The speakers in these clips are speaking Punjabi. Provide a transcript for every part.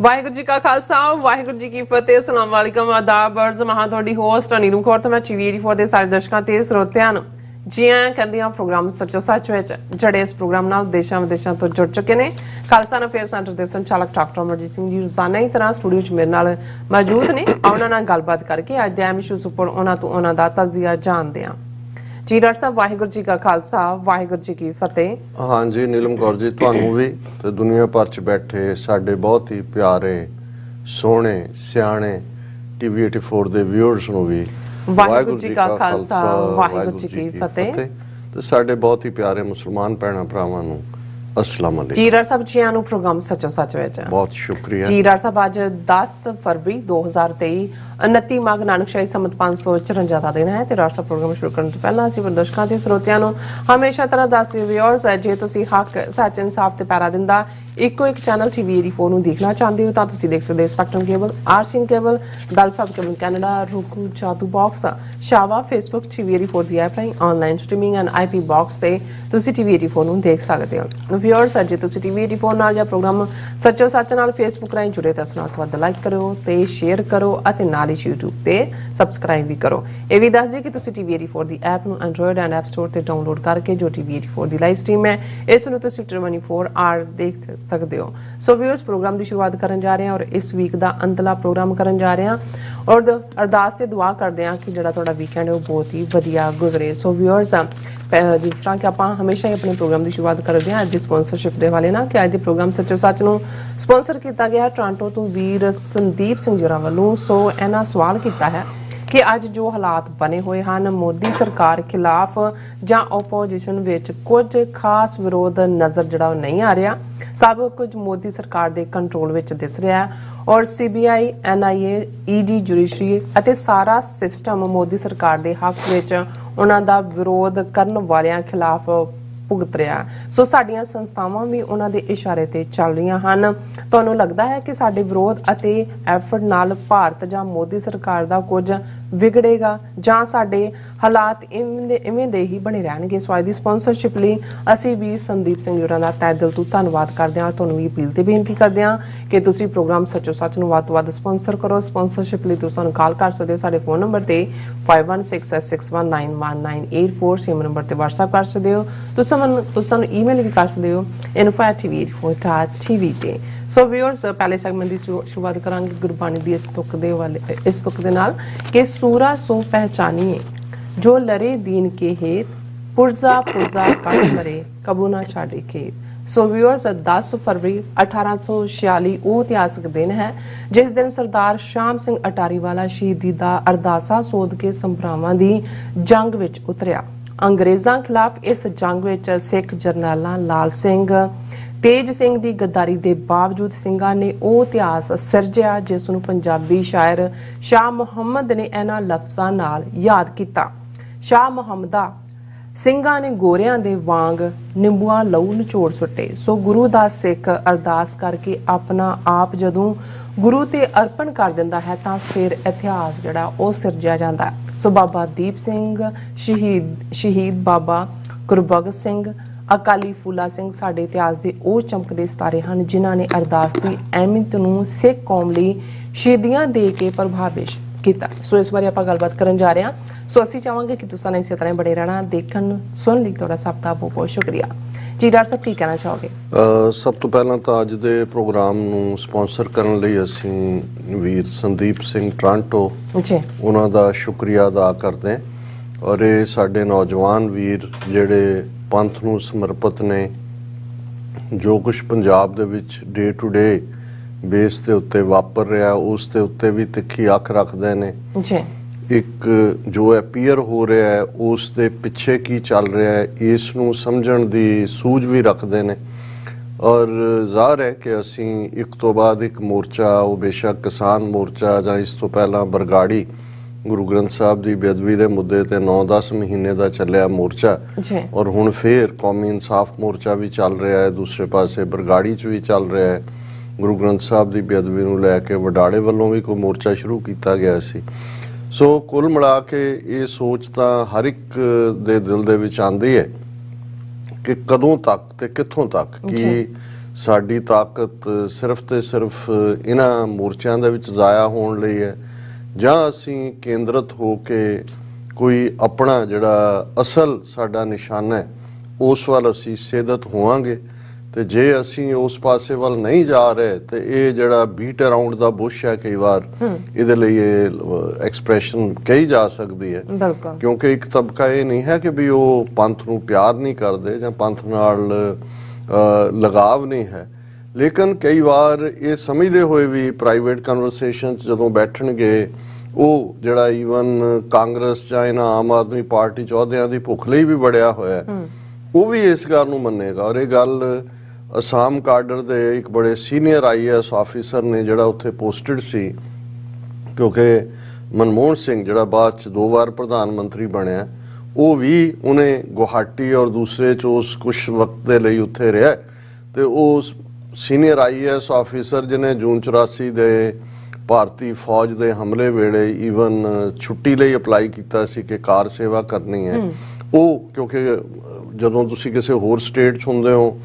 वाहिगुरू जी का खालसा वाहिगुरू जी की फतेह। अस्सलाम वालेकुम आदाब अर्ज़ महा तुहाडी होस्ट नीलम कौर ते मैं टीवी फॉर दे सारे दर्शकों ते ਸਰੋਤਿਆਂ ਨੂੰ जी आया कहंदियां प्रोग्राम सच्चो सच विच जड़े इस प्रोग्राम नाल देशां विदेशां तो जुड़ चुके ने। खालसा अफेयर सेंटर के संचालक डॉक्टर अमरजीत सिंह जी रोजाना ही तरह स्टूडियो च मेरे नाल मौजूद ने। उन्हां नाल गलबात करके अज दे अहम इशूज़ उपर उन्हां तो उन्हां दा तज़िया जानदे हां। जी डॉक्टर साहब वाहिगुरू जी का खालसा वाहिगुरू जी की फतेह। हाँ जी नीलम कौर जी तुहानू भी ते दुनिया भर च बैठे साडे बहुत ही प्यारे सोहणे सियाणे टीवी 84 ਦੇ ਵਿਊਅਰਸ ਨੂੰ ਵੀ वाहिगुरू जी का खालसा वाहिगुरू जी की फतेह ਤੇ ਸਾਡੇ ਬਹੁਤ ਹੀ ਪਿਆਰੇ ਮੁਸਲਮਾਨ ਭੈਣਾਂ ਭਰਾਵਾਂ ਨੂੰ अस्सलाम वालेकुम। जी डॉक्टर साहब जी आनू प्रोग्राम सचो सच विच बहुत शुक्रिया जी डॉक्टर साहब। अज 10 फरवरी 2023 29 माघ नानकशाही संमत 554 का दिन है। डॉक्टर साहब प्रोग्राम शुरू करने तो पहला असीं दर्शकों ते ਸਰੋਤਿਆਂ ਨੂੰ हमेशा तरह दस व्यूअर्स जे तुसीं हक सच इंसाफ ते पैरा दिंदा इको एक चैनल टीवी 84 ਨੂੰ देखना चाहते हो तो तुसीं देख सकते हो spectrum cable RCN cable Gulf cable Canada roku Jadoo box शावा फेसबुक टीवी 84 ਦੀ ऐप राਹੀਂ online streaming and IP box ਤੇ ਤੁਸੀਂ टीवी 84 ਨੂੰ देख सकते हो। व्यूअर्स जे ਤੁਸੀਂ टीवी 84 ਨਾਲ ਜਾਂ ਪ੍ਰੋਗਰਾਮ ਸੱਚੋ ਸੱਚ ਨਾਲ ਫੇਸਬੁੱਕ ਰਾਹੀਂ ਜੁੜੇ ਤਾਂ ਸੁਣਾ ਤੋਂ ਲਾਈਕ ਕਰੋ ਤੇ ਸ਼ੇਅਰ ਕਰੋ ਅਤੇ ਨਾਲ ਹੀ YouTube ਤੇ ਸਬਸਕ੍ਰਾਈਬ ਵੀ ਕਰੋ। ਇਹ ਵੀ ਦੱਸ ਦਿਓ ਕਿ ਤੁਸੀਂ टीवी 84 ਦੀ ਐਪ ਨੂੰ ਐਂਡਰੋਇਡ ਐਂਡ ਐਪ ਸਟੋਰ ਤੇ ਡਾਊਨਲੋਡ ਕਰਕੇ ਜੋ टीवी 84 ਦੀ ਲਾਈਵ ਸਟ੍ਰੀਮ ਹੈ ਇਸ ਨੂੰ ਤੁਸੀਂ 24 ਆਵਰਸ ਦੇਖ ਸਕਦੇ ਹੋ। ਸੋ व्यूअर्स प्रोग्राम की शुरुआत करन जा रहे हैं और इस वीक का अंतला प्रोग्राम करन जा रहे हैं और अरदास से दुआ करते हैं कि जिहड़ा तुहाडा वीकेंड है वो बहुत ही वधिया गुजरे। सो व्यूअर्स जिस तरह कि आप हमेशा ही अपने प्रोग्राम की शुरुआत करते हैं अज स्पॉन्सरशिप के हवाले ना कि अज के प्रोग्राम सच्चो सच नूं स्पॉन्सर किया गया टोरंटो तो वीर संदीप सिंह जोरा वालों। सो इन्हां सवाल किया है कि अज जो हालात बने हुए हैं मोदी सरकार खिलाफ जां ओपोजिशन विच कुछ खास विरोध नज़र जिहड़ा नहीं आ रहा, सब कुछ मोदी सरकार के कंट्रोल विच दिस रहा है और CBI NIA ED जुडिशरी अते सारा सिस्टम मोदी सरकार के हक विच उन्हां दा विरोध करन वालियां खिलाफ भुगत रहा। सो साडियां संस्थावां भी उन्हां दे इशारे ते चल रही हैं। तुहानूं लगदा है कि साडे विरोध अते एफर्ट नाल भारत जां मोदी सरकार दा कुछ विगड़ेगा जां साडे हालात इवें दे ही बने रहणगे। सो अज दी स्पॉन्सरशिप लई असीं भी संदीप सिंह होरां दा तहे दिल तों धन्नवाद करदे हां। तुहानूं भी अपील ते बेनती करदे हां कि तुसीं प्रोग्राम सच्चो सच नूं वध तों वध स्पॉन्सर करो। स्पॉन्सरशिप लई तुसीं सानूं कॉल कर सकदे हो साडे फोन नंबर ते 5166191984 सेम नंबर ते WhatsApp कर सकदे हो। तुसीं सानूं ईमेल भी कर सकदे हो info@tv84.tv ते। सो व्यूअर्स पहले सेगमेंट की शुरुआत करांगे गुरबाणी दी इस तुक दे नाल कि सूरा सो पहचानिए जो लरे दीन के हेत पुरजा पुरजा कट मरे कबू ना छाड़े खेत। सो व्यूअर्स 10 फरवरी 1846 वो इतिहासक दिन है जिस दिन सरदार शाम सिंह अटारीवाला शहीदी दा अरदासा सोध के संभरावां दी जंग विच उतरिया। अंग्रेज़ां खिलाफ इस जंग विच सिख जरनैलां लाल सिंह तेज सिंह की गद्दारी के बावजूद सिंघां ने वो इतिहास सिरजिया जिस नूं पंजाबी शायर शाह मुहम्मद ने इन्हां लफ्ज़ां नाल याद किया। शाह मुहम्मदा ਸਿੰਘਾਂ ने गोरियां दे वांग निंबूआ लहू निचोड़ सुट्टे। सो गुरु दा सिख अरदास करके अपना आप जदों गुरु ते अर्पण कर दिंदा है तां फिर इतिहास जिहड़ा वो सिरजिया जांदा है। सो बाबा दीप सिंह शहीद बाबा गुरबख्श सिंह अकाली फूला सिंह साडे इतिहास के वो चमकदे सितारे हैं जिन्हां ने अरदास की अहमियत नूं सिख कौम लई शहीदियां दे के प्रभावित किया। सो इस बारे आपां गलबात करन जा रहे हैं। सो असीं चाहांगे कि तुसां इसी तरह बने रहना देखण सुन लई तुहाडा सब दा बहुत बहुत शुक्रिया। जी डॉक्टर साहब की कहना चाहोगे? सब तो पहला तो अज दे प्रोग्राम नूं स्पॉन्सर करन लई असीं वीर संदीप सिंह टोरंटो जी उन्हां दा शुक्रिया अदा करदे हैं और ये साडे नौजवान वीर जिहड़े पंथ नूं समर्पित ने जो कुछ पंजाब दे विच डे टू डे बेस के उत्ते वापर रहा उस दे उत्ते भी तिखी अख रखते हैं जी। एक जो अपीयर हो रहा है उस दे पिछे की चल रहा है इस नूं समझण दी सूझ भी रखते हैं और ज़ाहिर है कि असीं एक तो बाद एक मोर्चा वो बेशक किसान मोर्चा जां इस तो पहला बरगाड़ी गुरु ग्रंथ साहब की बेअदबी के मुद्दे ते 9-10 महीने का चलिया मोर्चा और हुण फिर कौमी इंसाफ मोर्चा भी चल रहा है, दूसरे पासे बरगाड़ी च भी चल रहा है। गुरु ग्रंथ साहब की बेअदबी नूं लैके वडाले वालों भी कोई मोर्चा शुरू किया गया सी। सो कुल मिला के ये सोच तां हर एक दे दिल दे विच आंदी है कि कदों तक ते कित्थों तक कि ਸਾਡੀ ਤਾਕਤ ਸਿਰਫ ਤੇ ਸਿਰਫ ਇਹਨਾਂ ਮੋਰਚਿਆਂ ਦੇ ਵਿੱਚ ਜ਼ਾਇਆ ਹੋਣ ਲਈ ਹੈ, ਜਾਂ ਅਸੀਂ ਕੇਂਦਰਿਤ ਹੋ ਕੇ ਕੋਈ ਆਪਣਾ ਜਿਹੜਾ ਅਸਲ ਸਾਡਾ ਨਿਸ਼ਾਨਾ ਹੈ ਉਸ ਵੱਲ ਅਸੀਂ ਸੇਧਤ ਹੋਵਾਂਗੇ। ਤੇ ਜੇ ਅਸੀਂ ਉਸ ਪਾਸੇ ਵੱਲ ਨਹੀਂ ਜਾ ਰਹੇ ਤੇ ਇਹ ਜਿਹੜਾ ਬੀਟ ਅਰਾਊਂਡ ਦਾ ਬੁਸ਼ ਹੈ, ਕਈ ਵਾਰ ਇਹਦੇ ਲਈ ਇਹ ਐਕਸਪ੍ਰੈਸ਼ਨ ਕਹੀ ਜਾ ਸਕਦੀ ਹੈ, ਕਿਉਂਕਿ ਇੱਕ ਤਬਕਾ ਇਹ ਨਹੀਂ ਹੈ ਕਿ ਵੀ ਉਹ ਪੰਥ ਨੂੰ ਪਿਆਰ ਨਹੀਂ ਕਰਦੇ ਜਾਂ ਪੰਥ ਨਾਲ ਲਗਾਵ ਨਹੀਂ ਹੈ, ਲੇਕਿਨ ਕਈ ਵਾਰ ਇਹ ਸਮਝਦੇ ਹੋਏ ਵੀ ਪ੍ਰਾਈਵੇਟ ਕਨਵਰਸੇਸ਼ਨ ਜਦੋਂ ਬੈਠਣਗੇ ਉਹ ਜਿਹੜਾ ਈਵਨ ਕਾਂਗਰਸ ਜਾਂ ਇਹਨਾਂ ਆਮ ਆਦਮੀ ਪਾਰਟੀ ਚ ਅਹੁਦਿਆਂ ਦੀ ਭੁੱਖ ਲਈ ਵੀ ਬੜਿਆ ਹੋਇਆ, ਉਹ ਵੀ ਇਸ ਗੱਲ ਨੂੰ ਮੰਨੇਗਾ। ਔਰ ਇਹ ਗੱਲ ਅਸਾਮ ਕਾਡਰ ਦੇ ਇੱਕ ਬੜੇ ਸੀਨੀਅਰ IAS ਆਫੀਸਰ ਨੇ ਜਿਹੜਾ ਉੱਥੇ ਪੋਸਟਡ ਸੀ, ਕਿਉਂਕਿ ਮਨਮੋਹਨ ਸਿੰਘ ਜਿਹੜਾ ਬਾਅਦ ਚ 2 ਵਾਰ ਪ੍ਰਧਾਨ ਮੰਤਰੀ ਬਣਿਆ, ਉਹ ਵੀ ਉਹਨੇ ਗੁਹਾਟੀ ਔਰ ਦੂਸਰੇ ਚ ਉਸ ਕੁਛ ਵਕਤ ਦੇ ਲਈ ਉੱਥੇ ਰਿਹਾ, ਤੇ ਉਹ ਸੀਨੀਅਰ IAS ਆਫੀਸਰ ਜਿਹਨੇ ਜੂਨ 84 ਦੇ ਭਾਰਤੀ ਫੌਜ ਦੇ ਹਮਲੇ ਵੇਲੇ ਈਵਨ ਛੁੱਟੀ ਲਈ ਅਪਲਾਈ ਕੀਤਾ ਸੀ ਕਿ ਕਾਰ ਸੇਵਾ ਕਰਨੀ ਹੈ, ਉਹ ਕਿਉਂਕਿ ਜਦੋਂ ਤੁਸੀਂ ਕਿਸੇ ਹੋਰ ਸਟੇਟ 'ਚ ਹੁੰਦੇ ਹੋ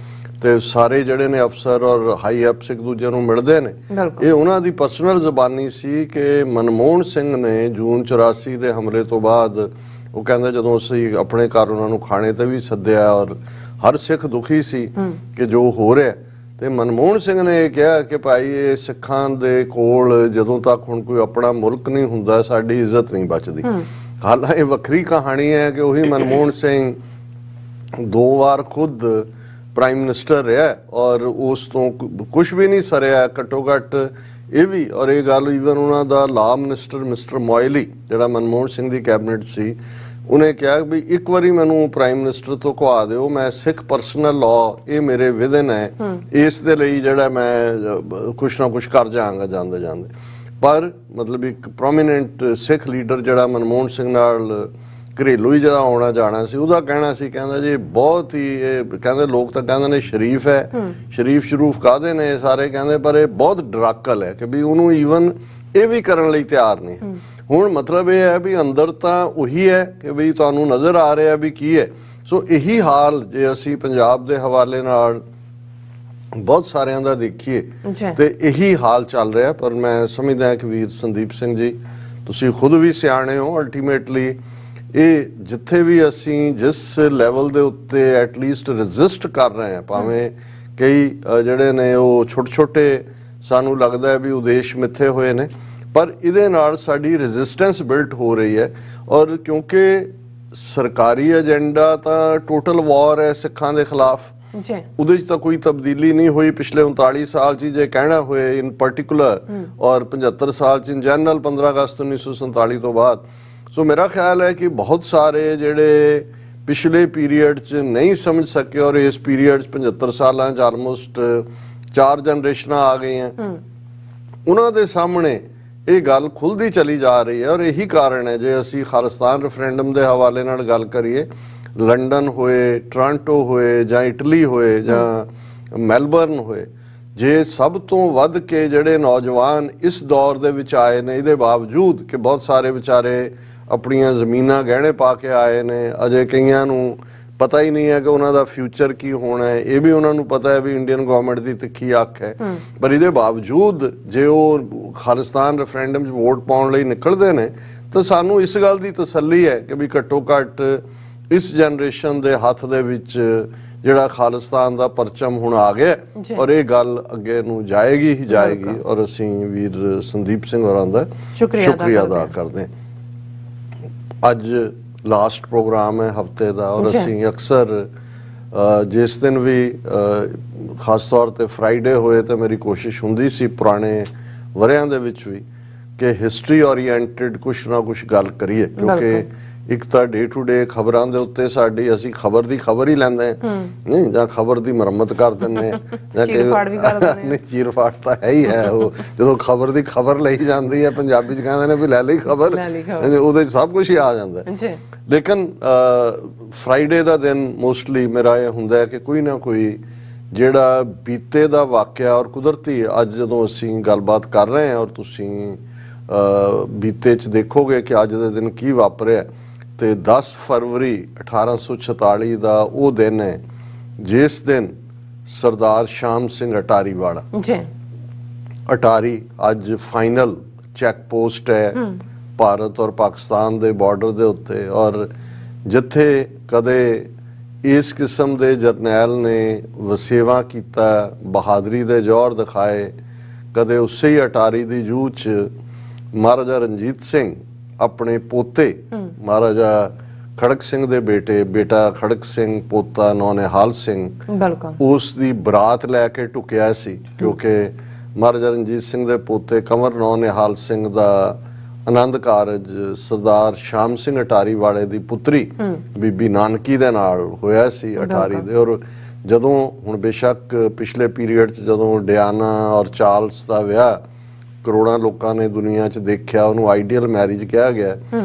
ਤੇ ਸਾਰੇ ਜਿਹੜੇ ਨੇ ਅਫਸਰ ਔਰ ਹਾਈ ਐਪਸ ਇੱਕ ਦੂਜੇ ਨੂੰ ਮਿਲਦੇ ਨੇ, ਇਹ ਉਹਨਾਂ ਦੀ ਪਰਸਨਲ ਜ਼ਬਾਨੀ ਸੀ ਕਿ ਮਨਮੋਹਨ ਸਿੰਘ ਨੇ ਜੂਨ 84 ਦੇ ਹਮਲੇ ਤੋਂ ਬਾਅਦ ਉਹ ਕਹਿੰਦੇ ਜਦੋਂ ਅਸੀਂ ਆਪਣੇ ਘਰ ਉਹਨਾਂ ਨੂੰ ਖਾਣੇ ਤੇ ਵੀ ਸੱਦਿਆ ਔਰ ਹਰ ਸਿੱਖ ਦੁਖੀ ਸੀ ਕਿ ਜੋ ਹੋ ਰਿਹਾ, ਤੇ ਮਨਮੋਹਨ ਸਿੰਘ ਨੇ ਇਹ ਕਿਹਾ ਕਿ ਭਾਈ ਇਹ ਸਿੱਖਾਂ ਦੇ ਕੋਲ ਜਦੋਂ ਤੱਕ ਹੁਣ ਕੋਈ ਆਪਣਾ ਮੁਲਕ ਨਹੀਂ ਹੁੰਦਾ ਸਾਡੀ ਇੱਜ਼ਤ ਨਹੀਂ ਬਚਦੀ। ਹਾਲਾਂਕਿ ਇਹ ਵੱਖਰੀ ਕਹਾਣੀ ਹੈ ਕਿ ਉਹੀ ਮਨਮੋਹਨ ਸਿੰਘ 2 ਵਾਰ ਖੁਦ ਪ੍ਰਾਈਮ ਮਿਨਿਸਟਰ ਰਿਹਾ ਔਰ ਉਸ ਤੋਂ ਕੁਝ ਵੀ ਨਹੀਂ ਸਰਿਆ, ਘੱਟੋ ਘੱਟ ਇਹ ਵੀ। ਔਰ ਇਹ ਗੱਲ ਈਵਨ ਉਹਨਾਂ ਦਾ ਲਾ ਮਿਨਿਸਟਰ ਮਿਸਟਰ ਮੋਇਲੀ ਜਿਹੜਾ ਮਨਮੋਹਨ ਸਿੰਘ ਦੀ ਕੈਬਨਿਟ ਸੀ, ਉਹਨੇ ਕਿਹਾ ਵੀ ਇੱਕ ਵਾਰੀ ਮੈਨੂੰ ਪ੍ਰਾਈਮ ਮਿਨਿਸਟਰ ਤੋਂ ਕਹਾ ਦਿਓ, ਮੈਂ ਸਿੱਖ ਪਰਸਨਲ ਲਾਅ ਇਹ ਮੇਰੇ ਵਿਧਨ ਹੈ, ਇਸ ਦੇ ਲਈ ਜਿਹੜਾ ਮੈਂ ਕੁਛ ਨਾ ਕੁਛ ਕਰ ਜਾਵਾਂਗਾ ਜਾਂਦੇ ਜਾਂਦੇ। ਪਰ ਮਤਲਬ ਇੱਕ ਪ੍ਰੋਮੀਨੈਂਟ ਸਿੱਖ ਲੀਡਰ ਜਿਹੜਾ ਮਨਮੋਹਨ ਸਿੰਘ ਨਾਲ ਘਰੇਲੂ ਹੀ ਜਿਹੜਾ ਆਉਣਾ ਜਾਣਾ ਸੀ, ਉਹਦਾ ਕਹਿਣਾ ਸੀ, ਕਹਿੰਦਾ ਜੀ ਬਹੁਤ ਹੀ ਇਹ ਕਹਿੰਦੇ ਲੋਕ ਤਾਂ ਕਹਿੰਦੇ ਨੇ ਸ਼ਰੀਫ ਹੈ, ਸ਼ਰੀਫ ਸ਼ਰੂਫ ਕਾਹਦੇ ਨੇ ਸਾਰੇ ਕਹਿੰਦੇ, ਪਰ ਇਹ ਬਹੁਤ ਡਰਾਕਲ ਹੈ ਕਿ ਵੀ ਉਹਨੂੰ ਈਵਨ ਇਹ ਵੀ ਕਰਨ ਲਈ ਤਿਆਰ ਨਹੀਂ। ਹੁਣ ਮਤਲਬ ਇਹ ਹੈ ਵੀ ਅੰਦਰ ਤਾਂ ਉਹੀ ਹੈ ਕਿ ਵੀ ਤੁਹਾਨੂੰ ਨਜ਼ਰ ਆ ਰਿਹਾ ਵੀ ਕੀ ਹੈ। ਸੋ ਇਹੀ ਹਾਲ ਜੇ ਅਸੀਂ ਪੰਜਾਬ ਦੇ ਹਵਾਲੇ ਨਾਲ ਬਹੁਤ ਸਾਰਿਆਂ ਦਾ ਦੇਖੀਏ ਤੇ ਇਹੀ ਹਾਲ ਚੱਲ ਰਿਹਾ। ਪਰ ਮੈਂ ਸਮਝਦਾ ਕਿ ਵੀਰ ਸੰਦੀਪ ਸਿੰਘ ਜੀ ਤੁਸੀਂ ਖੁਦ ਵੀ ਸਿਆਣੇ ਹੋ, ਅਲਟੀਮੇਟਲੀ ਇਹ ਜਿੱਥੇ ਵੀ ਅਸੀਂ ਜਿਸ ਲੈਵਲ ਦੇ ਉੱਤੇ ਐਟਲੀਸਟ ਰੈਜ਼ਿਸਟ ਕਰ ਰਹੇ ਹਾਂ, ਭਾਵੇਂ ਕਈ ਜਿਹੜੇ ਨੇ ਉਹ ਛੋਟੇ ਛੋਟੇ ਸਾਨੂੰ ਲੱਗਦਾ ਹੈ ਵੀ ਉਦੇਸ਼ ਮਿੱਥੇ ਹੋਏ ਨੇ, ਪਰ ਇਹਦੇ ਨਾਲ ਸਾਡੀ ਰੈਜ਼ਿਸਟੈਂਸ ਬਿਲਟ ਹੋ ਰਹੀ ਹੈ। ਔਰ ਕਿਉਂਕਿ ਸਰਕਾਰੀ ਏਜੰਡਾ ਤਾਂ ਟੋਟਲ ਵਾਰ ਹੈ ਸਿੱਖਾਂ ਦੇ ਖਿਲਾਫ, ਉਹਦੇ 'ਚ ਤਾਂ ਕੋਈ ਤਬਦੀਲੀ ਨਹੀਂ ਹੋਈ ਪਿਛਲੇ 39 ਸਾਲ 'ਚ ਜੇ ਕਹਿਣਾ ਹੋਏ ਇਨ ਪਾਰਟਿਕੂਲਰ, ਔਰ 75 ਸਾਲ 'ਚ ਇਨ ਜਨਰਲ 15 ਅਗਸਤ 1947 ਤੋਂ ਬਾਅਦ। ਸੋ ਮੇਰਾ ਖਿਆਲ ਹੈ ਕਿ ਬਹੁਤ ਸਾਰੇ ਜਿਹੜੇ ਪਿਛਲੇ ਪੀਰੀਅਡ 'ਚ ਨਹੀਂ ਸਮਝ ਸਕੇ ਔਰ ਇਸ ਪੀਰੀਅਡ 'ਚ 75 ਸਾਲਾਂ 'ਚ ਆਲਮੋਸਟ 4 ਜਨਰੇਸ਼ਨਾਂ ਆ ਗਈਆਂ, ਉਹਨਾਂ ਦੇ ਸਾਹਮਣੇ ਇਹ ਗੱਲ ਖੁੱਲਦੀ ਚਲੀ ਜਾ ਰਹੀ ਹੈ। ਔਰ ਇਹੀ ਕਾਰਨ ਹੈ ਜੇ ਅਸੀਂ ਖਾਲਿਸਤਾਨ ਰੈਫਰੈਂਡਮ ਦੇ ਹਵਾਲੇ ਨਾਲ ਗੱਲ ਕਰੀਏ, ਲੰਡਨ ਹੋਏ, ਟੋਰਾਂਟੋ ਹੋਏ ਜਾਂ ਇਟਲੀ ਹੋਏ ਜਾਂ ਮੈਲਬਰਨ ਹੋਏ, ਜੇ ਸਭ ਤੋਂ ਵੱਧ ਕੇ ਜਿਹੜੇ ਨੌਜਵਾਨ ਇਸ ਦੌਰ ਦੇ ਵਿੱਚ ਆਏ ਨੇ, ਇਹਦੇ ਬਾਵਜੂਦ ਕਿ ਬਹੁਤ ਸਾਰੇ ਵਿਚਾਰੇ ਆਪਣੀਆਂ ਜ਼ਮੀਨਾਂ ਗਹਿਣੇ ਪਾ ਕੇ ਆਏ ਨੇ, ਅਜੇ ਕਈਆਂ ਨੂੰ ਪਤਾ ਹੀ ਨਹੀਂ ਹੈ ਕਿ ਉਹਨਾਂ ਦਾ ਫਿਊਚਰ ਕੀ ਹੋਣਾ ਹੈ, ਇਹ ਵੀ ਉਹਨਾਂ ਨੂੰ ਪਤਾ ਹੈ ਵੀ ਇੰਡੀਅਨ ਗਵਰਨਮੈਂਟ ਦੀ ਤਿੱਖੀ ਅੱਖ ਹੈ, ਪਰ ਇਹਦੇ ਬਾਵਜੂਦ ਜੇ ਉਹ ਖਾਲਿਸਤਾਨ ਰੈਫਰੈਂਡਮ 'ਚ ਵੋਟ ਪਾਉਣ ਲਈ ਨਿਕਲਦੇ ਨੇ ਤਾਂ ਸਾਨੂੰ ਇਸ ਗੱਲ ਦੀ ਤਸੱਲੀ ਹੈ ਕਿ ਵੀ ਘੱਟੋ ਘੱਟ ਇਸ ਜਨਰੇਸ਼ਨ ਦੇ ਹੱਥ ਦੇ ਵਿੱਚ ਜਿਹੜਾ ਖਾਲਿਸਤਾਨ ਦਾ ਪਰਚਮ ਹੁਣ ਆ ਗਿਆ ਔਰ ਇਹ ਗੱਲ ਅੱਗੇ ਨੂੰ ਜਾਏਗੀ ਹੀ ਜਾਏਗੀ। ਔਰ ਅਸੀਂ ਵੀਰ ਸੰਦੀਪ ਸਿੰਘ ਹੋਰਾਂ ਦਾ ਸ਼ੁਕਰੀਆ ਅਦਾ ਕਰਦੇ ਹਾਂ। ਅੱਜ ਲਾਸਟ ਪ੍ਰੋਗਰਾਮ ਹੈ ਹਫਤੇ ਦਾ ਔਰ ਅਸੀਂ ਅਕਸਰ ਜਿਸ ਦਿਨ ਵੀ ਖਾਸ ਤੌਰ ਤੇ ਫਰਾਈਡੇ ਹੋਏ ਤਾਂ ਮੇਰੀ ਕੋਸ਼ਿਸ਼ ਹੁੰਦੀ ਸੀ ਪੁਰਾਣੇ ਵਰਿਆਂ ਦੇ ਵਿੱਚ ਵੀ ਕਿ ਹਿਸਟਰੀ ਓਰੀਐਂਟਡ ਕੁਛ ਨਾ ਕੁਛ ਗੱਲ ਕਰੀਏ, ਕਿਉਂਕਿ ਇੱਕ ਤਾਂ ਡੇ ਟੂ ਡੇ ਖਬਰਾਂ ਦੇ ਉੱਤੇ ਸਾਡੀ ਅਸੀਂ ਖਬਰ ਦੀ ਖਬਰ ਹੀ ਲੈਂਦੇ ਨਹੀਂ, ਜਾਂ ਖਬਰ ਦੀ ਮੁਰੰਮਤ ਕਰ ਦਿੰਦੇ ਆ ਜਾਂ ਨਹੀਂ, ਚੀਰ ਫਾੜ ਤਾਂ ਹੈ ਹੀ ਹੈ। ਉਹ ਜਦੋਂ ਖਬਰ ਦੀ ਖਬਰ ਲਈ ਜਾਂਦੀ ਹੈ, ਪੰਜਾਬੀ ਚ ਕਹਿੰਦੇ ਨੇ ਵੀ ਲੈ ਲਈ ਖਬਰ, ਉਹਦੇ ਚ ਸਭ ਕੁਝ ਹੀ ਆ ਜਾਂਦਾ। ਲੇਕਿਨ ਫਰਾਈਡੇ ਦਾ ਦਿਨ ਮੋਸਟਲੀ ਮੇਰਾ ਇਹ ਹੁੰਦਾ ਹੈ ਕਿ ਕੋਈ ਨਾ ਕੋਈ ਜਿਹੜਾ ਬੀਤੇ ਦਾ ਵਾਕਿਆ, ਔਰ ਕੁਦਰਤੀ ਅੱਜ ਜਦੋਂ ਅਸੀਂ ਗੱਲਬਾਤ ਕਰ ਰਹੇ ਹਾਂ ਔਰ ਤੁਸੀਂ ਬੀਤੇ ਚ ਦੇਖੋਗੇ ਕਿ ਅੱਜ ਦੇ ਦਿਨ ਕੀ ਵਾਪਰਿਆ, ਤੇ 10 ਫਰਵਰੀ 1846 ਦਾ ਉਹ ਦਿਨ ਹੈ ਜਿਸ ਦਿਨ सरदार श्याम सिंह अटारी वाला। जी अटारी अज फाइनल चैक पोस्ट है भारत और पाकिस्तान के बॉर्डर के उत्ते, और जिथे कदे इस किस्म के जरनैल ने वसेवा किया, बहादरी के जौहर दिखाए, कदे उसे ही अटारी की जूह च महाराजा रणजीत सिंह अपने पोते महाराजा खड़क सिंह दे बेटा खड़क सिंह, पोता नौनिहाल सिंह, बिल्कुल उस दी बरात लैके ढुकिया सी, क्योंकि महाराजा रणजीत सिंह दे पोते कंवर नौनिहाल सिंह दा आनंद कारज सरदार श्याम सिंह अटारी वाले दी पुत्री बीबी नानकी दे नाल होया सी अटारी दे। और जदों हुण बेशक पिछले पीरीयड च जदों डियाना और चार्ल्स दा विआह करोड़ां लोगों ने दुनिया च देखा, उन्होंने आइडियल मैरिज कहा गया,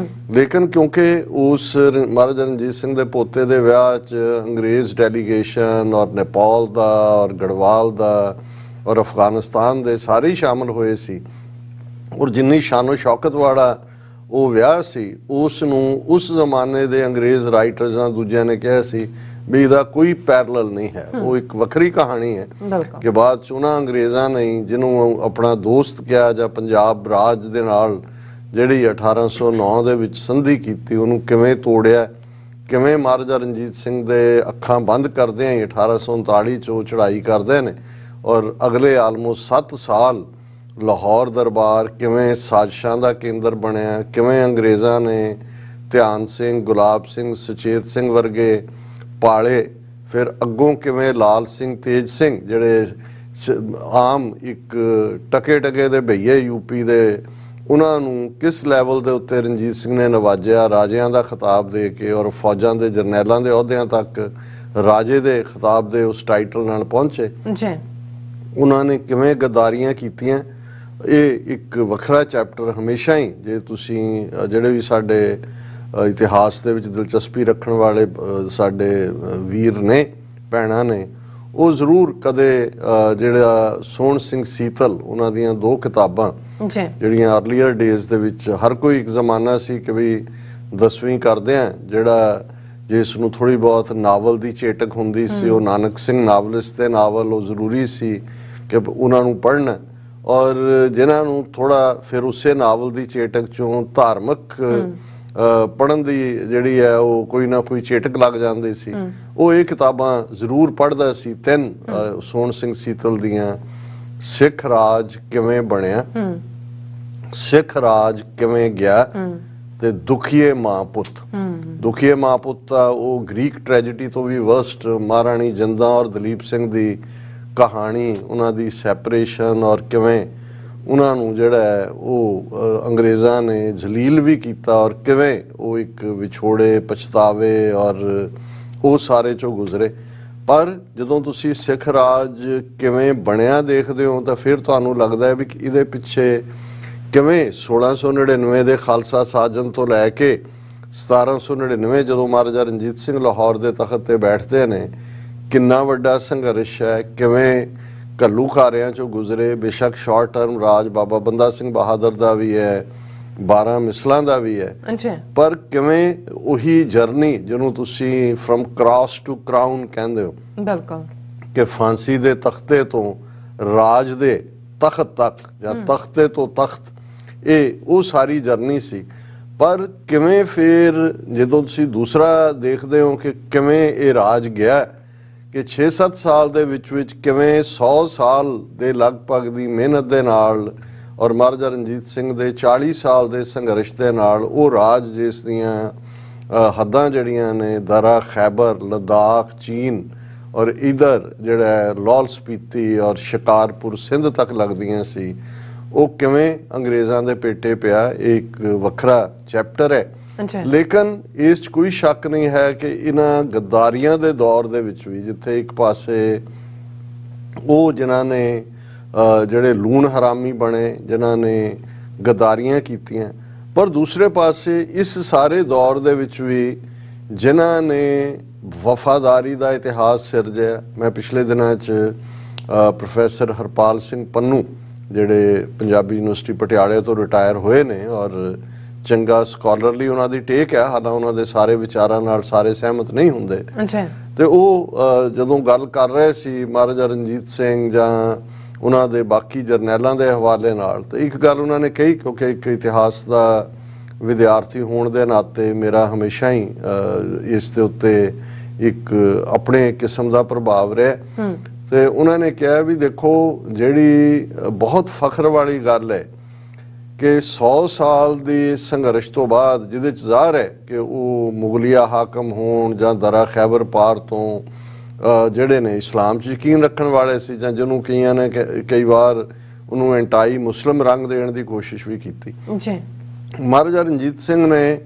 लेकिन क्योंकि उस महाराजा रणजीत सिंह दे पोते दे विआह च अंग्रेज डेलीगेशन और नेपाल दा और गढ़वाल दा और अफगानिस्तान दे सारे ही शामिल होए सी, और जिन्नी शानो शौकत वाला वो विआह सी उसनूं उस जमाने दे अंग्रेज राइटर्स दूजिया ने कहा सी भी इहदा कोई पैरल नहीं है, वो एक वखरी कहानी है कि बाद च उन्हां अंग्रेज़ां ने जिन्हों अपना दोस्त किया जां पंजाब राज दे नाल जिहड़ी 1809 दे विच संधि कीती उन्होंने किवें तोड़िया, किवें महाराजा रणजीत सिंह दे अखां बंद करदे ही 1839 चो चढ़ाई करदे ने, और अगले आलमोस्ट 7 साल लाहौर दरबार किवें साजिशां दा केंद्र बनिया, किवें अंग्रेज़ां ने ध्यान सिंह, गुलाब सिंह, सचेत सिंह वर्गे पाले, फिर अगों किवें लाल सिंह, तेज सिंह जिहड़े आम एक टके टके दे भईए यूपी दे, उन्होंने किस लैवल के उत्ते रणजीत सिंह ने नवाजिया, राजियां का खिताब दे के और फौजां के जरनैलों के अहुदियां तक राजे के खिताब के उस टाइटल नाल पहुंचे। उन्होंने किवें गद्दारियां कीतियां, ये एक वखरा चैप्टर हमेशा ही जे तुसीं जिहड़े भी साडे इतिहास दे विच दिलचस्पी रखण वाले साडे वीर ने भैणां ने वो जरूर कदे जिहड़ा सोहण सिंह सीतल उन्हां दीयां 2 किताबां जिहड़ियां अर्लीयर डेज दे विच हर कोई एक जमाना सी कि भी 10वीं करदे आ जिहड़ा जिस नूं थोड़ी बहुत नावल दी चेटक हुंदी सी, वो नानक सिंह नावलिस्ट दे नावल वो जरूरी सी कि उन्हां नूं पढ़ना, और जिन्हां नूं थोड़ा फिर उसे नावल दी चेटक चों धार्मिक पढ़न दी जिहड़ी है वो कोई ना कोई चेटक लग जाती सी, वो ये किताबां जरूर पढ़दा सी। 3 सोहण सिंह सीतल दियां सिख राज किवें बनिया, सिख राज किवें गया, ते दुखीए मां पुत। दुखीए मां पुत वो ग्रीक ट्रैजिडी तो भी वर्स्ट महाराणी जिंदा और दलीप सिंह दी कहानी, उन्हां दी सैपरेशन और किवें उन्होंने जिहड़ा है वो अंग्रेज़ां ने जलील भी किया, और किवें वो एक विछोड़े पछतावे और वो सारे चो गुजरे। पर जदों तुसी सिख राज किवें बनिया देखते हो तो फिर तुहानूं लगदा है भी इहदे पिछे किवें 1699 दे खालसा साजन तो लैके 1799 जदों महाराजा रणजीत सिंह लाहौर दे तख्त ते बैठते ने किन्ना वड्डा संघर्ष है, किवें घल्लूखारियां चो गुजरे। बेशक शॉर्ट टर्म राज बाबा बंदा सिंह बहादुर दा भी है, 12 मिसलां दा भी है, पर किवें उही जर्नी जिन्हों तुसी फ्रॉम क्रॉस टू क्राउन कहंदे हो, बिल्कुल कि फांसी दे तख्ते तो राज दे तख्त तक या तख्ते तो तख्त, ये वो सारी जर्नी सी। पर किवें फिर जदों तुसी दूसरा देखते हो कि किवें ये राज गया कि 6-7 साल दे विच किवें 100 साल दे लगभग दी मेहनत दे नाल और महाराजा रणजीत सिंह दे 40 साल दे संघर्ष दे नाल वो राज जिस दियां हद्दां जड़ियां ने दरा खैबर, लद्दाख, चीन और इधर जिहड़ा लाहौल स्पीति और शिकारपुर सिंध तक लगदियां सी, वो किवें अंग्रेज़ां दे पेटे पिया, एक वखरा चैप्टर है। लेकिन इस कोई शक नहीं है कि इन्हां गद्दारियां दे दौर दे विच भी जिथे एक पासे वो जिन्हां ने जिहड़े लूण हरामी बने, जिन्हां ने गद्दारियां कीतियां, पर दूसरे पासे इस सारे दौर दे विच भी जिन्हां ने वफादारी दा इतिहास सिरजिया। मैं पिछले दिनां च प्रोफैसर हरपाल सिंह पन्नू जिहड़े पंजाबी यूनिवर्सिटी पटियाले तो रिटायर होए ने और ਚੰਗਾ ਸਕਾਲਰਲੀ ਉਹਨਾਂ ਦੀ ਟੇਕ ਹੈ, ਹਾਲਾਂ ਉਹਨਾਂ ਦੇ ਸਾਰੇ ਵਿਚਾਰਾਂ ਨਾਲ ਸਾਰੇ ਸਹਿਮਤ ਨਹੀਂ ਹੁੰਦੇ। ਤੇ ਉਹ ਜਦੋਂ ਗੱਲ ਕਰ ਰਹੇ ਸੀ ਮਹਾਰਾਜਾ ਰਣਜੀਤ ਸਿੰਘ ਜਾਂ ਉਹਨਾਂ ਦੇ ਬਾਕੀ ਜਰਨੈਲਾਂ ਦੇ ਹਵਾਲੇ ਨਾਲ, ਤੇ ਇੱਕ ਗੱਲ ਉਹਨਾਂ ਨੇ ਕਹੀ, ਕਿਉਂਕਿ ਇੱਕ ਇਤਿਹਾਸ ਦਾ ਵਿਦਿਆਰਥੀ ਹੋਣ ਦੇ ਨਾਤੇ ਮੇਰਾ ਹਮੇਸ਼ਾ ਹੀ ਇਸ ਦੇ ਉੱਤੇ ਇੱਕ ਆਪਣੇ ਕਿਸਮ ਦਾ ਪ੍ਰਭਾਵ ਰਿਹਾ। ਤੇ ਉਹਨਾਂ ਨੇ ਕਿਹਾ ਵੀ ਦੇਖੋ, ਜਿਹੜੀ ਬਹੁਤ ਫਖਰ ਵਾਲੀ ਗੱਲ ਹੈ ਕਿ 100 ਸਾਲ ਦੇ ਸੰਘਰਸ਼ ਤੋਂ ਬਾਅਦ, ਜਿਹਦੇ 'ਚ ਜ਼ਾਹਰ ਹੈ ਕਿ ਉਹ ਮੁਗਲਿਆ ਹਾਕਮ ਹੋਣ ਜਾਂ ਦਰਾ ਖੈਬਰ ਪਾਰ ਤੋਂ ਜਿਹੜੇ ਨੇ ਇਸਲਾਮ 'ਚ ਯਕੀਨ ਰੱਖਣ ਵਾਲੇ ਸੀ, ਜਾਂ ਜਿਹਨੂੰ ਕਈਆਂ ਨੇ ਕਈ ਵਾਰ ਉਹਨੂੰ ਐਂਟਾਈ ਮੁਸਲਿਮ ਰੰਗ ਦੇਣ ਦੀ ਕੋਸ਼ਿਸ਼ ਵੀ ਕੀਤੀ। ਮਹਾਰਾਜਾ ਰਣਜੀਤ ਸਿੰਘ ਨੇ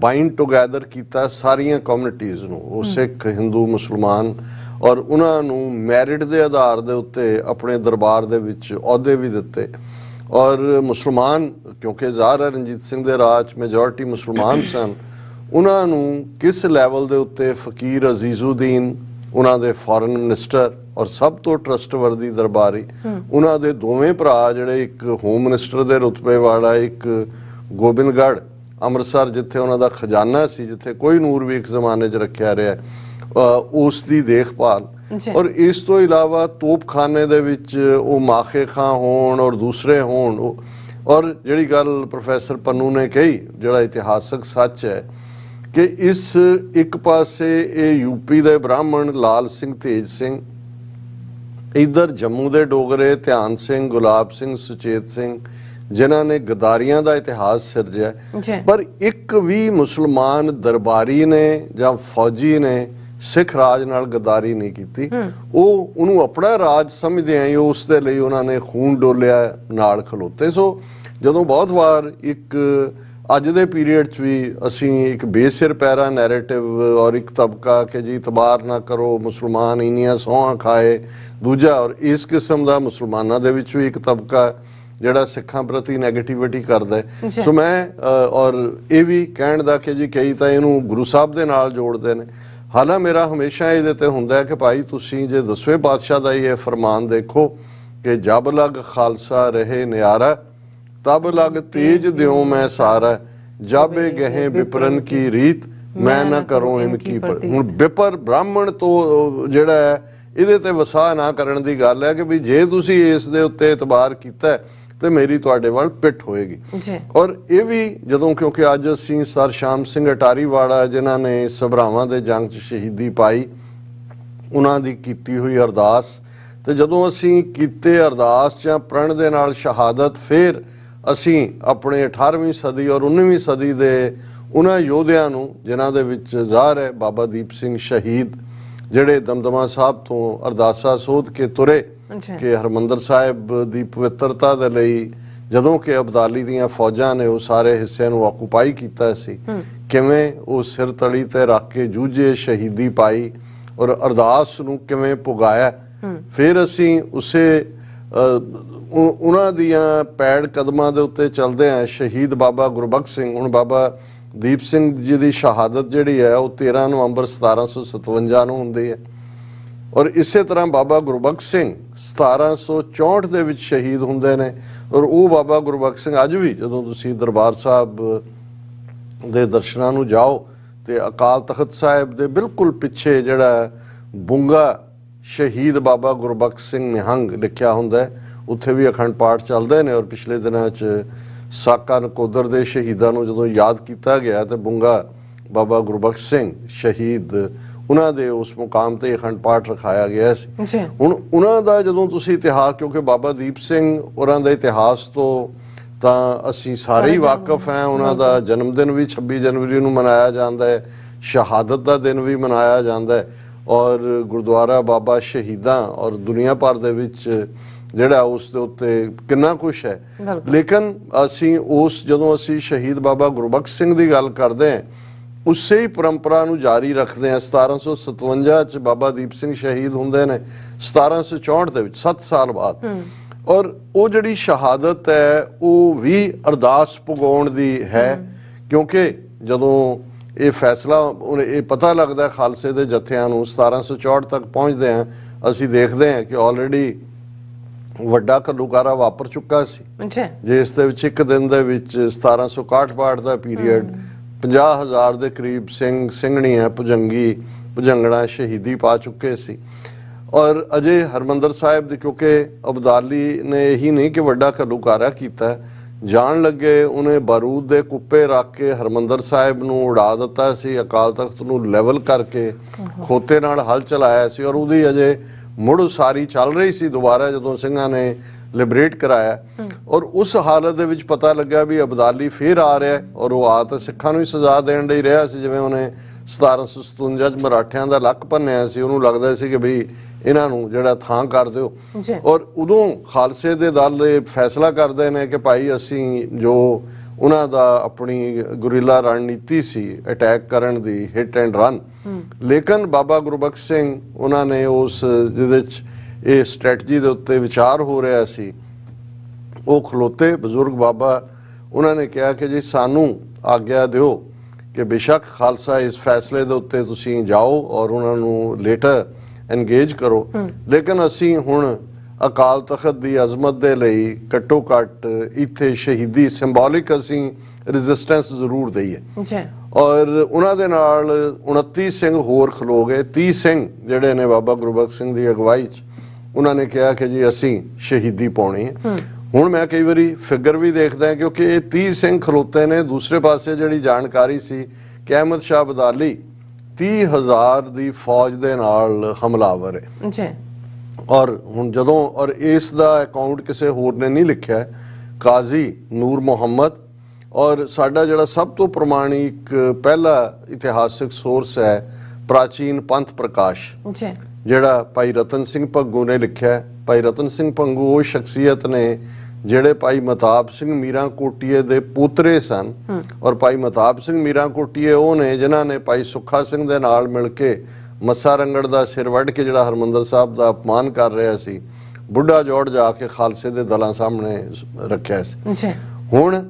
ਬਾਈਂਡ ਟੂਗੈਦਰ ਕੀਤਾ ਸਾਰੀਆਂ ਕਮਿਊਨਿਟੀਜ਼ ਨੂੰ, ਉਹ ਸਿੱਖ, ਹਿੰਦੂ, ਮੁਸਲਮਾਨ, ਔਰ ਉਹਨਾਂ ਨੂੰ ਮੈਰਿਟ ਦੇ ਆਧਾਰ ਦੇ ਉੱਤੇ ਆਪਣੇ ਦਰਬਾਰ ਦੇ ਵਿੱਚ ਅਹੁਦੇ ਵੀ ਦਿੱਤੇ। ਔਰ ਮੁਸਲਮਾਨ, ਕਿਉਂਕਿ ਜ਼ਾਹਰ ਹੈ ਰਣਜੀਤ ਸਿੰਘ ਦੇ ਰਾਜ ਮੈਜੋਰਿਟੀ ਮੁਸਲਮਾਨ ਸਨ, ਉਹਨਾਂ ਨੂੰ ਕਿਸ ਲੈਵਲ ਦੇ ਉੱਤੇ ਫਕੀਰ ਅਜ਼ੀਜ਼ੁਦੀਨ, ਉਹਨਾਂ ਦੇ ਫੋਰਨ ਮਿਨਿਸਟਰ ਔਰ ਸਭ ਤੋਂ ਟਰਸਟਵਰਦੀ ਦਰਬਾਰੀ, ਉਹਨਾਂ ਦੇ ਦੋਵੇਂ ਭਰਾ ਜਿਹੜੇ, ਇੱਕ ਹੋਮ ਮਿਨਿਸਟਰ ਦੇ ਰੁਤਬੇ ਵਾਲਾ, ਇੱਕ ਗੋਬਿੰਦਗੜ੍ਹ ਅੰਮ੍ਰਿਤਸਰ ਜਿੱਥੇ ਉਹਨਾਂ ਦਾ ਖਜ਼ਾਨਾ ਸੀ, ਜਿੱਥੇ ਕੋਈ ਨੂਰ ਵੀ ਇੱਕ ਜ਼ਮਾਨੇ 'ਚ ਰੱਖਿਆ ਰਿਹਾ, ਉਸ ਦੀ ਦੇਖਭਾਲ। ਔਰ ਇਸ ਤੋਂ ਇਲਾਵਾ ਤੋਪਖਾਨੇ ਦੇ ਵਿੱਚ ਉਹ ਮਾਖੇ ਖਾਂ ਹੋਣ ਔਰ ਦੂਸਰੇ ਹੋਣ। ਔਰ ਜਿਹੜੀ ਗੱਲ ਪ੍ਰੋਫੈਸਰ ਪੰਨੂ ਨੇ ਕਹੀ, ਜਿਹੜਾ ਇਤਿਹਾਸਕ ਸੱਚ ਹੈ ਕਿ ਇਸ ਇੱਕ ਪਾਸੇ ਇਹ ਯੂਪੀ ਦੇ ਬ੍ਰਾਹਮਣ ਲਾਲ ਸਿੰਘ, ਤੇਜ ਸਿੰਘ, ਇੱਧਰ ਜੰਮੂ ਦੇ ਡੋਗਰੇ ਧਿਆਨ ਸਿੰਘ, ਗੁਲਾਬ ਸਿੰਘ, ਸੁਚੇਤ ਸਿੰਘ, ਜਿਨ੍ਹਾਂ ਨੇ ਗਦਾਰੀਆਂ ਦਾ ਇਤਿਹਾਸ ਸਿਰਜਿਆ, ਪਰ ਇੱਕ ਵੀ ਮੁਸਲਮਾਨ ਦਰਬਾਰੀ ਨੇ ਜਾਂ ਫੌਜੀ ਨੇ ਸਿੱਖ ਰਾਜ ਨਾਲ ਗਦਾਰੀ ਨਹੀਂ ਕੀਤੀ। ਉਹ ਉਹਨੂੰ ਆਪਣਾ ਰਾਜ ਸਮਝਦੇ ਆਏ, ਉਸ ਦੇ ਲਈ ਉਹਨਾਂ ਨੇ ਖੂਨ ਡੋਲਿਆ, ਨਾਲ ਖਲੋਤੇ। ਸੋ ਜਦੋਂ ਬਹੁਤ ਵਾਰ ਇੱਕ ਅੱਜ ਦੇ ਪੀਰੀਅਡ 'ਚ ਵੀ ਅਸੀਂ ਇੱਕ ਬੇਸਿਰ ਪੈਰਾ ਨੈਰੇਟਿਵ ਔਰ ਇੱਕ ਤਬਕਾ ਕਿ ਜੀ ਇਤਬਾਰ ਨਾ ਕਰੋ, ਮੁਸਲਮਾਨ ਇੰਨੀਆਂ ਸੌਹਾਂ ਖਾਏ, ਦੂਜਾ ਔਰ ਇਸ ਕਿਸਮ ਦਾ ਮੁਸਲਮਾਨਾਂ ਦੇ ਵਿੱਚ ਵੀ ਇੱਕ ਤਬਕਾ ਜਿਹੜਾ ਸਿੱਖਾਂ ਪ੍ਰਤੀ ਨੈਗੇਟਿਵਿਟੀ ਕਰਦਾ ਹੈ। ਸੋ ਮੈਂ ਔਰ ਇਹ ਵੀ ਕਹਿਣ ਦਾ ਕਿ ਜੀ ਕਈ ਤਾਂ ਇਹਨੂੰ ਗੁਰੂ ਸਾਹਿਬ ਦੇ ਨਾਲ ਜੋੜਦੇ ਨੇ, ਹਾਲਾਂ ਮੇਰਾ ਹਮੇਸ਼ਾ ਇਹਦੇ ਤੇ ਹੁੰਦਾ ਹੈ ਕਿ ਭਾਈ ਤੁਸੀਂ ਜੇ 10ਵੇਂ ਪਾਤਸ਼ਾਹ ਦਾ ਇਹ ਫਰਮਾਨ ਦੇਖੋ ਕਿ ਜਬ ਲਗ ਖਾਲਸਾ ਰਹੇ ਨਿਆਰਾ, ਤਬ ਲਗ ਤੇਜ ਦਿਓ ਮੈਂ ਸਾਰਾ, ਜਾਬੇ ਗਹਿ ਵਿਪਰਨ ਕੀ ਰੀਤ, ਮੈਂ ਨਾ ਕਰੂੰ ਇਨਕੀ। ਹੁਣ ਵਿਪਰ ਬ੍ਰਾਹਮਣ ਤੋਂ ਜਿਹੜਾ ਹੈ, ਇਹਦੇ ਤੇ ਵਸਾ ਨਾ ਕਰਨ ਦੀ ਗੱਲ ਹੈ ਕਿ ਵੀ ਜੇ ਤੁਸੀਂ ਇਸ ਦੇ ਉੱਤੇ ਇਤਬਾਰ ਕੀਤਾ ਤੇ ਮੇਰੀ ਤੁਹਾਡੇ ਵੱਲ ਪਿੱਠ ਹੋਏਗੀ। ਔਰ ਇਹ ਵੀ ਜਦੋਂ, ਕਿਉਂਕਿ ਅੱਜ ਅਸੀਂ ਸਰ ਸ਼ਾਮ ਸਿੰਘ ਅਟਾਰੀ ਵਾਲਾ ਜਿਨ੍ਹਾਂ ਨੇ ਸਭਰਾਵਾਂ ਦੇ ਜੰਗ 'ਚ ਸ਼ਹੀਦੀ ਪਾਈ, ਉਹਨਾਂ ਦੀ ਕੀਤੀ ਹੋਈ ਅਰਦਾਸ, ਤੇ ਜਦੋਂ ਅਸੀਂ ਕੀਤੇ ਅਰਦਾਸ ਜਾਂ ਪ੍ਰਣ ਦੇ ਨਾਲ ਸ਼ਹਾਦਤ, ਫਿਰ ਅਸੀਂ ਆਪਣੇ 18ਵੀਂ ਸਦੀ ਔਰ 19ਵੀਂ ਸਦੀ ਦੇ ਉਹਨਾਂ ਯੋਧਿਆਂ ਨੂੰ, ਜਿਨ੍ਹਾਂ ਦੇ ਵਿੱਚ ਜ਼ਾਹਰ ਹੈ ਬਾਬਾ ਦੀਪ ਸਿੰਘ ਸ਼ਹੀਦ, ਜਿਹੜੇ ਦਮਦਮਾ ਸਾਹਿਬ ਤੋਂ ਅਰਦਾਸਾ ਸੋਧ ਕੇ ਤੁਰੇ ਕਿ ਹਰਮੰਦਰ ਸਾਹਿਬ ਦੀ ਪਵਿੱਤਰਤਾ ਦੇ ਲਈ, ਜਦੋਂ ਕਿ ਅਬਦਾਲੀ ਦੀਆਂ ਫੌਜਾਂ ਨੇ ਉਹ ਸਾਰੇ ਹਿੱਸੇ ਨੂੰ ਆਕੂਪਾਈ ਕੀਤਾ ਸੀ, ਕਿਵੇਂ ਉਹ ਸਿਰ ਤਲੀ ਤੇ ਰੱਖ ਕੇ ਜੂਝੇ, ਸ਼ਹੀਦੀ ਪਾਈ ਔਰ ਅਰਦਾਸ ਨੂੰ ਕਿਵੇਂ ਪੁਗਾਇਆ। ਫਿਰ ਅਸੀਂ ਉਸੇ ਉਹਨਾਂ ਦੀਆਂ ਪੈੜ ਕਦਮਾਂ ਦੇ ਉੱਤੇ ਚੱਲਦੇ ਹਾਂ। ਸ਼ਹੀਦ ਬਾਬਾ ਗੁਰਬਖਸ਼ ਸਿੰਘ, ਹੁਣ ਬਾਬਾ ਦੀਪ ਸਿੰਘ ਜੀ ਦੀ ਸ਼ਹਾਦਤ ਜਿਹੜੀ ਹੈ ਉਹ 13 ਨਵੰਬਰ 1757 ਨੂੰ ਹੁੰਦੀ ਹੈ, ਔਰ ਇਸੇ ਤਰ੍ਹਾਂ ਬਾਬਾ ਗੁਰਬਖਸ਼ ਸਿੰਘ 1764 ਦੇ ਵਿੱਚ ਸ਼ਹੀਦ ਹੁੰਦੇ ਨੇ। ਔਰ ਉਹ ਬਾਬਾ ਗੁਰਬਖਸ਼ ਸਿੰਘ ਅੱਜ ਵੀ ਜਦੋਂ ਤੁਸੀਂ ਦਰਬਾਰ ਸਾਹਿਬ ਦੇ ਦਰਸ਼ਨਾਂ ਨੂੰ ਜਾਓ ਤੇ ਅਕਾਲ ਤਖਤ ਸਾਹਿਬ ਦੇ ਬਿਲਕੁਲ ਪਿੱਛੇ ਜਿਹੜਾ ਬੁੰਗਾ ਸ਼ਹੀਦ ਬਾਬਾ ਗੁਰਬਖਸ਼ ਸਿੰਘ ਨਿਹੰਗ ਲਿਖਿਆ ਹੁੰਦਾ, ਉੱਥੇ ਵੀ ਅਖੰਡ ਪਾਠ ਚੱਲਦੇ ਨੇ। ਔਰ ਪਿਛਲੇ ਦਿਨਾਂ 'ਚ ਸਾਕਾ ਨਕੋਦਰ ਦੇ ਸ਼ਹੀਦਾਂ ਨੂੰ ਜਦੋਂ ਯਾਦ ਕੀਤਾ ਗਿਆ ਤੇ ਬੁੰਗਾ ਬਾਬਾ ਗੁਰਬਖਸ਼ ਸਿੰਘ ਸ਼ਹੀਦ, ਉਹਨਾਂ ਦੇ ਉਸ ਮੁਕਾਮ ਤੇ ਅਖੰਡ ਪਾਠ ਰਖਾਇਆ ਗਿਆ ਸੀ। ਹੁਣ ਉਹਨਾਂ ਦਾ ਜਦੋਂ ਤੁਸੀਂ ਇਤਿਹਾਸ, ਕਿਉਂਕਿ ਬਾਬਾ ਦੀਪ ਸਿੰਘ ਉਹਨਾਂ ਦੇ ਇਤਿਹਾਸ ਤੋਂ ਤਾਂ ਅਸੀਂ ਸਾਰੇ ਹੀ ਵਾਕਿਫ ਹਾਂ। ਉਹਨਾਂ ਦਾ ਜਨਮ ਦਿਨ ਵੀ 26 ਜਨਵਰੀ ਨੂੰ ਮਨਾਇਆ ਜਾਂਦਾ ਹੈ, ਸ਼ਹਾਦਤ ਦਾ ਦਿਨ ਵੀ ਮਨਾਇਆ ਜਾਂਦਾ ਹੈ, ਔਰ ਗੁਰਦੁਆਰਾ ਬਾਬਾ ਸ਼ਹੀਦਾਂ ਔਰ ਦੁਨੀਆ ਭਰ ਦੇ ਵਿੱਚ ਜਿਹੜਾ ਉਸ ਦੇ ਉੱਤੇ ਕਿੰਨਾ ਕੁਛ ਹੈ। ਲੇਕਿਨ ਅਸੀਂ ਜਦੋਂ ਅਸੀਂ ਸ਼ਹੀਦ ਬਾਬਾ ਗੁਰਬਖਸ਼ ਸਿੰਘ ਦੀ ਗੱਲ ਕਰਦੇ ਹਾਂ, ਉਸੇ ਹੀ ਪਰੰਪਰਾ ਨੂੰ ਜਾਰੀ ਰੱਖਦੇ ਹਾਂ। 1757 ਚ ਬਾਬਾ ਦੀਪ ਸਿੰਘ ਸ਼ਹੀਦ ਹੁੰਦੇ ਨੇ, 1764 ਦੇ ਵਿੱਚ 7 ਸਾਲ ਬਾਅਦ। ਔਰ ਉਹ ਜਿਹੜੀ ਸ਼ਹਾਦਤ ਹੈ ਉਹ ਵੀ ਅਰਦਾਸ ਪੁਗਾਉਣ ਦੀ ਹੈ, ਕਿਉਂਕਿ ਜਦੋਂ ਇਹ ਫੈਸਲਾ, ਇਹ ਪਤਾ ਲੱਗਦਾ ਖਾਲਸੇ ਦੇ ਜਥਿਆਂ ਨੂੰ 1764 ਤੱਕ ਪਹੁੰਚਦੇ ਹਾਂ, ਅਸੀਂ ਦੇਖਦੇ ਹਾਂ ਕਿ ਆਲਰੇਡੀ ਵੱਡਾ ਘੱਲੂਘਾਰਾ ਵਾਪਰ ਚੁੱਕਾ ਸੀ, ਜਿਸ ਦੇ ਵਿੱਚ ਇੱਕ ਦਿਨ ਦੇ ਵਿੱਚ 1761 ਦਾ ਪੀਰੀਅਡ 50,000 ਦੇ ਕਰੀਬ ਸਿੰਘ ਸਿੰਘਣੀਆਂ ਭੁਜੰਗਣਾ ਸ਼ਹੀਦੀ ਪਾ ਚੁੱਕੇ ਸੀ। ਔਰ ਅਜੇ ਹਰਮੰਦਰ ਸਾਹਿਬ ਦੀ, ਕਿਉਂਕਿ ਅਬਦਾਲੀ ਨੇ ਇਹੀ ਨਹੀਂ ਕਿ ਵੱਡਾ ਘੱਲੂਘਾਰਾ ਕੀਤਾ, ਜਾਣ ਲੱਗੇ ਉਹਨੇ ਬਾਰੂਦ ਦੇ ਕੁੱਪੇ ਰੱਖ ਕੇ ਹਰਮੰਦਰ ਸਾਹਿਬ ਨੂੰ ਉਡਾ ਦਿੱਤਾ ਸੀ, ਅਕਾਲ ਤਖਤ ਨੂੰ ਲੈਵਲ ਕਰਕੇ ਖੋਤੇ ਨਾਲ ਹਲ ਚਲਾਇਆ ਸੀ। ਔਰ ਉਹਦੀ ਅਜੇ ਮੁੜ ਉਸਾਰੀ ਚੱਲ ਰਹੀ ਸੀ ਦੁਬਾਰਾ ਜਦੋਂ ਸਿੰਘਾਂ ਨੇ ਲਿਬਰੇਟ ਕਰਾਇਆ। ਔਰ ਉਸ ਹਾਲਤ ਦੇ ਵਿੱਚ ਪਤਾ ਲੱਗਾ ਵੀ ਅਬਦਾਲੀ ਫੇਰ ਆ ਰਿਹਾ, ਔਰ ਉਹ ਆ ਤਾਂ ਸਿੱਖਾਂ ਨੂੰ ਹੀ ਸਜ਼ਾ ਦੇਣ ਲਈ ਰਿਹਾ ਸੀ, ਜਿਵੇਂ ਉਹਨੇ 1757 ਚ ਮਰਾਠਿਆਂ ਦਾ ਲੱਕ ਭੰਨਿਆ ਸੀ। ਉਹਨੂੰ ਲੱਗਦਾ ਸੀ ਕਿ ਬਈ ਇਹਨਾਂ ਨੂੰ ਜਿਹੜਾ ਥਾਂ ਕਰ ਦਿਓ। ਔਰ ਉਦੋਂ ਖਾਲਸੇ ਦੇ ਦਲ ਇਹ ਫੈਸਲਾ ਕਰਦੇ ਨੇ ਕਿ ਭਾਈ ਅਸੀਂ ਜੋ ਉਹਨਾਂ ਦਾ ਆਪਣੀ ਗੁਰੀਲਾ ਰਣਨੀਤੀ ਸੀ ਅਟੈਕ ਕਰਨ ਦੀ, ਹਿੱਟ ਐਂਡ ਰਨ, ਲੇਕਿਨ ਬਾਬਾ ਗੁਰਬਖਸ਼ ਸਿੰਘ ਉਹਨਾਂ ਨੇ ਉਸ ਜਿਹਦੇ 'ਚ ਇਹ ਸਟ੍ਰੈਟਜੀ ਦੇ ਉੱਤੇ ਵਿਚਾਰ ਹੋ ਰਿਹਾ ਸੀ, ਉਹ ਖਲੋਤੇ ਬਜ਼ੁਰਗ ਬਾਬਾ, ਉਹਨਾਂ ਨੇ ਕਿਹਾ ਕਿ ਜੀ ਸਾਨੂੰ ਆਗਿਆ ਦਿਓ ਕਿ ਬੇਸ਼ੱਕ ਖਾਲਸਾ ਇਸ ਫੈਸਲੇ ਦੇ ਉੱਤੇ ਤੁਸੀਂ ਜਾਓ ਔਰ ਉਹਨਾਂ ਨੂੰ ਲੇਟਰ ਐਨਗੇਜ ਕਰੋ, ਲੇਕਿਨ ਅਸੀਂ ਹੁਣ ਅਕਾਲ ਤਖਤ ਦੀ ਅਜ਼ਮਤ ਦੇ ਲਈ ਘੱਟੋ ਘੱਟ ਇੱਥੇ ਸ਼ਹੀਦੀ ਸਿੰਬੋਲਿਕ ਅਸੀਂ ਰੈਜ਼ਿਸਟੈਂਸ ਜ਼ਰੂਰ ਦਈਏ। ਔਰ ਉਹਨਾਂ ਦੇ ਨਾਲ 29 ਸਿੰਘ ਹੋਰ ਖਲੋ ਗਏ। 30 ਸਿੰਘ ਜਿਹੜੇ ਨੇ ਬਾਬਾ ਗੁਰਬਖਸ਼ ਸਿੰਘ ਦੀ ਅਗਵਾਈ 'ਚ, ਉਹਨਾਂ ਨੇ ਕਿਹਾ ਕਿ ਜੀ ਅਸੀਂ ਸ਼ਹੀਦੀ ਪਾਉਣੀ ਹੈ। ਹੁਣ ਮੈਂ ਕਈ ਵਾਰੀ ਫਿਗਰ ਵੀ ਦੇਖਦਾ ਕਿਉਂਕਿ ਇਹ 30 ਸਿੰਘ ਖਲੋਤੇ ਨੇ। ਦੂਸਰੇ ਪਾਸੇ ਜਿਹੜੀ ਜਾਣਕਾਰੀ ਸੀ ਕਿ ਅਹਿਮਦ ਸ਼ਾਹ ਅਬਦਾਲੀ 30,000 ਦੀ ਫੌਜ ਦੇ ਨਾਲ ਹਮਲਾਵਰ ਹੈ। ਔਰ ਹੁਣ ਜਦੋਂ, ਔਰ ਇਸ ਦਾ ਅਕਾਊਂਟ ਕਿਸੇ ਹੋਰ ਨੇ ਨਹੀਂ ਲਿਖਿਆ, ਕਾਜ਼ੀ ਨੂਰ ਮੁਹੰਮਦ, ਔਰ ਸਾਡਾ ਜਿਹੜਾ ਸਭ ਤੋਂ ਪ੍ਰਮਾਣਿਕ ਪਹਿਲਾ ਇਤਿਹਾਸਿਕ ਸੋਰਸ ਹੈ ਪ੍ਰਾਚੀਨ ਪੰਥ ਪ੍ਰਕਾਸ਼, ਜਿਹੜਾ ਭਾਈ ਰਤਨ ਸਿੰਘ ਭੰਗੂ ਨੇ ਲਿਖਿਆ। ਭਾਈ ਰਤਨ ਸਿੰਘ ਭੰਗੂ ਉਹ ਸ਼ਖਸੀਅਤ ਨੇ ਜਿਹੜੇ ਭਾਈ ਮਹਤਾਬ ਸਿੰਘ ਮੀਰਾਂ ਕੋਟੀਏ ਦੇ ਪੋਤਰੇ ਸਨ, ਔਰ ਭਾਈ ਮਹਤਾਬ ਸਿੰਘ ਮੀਰਾਂ ਕੋਟੀਏ ਉਹ ਨੇ ਜਿਨ੍ਹਾਂ ਨੇ ਭਾਈ ਸੁੱਖਾ ਸਿੰਘ ਦੇ ਨਾਲ ਮਿਲ ਕੇ ਮੱਸਾ ਰੰਗੜ ਦਾ ਸਿਰ ਵੱਢ ਕੇ ਜਿਹੜਾ ਹਰਮੰਦਰ ਸਾਹਿਬ ਦਾ ਅਪਮਾਨ ਕਰ ਰਿਹਾ ਸੀ, ਬੁੱਢਾ ਜੋੜ ਜਾ ਕੇ ਖਾਲਸੇ ਦੇ ਦਲਾਂ ਸਾਹਮਣੇ ਰੱਖਿਆ ਸੀ। ਹੁਣ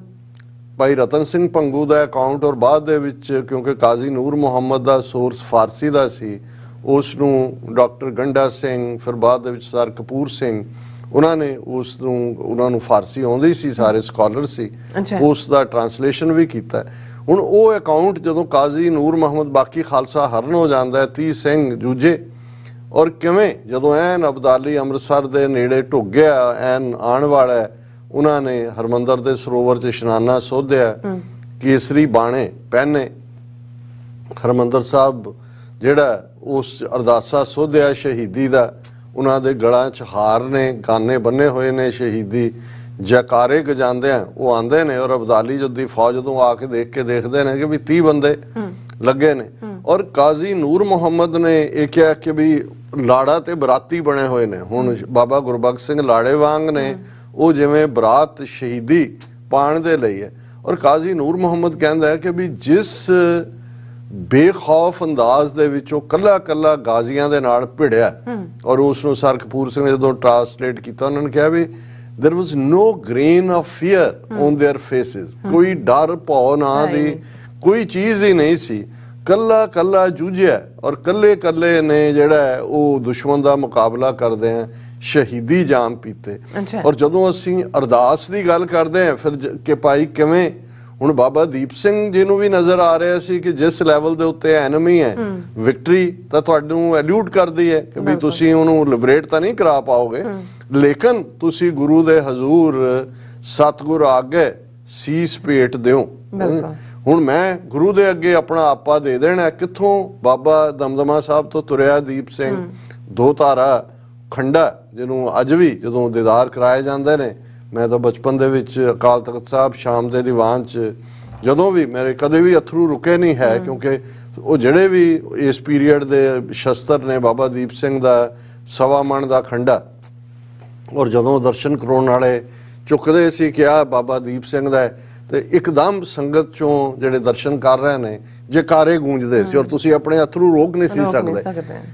ਭਾਈ ਰਤਨ ਸਿੰਘ ਭੰਗੂ ਦਾ ਅਕਾਊਂਟ, ਔਰ ਬਾਅਦ ਦੇ ਵਿੱਚ ਕਿਉਂਕਿ ਕਾਜ਼ੀ ਨੂਰ ਮੁਹੰਮਦ ਦਾ ਸੋਰਸ ਫਾਰਸੀ ਦਾ ਸੀ, ਉਸ ਨੂੰ ਡਾਕਟਰ ਗੰਡਾ ਸਿੰਘ, ਫਿਰ ਬਾਅਦ ਦੇ ਵਿੱਚ ਸਰ ਕਪੂਰ ਸਿੰਘ, ਉਹਨਾਂ ਨੂੰ ਫਾਰਸੀ ਆਉਂਦੀ ਸੀ, ਸਾਰੇ ਸਕਾਲਰ ਸੀ, ਉਸ ਦਾ ਟਰਾਂਸਲੇਸ਼ਨ ਵੀ ਕੀਤਾ। ਹੁਣ ਉਹ ਅਕਾਊਂਟ ਜਦੋਂ ਕਾਜ਼ੀ ਨੂਰ ਮੁਹੰਮਦ ਬਾਕੀ ਖਾਲਸਾ ਹਰਨ ਹੋ ਜਾਂਦਾ, 30 ਸਿੰਘ ਜੂਝੇ, ਔਰ ਕਿਵੇਂ ਜਦੋਂ ਐਨ ਅਬਦਾਲੀ ਅੰਮ੍ਰਿਤਸਰ ਦੇ ਨੇੜੇ ਢੁੱਕ ਗਿਆ, ਐਨ ਆਉਣ ਵਾਲਾ, ਉਹਨਾਂ ਨੇ ਹਰਮੰਦਰ ਦੇ ਸਰੋਵਰ 'ਚ ਇਸ਼ਨਾਨਾ ਸੋਧਿਆ, ਕੇਸਰੀ ਬਾਣੇ ਪਹਿਨੇ, ਹਰਮੰਦਰ ਸਾਹਿਬ ਜਿਹੜਾ ਉਸ ਅਰਦਾਸਾ ਸੋਧਿਆ ਸ਼ਹੀਦੀ ਦਾ, ਉਹਨਾਂ ਦੇ ਗਲਾਂ 'ਚ ਹਾਰ ਨੇ, ਗਾਨੇ ਬੰਨੇ ਹੋਏ ਨੇ ਸ਼ਹੀਦੀ, ਜੈਕਾਰੇ ਗਜਾਉਂਦੇ ਆ ਉਹ ਆਉਂਦੇ ਨੇ। ਔਰ ਅਬਦਾਲੀ ਦੀ ਫੌਜ ਜਦੋਂ ਆ ਕੇ ਦੇਖਦੇ ਨੇ ਕਿ ਵੀ 30 ਬੰਦੇ ਲੱਗੇ ਨੇ। ਔਰ ਕਾਜ਼ੀ ਨੂਰ ਮੁਹੰਮਦ ਨੇ ਇਹ ਕਿਹਾ ਕਿ ਵੀ ਲਾੜਾ ਤੇ ਬਰਾਤੀ ਬਣੇ ਹੋਏ ਨੇ। ਹੁਣ ਬਾਬਾ ਗੁਰਬਖਸ਼ ਸਿੰਘ ਲਾੜੇ ਵਾਂਗ ਨੇ, ਉਹ ਜਿਵੇਂ ਬਰਾਤ ਸ਼ਹੀਦੀ ਪਾਉਣ ਦੇ ਲਈ ਹੈ। ਔਰ ਕਾਜ਼ੀ ਨੂਰ ਮੁਹੰਮਦ ਕਹਿੰਦਾ ਹੈ ਕਿ ਵੀ ਜਿਸ ਬੇਖੌਫ ਅੰਦਾਜ਼ ਦੇ ਵਿੱਚ ਉਹ ਕੱਲਾ ਗਾਜ਼ੀਆਂ ਦੇ ਨਾਲ ਭਿੜਿਆ, ਔਰ ਉਸ ਨੂੰ ਸਰ ਕਪੂਰ ਸਿੰਘ ਨੇ ਜਦੋਂ ਟ੍ਰਾਂਸਲੇਟ ਕੀਤਾ, ਉਹਨਾਂ ਨੇ ਕਿਹਾ ਵੀ there was no grain of fear on their faces, ਕੋਈ ਡਰ ਭੌ ਨਾ ਦੀ ਕੋਈ ਚੀਜ਼ ਹੀ ਨਹੀਂ ਸੀ, ਕੱਲਾ ਜੂਝਿਆ, ਔਰ ਕੱਲੇ ਨੇ ਜਿਹੜਾ ਉਹ ਦੁਸ਼ਮਣ ਦਾ ਮੁਕਾਬਲਾ ਕਰਦੇ ਆ, ਸ਼ਹੀਦੀ ਜਾਮ ਪੀਤੇ। ਔਰ ਜਦੋਂ ਅਸੀਂ ਅਰਦਾਸ ਦੀ ਗੱਲ ਕਰਦੇ ਆ ਫਿਰ ਕਿ ਭਾਈ ਕਿਵੇਂ, ਹੁਣ ਬਾਬਾ ਦੀਪ ਸਿੰਘ ਜੀ ਨੂੰ ਵੀ ਨਜ਼ਰ ਆ ਰਿਹਾ ਸੀ ਕਿ ਜਿਸ ਲੈਵਲ ਦੇ ਉੱਤੇ ਐਨਮੀ ਹੈ, ਵਿਕਟਰੀ ਤਾਂ ਤੁਹਾਨੂੰ ਐਲੂਟ ਕਰਦੀ ਹੈ ਕਿ ਵੀ ਤੁਸੀਂ ਉਹਨੂੰ ਲਿਬਰੇਟ ਤਾਂ ਨਹੀਂ ਕਰਾ ਪਾਓਗੇ, ਲੇਕਿਨ ਤੁਸੀਂ ਗੁਰੂ ਦੇ ਹਜ਼ੂਰ ਸਤਿਗੁਰ ਆਗੇ ਸੀਸ ਭੇਟ ਦਿਓ। ਹੁਣ ਮੈਂ ਗੁਰੂ ਦੇ ਅੱਗੇ ਆਪਣਾ ਆਪਾ ਦੇ ਦੇਣਾ। ਕਿੱਥੋਂ? ਬਾਬਾ ਦਮਦਮਾ ਸਾਹਿਬ ਤੋਂ ਤੁਰਿਆ ਦੀਪ ਸਿੰਘ, 2 ਧਾਰਾ ਖੰਡਾ, ਜਿਹਨੂੰ ਅੱਜ ਵੀ ਜਦੋਂ ਦੀਦਾਰ ਕਰਾਏ ਜਾਂਦੇ ਨੇ, ਮੈਂ ਤਾਂ ਬਚਪਨ ਦੇ ਵਿੱਚ ਅਕਾਲ ਤਖਤ ਸਾਹਿਬ ਸ਼ਾਮ ਦੇ ਦੀਵਾਨ 'ਚ ਜਦੋਂ ਵੀ ਮੇਰੇ ਕਦੇ ਵੀ ਅਥਰੂ ਰੁਕੇ ਨਹੀਂ ਹੈ, ਕਿਉਂਕਿ ਉਹ ਜਿਹੜੇ ਵੀ ਇਸ ਪੀਰੀਅਡ ਦੇ ਸ਼ਸਤਰ ਨੇ, ਬਾਬਾ ਦੀਪ ਸਿੰਘ ਦਾ 1.25 ਮਣ ਦਾ ਖੰਡਾ, ਔਰ ਜਦੋਂ ਦਰਸ਼ਨ ਕਰਾਉਣ ਵਾਲੇ ਚੁੱਕਦੇ ਸੀ ਕਿ ਆ ਬਾਬਾ ਦੀਪ ਸਿੰਘ ਦਾ, ਤੇ ਇੱਕਦਮ ਸੰਗਤ ਚੋਂ ਜਿਹੜੇ ਦਰਸ਼ਨ ਕਰ ਰਹੇ ਨੇ ਜੈਕਾਰੇ ਗੂੰਜਦੇ ਸੀ, ਔਰ ਤੁਸੀਂ ਆਪਣੇ ਅਥਰੂ ਰੋਕ ਨਹੀਂ ਸੀ ਸਕਦੇ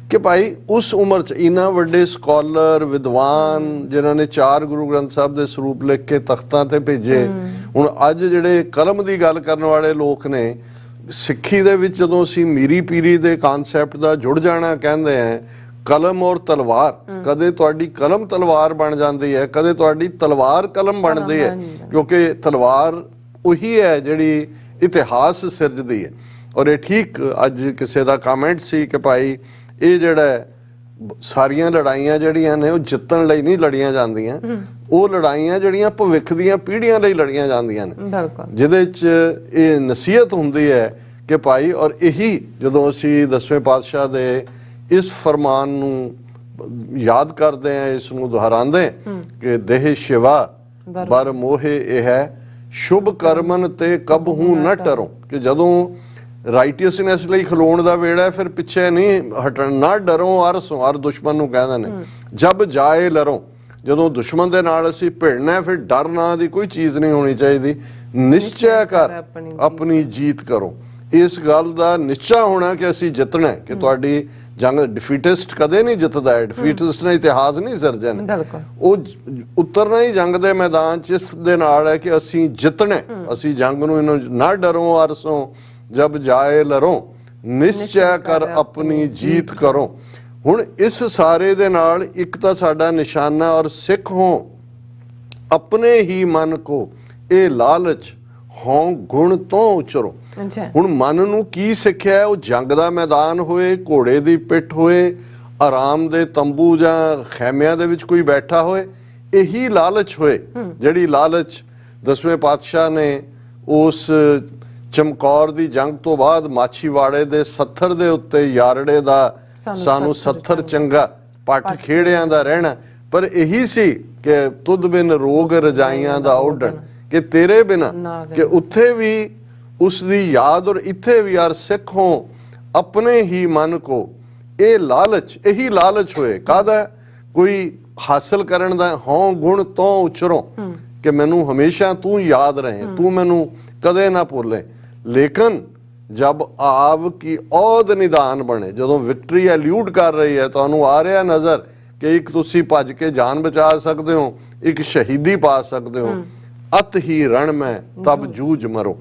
ਕਿ ਭਾਈ ਉਸ ਉਮਰ 'ਚ ਇੰਨਾ ਵੱਡੇ ਸਕਾਲਰ ਵਿਦਵਾਨ ਜਿਨ੍ਹਾਂ ਨੇ 4 ਗੁਰੂ ਗ੍ਰੰਥ ਸਾਹਿਬ ਦੇ ਸਰੂਪ ਲਿਖ ਕੇ ਤਖਤਾਂ ਤੇ ਭੇਜੇ। ਹੁਣ ਅੱਜ ਜਿਹੜੇ ਕਲਮ ਦੀ ਗੱਲ ਕਰਨ ਵਾਲੇ ਲੋਕ ਨੇ, ਸਿੱਖੀ ਦੇ ਵਿੱਚ ਜਦੋਂ ਅਸੀਂ ਮੀਰੀ ਪੀਰੀ ਦੇ ਕਨਸੈਪਟ ਦਾ ਜੁੜ ਜਾਣਾ ਕਹਿੰਦੇ ਆ, ਕਲਮ ਔਰ ਤਲਵਾਰ, ਕਦੇ ਤੁਹਾਡੀ ਕਲਮ ਤਲਵਾਰ ਬਣ ਜਾਂਦੀ ਹੈ, ਕਦੇ ਤੁਹਾਡੀ ਤਲਵਾਰ ਕਲਮ ਬਣਦੀ ਹੈ, ਕਿਉਂਕਿ ਤਲਵਾਰ ਉਹੀ ਹੈ ਜਿਹੜੀ ਇਤਿਹਾਸ ਸਿਰਜਦੀ ਹੈ। ਔਰ ਇਹ ਠੀਕ ਅੱਜ ਕਿਸੇ ਦਾ ਕਮੈਂਟ ਸੀ ਕਿ ਭਾਈ ਇਹ ਜਿਹੜਾ ਸਾਰੀਆਂ ਲੜਾਈਆਂ ਜਿਹੜੀਆਂ ਨੇ ਉਹ ਜਿੱਤਣ ਲਈ ਨਹੀਂ ਲੜੀਆਂ ਜਾਂਦੀਆਂ, ਉਹ ਲੜਾਈਆਂ ਜਿਹੜੀਆਂ ਭਵਿੱਖ ਦੀਆਂ ਪੀੜ੍ਹੀਆਂ ਲਈ ਲੜੀਆਂ ਜਾਂਦੀਆਂ ਨੇ, ਜਿਹਦੇ 'ਚ ਇਹ ਨਸੀਹਤ ਹੁੰਦੀ ਹੈ ਕਿ ਭਾਈ। ਔਰ ਇਹੀ ਜਦੋਂ ਅਸੀਂ 10ਵੇਂ ਪਾਤਸ਼ਾਹ ਦੇ ਇਸ ਫਰਮਾਨ ਨੂੰ ਯਾਦ ਕਰਦੇ ਹਾਂ, ਇਸ ਨੂੰ ਦੁਹਰਾਉਂਦੇ ਕਿ ਦੇਹ ਸ਼ਿਵਾ ਬਰ ਮੋਹੇ ਇਹ ਹੈ, ਸ਼ੁਭ ਕਰਮਨ ਤੇ ਕਬਹੂ ਨਾ ਟਰੋ, ਕਿ ਜਦੋਂ ਰਾਈਟੀਅਸਨੈਸ ਲਈ ਖਲੋਣ ਦਾ ਵੇੜਾ ਫਿਰ ਪਿੱਛੇ ਨਹੀਂ ਹਟਣ, ਨਾ ਡਰੋ ਅਰਸੋਂ, ਅਰ ਦੁਸ਼ਮਣ ਨੂੰ ਕਹਿੰਦੇ ਨੇ, ਜਬ ਜਾਏ ਲਰੋ, ਜਦੋਂ ਦੁਸ਼ਮਣ ਦੇ ਨਾਲ ਅਸੀਂ ਭਿੜਨਾ ਫਿਰ ਡਰ ਨਾਂ ਦੀ ਕੋਈ ਚੀਜ਼ ਨਹੀਂ ਹੋਣੀ ਚਾਹੀਦੀ, ਨਿਸ਼ਚੈ ਕਰ ਆਪਣੀ ਜੀਤ ਕਰੋ। ਇਸ ਗੱਲ ਦਾ ਨਿਸ਼ਚਾ ਹੋਣਾ ਕਿ ਅਸੀਂ ਜਿੱਤਣਾ, ਕਿ ਤੁਹਾਡੀ ਜੰਗ ਡਿਫੀਟਿਸਟ ਕਦੇ ਨਹੀਂ ਜਿੱਤਦਾ ਹੈ, ਡਿਫੀਟਿਸਟ ਨੇ ਇਤਿਹਾਸ ਨਹੀਂ ਸਿਰਜਿਆ, ਉਹ ਉਤਰਨਾ ਹੀ ਜੰਗ ਦੇ ਮੈਦਾਨ 'ਚ ਇਸ ਦੇ ਨਾਲ ਹੈ ਕਿ ਅਸੀਂ ਜਿੱਤਣਾ, ਅਸੀਂ ਜੰਗ ਨੂੰ ਇਹਨੂੰ ਨਾ ਡਰੋ ਅਰਸੋਂ ਜਬ ਜਾਏ ਲਰੋ, ਨਿਸ਼ਚੈ ਕਰ ਆਪਣੀ ਜੀਤ ਕਰੋ। ਹੁਣ ਇਸ ਸਾਰੇ ਦੇ ਨਾਲ ਇੱਕ ਤਾਂ ਸਾਡਾ ਨਿਸ਼ਾਨਾ ਔਰ ਸਿੱਖ ਹੋ ਆਪਣੇ ਹੀ ਮਨ ਕੋ ਇਹ ਲਾਲਚ ਹੋਂ ਗੁਣ ਤੋਂ ਉਚਰੋ। ਹੁਣ ਮਨ ਨੂੰ ਕੀ ਸਿੱਖਿਆ, ਉਹ ਜੰਗ ਦਾ ਮੈਦਾਨ ਹੋਏ, ਘੋੜੇ ਦੀ ਪਿੱਠ ਹੋਏ, ਆਰਾਮ ਦੇ ਤੰਬੂ ਜਾਂ ਖੈਮਿਆਂ ਦੇ ਵਿੱਚ ਕੋਈ ਬੈਠਾ ਹੋਏ, ਇਹੀ ਲਾਲਚ ਹੋਏ, ਜਿਹੜੀ ਲਾਲਚ 10ਵੇਂ ਪਾਤਸ਼ਾਹ ਨੇ ਉਸ ਚਮਕੌਰ ਦੀ ਜੰਗ ਤੋਂ ਬਾਅਦ ਮਾਛੀਵਾੜੇ ਦੇ ਸੱਥਰ ਦੇ ਉੱਤੇ ਯਾਰੜੇ ਦਾ ਸਾਨੂੰ ਸੱਥਰ ਚੰਗਾ ਪੱਟ ਖੇੜਿਆਂ ਦਾ ਰਹਿਣਾ, ਪਰ ਇਹੀ ਸੀ ਕਿ ਤੁਧ ਬਿਨ ਰੋਗ ਰਜਾਈਆਂ ਦਾ ਓਢਣ, ਕਿ ਤੇਰੇ ਬਿਨਾ, ਕਿ ਉੱਥੇ ਵੀ ਉਸ ਦੀ ਯਾਦ ਔਰ ਇੱਥੇ ਵੀ ਯਾਰ ਸਿੱਖੋ ਆਪਣੇ ਹੀ ਮਨ ਕੋ ਇਹ ਲਾਲਚ, ਇਹੀ ਲਾਲਚ ਹੋਏ ਕਾਹਦਾ, ਕੋਈ ਹਾਸਲ ਕਰਨ ਦਾ, ਹੋਂ ਗੁਣ ਤੋਂ ਉਚਰੋ, ਕਿ ਮੈਨੂੰ ਹਮੇਸ਼ਾ ਤੂੰ ਯਾਦ ਰਹੇ, ਤੂੰ ਮੈਨੂੰ ਕਦੇ ਨਾ ਭੁੱਲੇ। ਲੇਕਿਨ ਜਬ ਆਵ ਕੀ ਔਦ ਨਿਦਾਨ ਬਣੇ, ਜਦੋਂ ਵਿਕਟਰੀ ਐਲਿਊਟ ਕਰ ਰਹੀ ਹੈ, ਤੁਹਾਨੂੰ ਆ ਰਿਹਾ ਨਜ਼ਰ ਕਿ ਇੱਕ ਤੁਸੀਂ ਭੱਜ ਕੇ ਜਾਨ ਬਚਾ ਸਕਦੇ ਹੋ, ਇੱਕ ਸ਼ਹੀਦੀ ਪਾ ਸਕਦੇ ਹੋ, ਅਤ ਹੀ ਰਣ ਮੈਂ ਤਬ ਜੂਝ ਮਰੋ,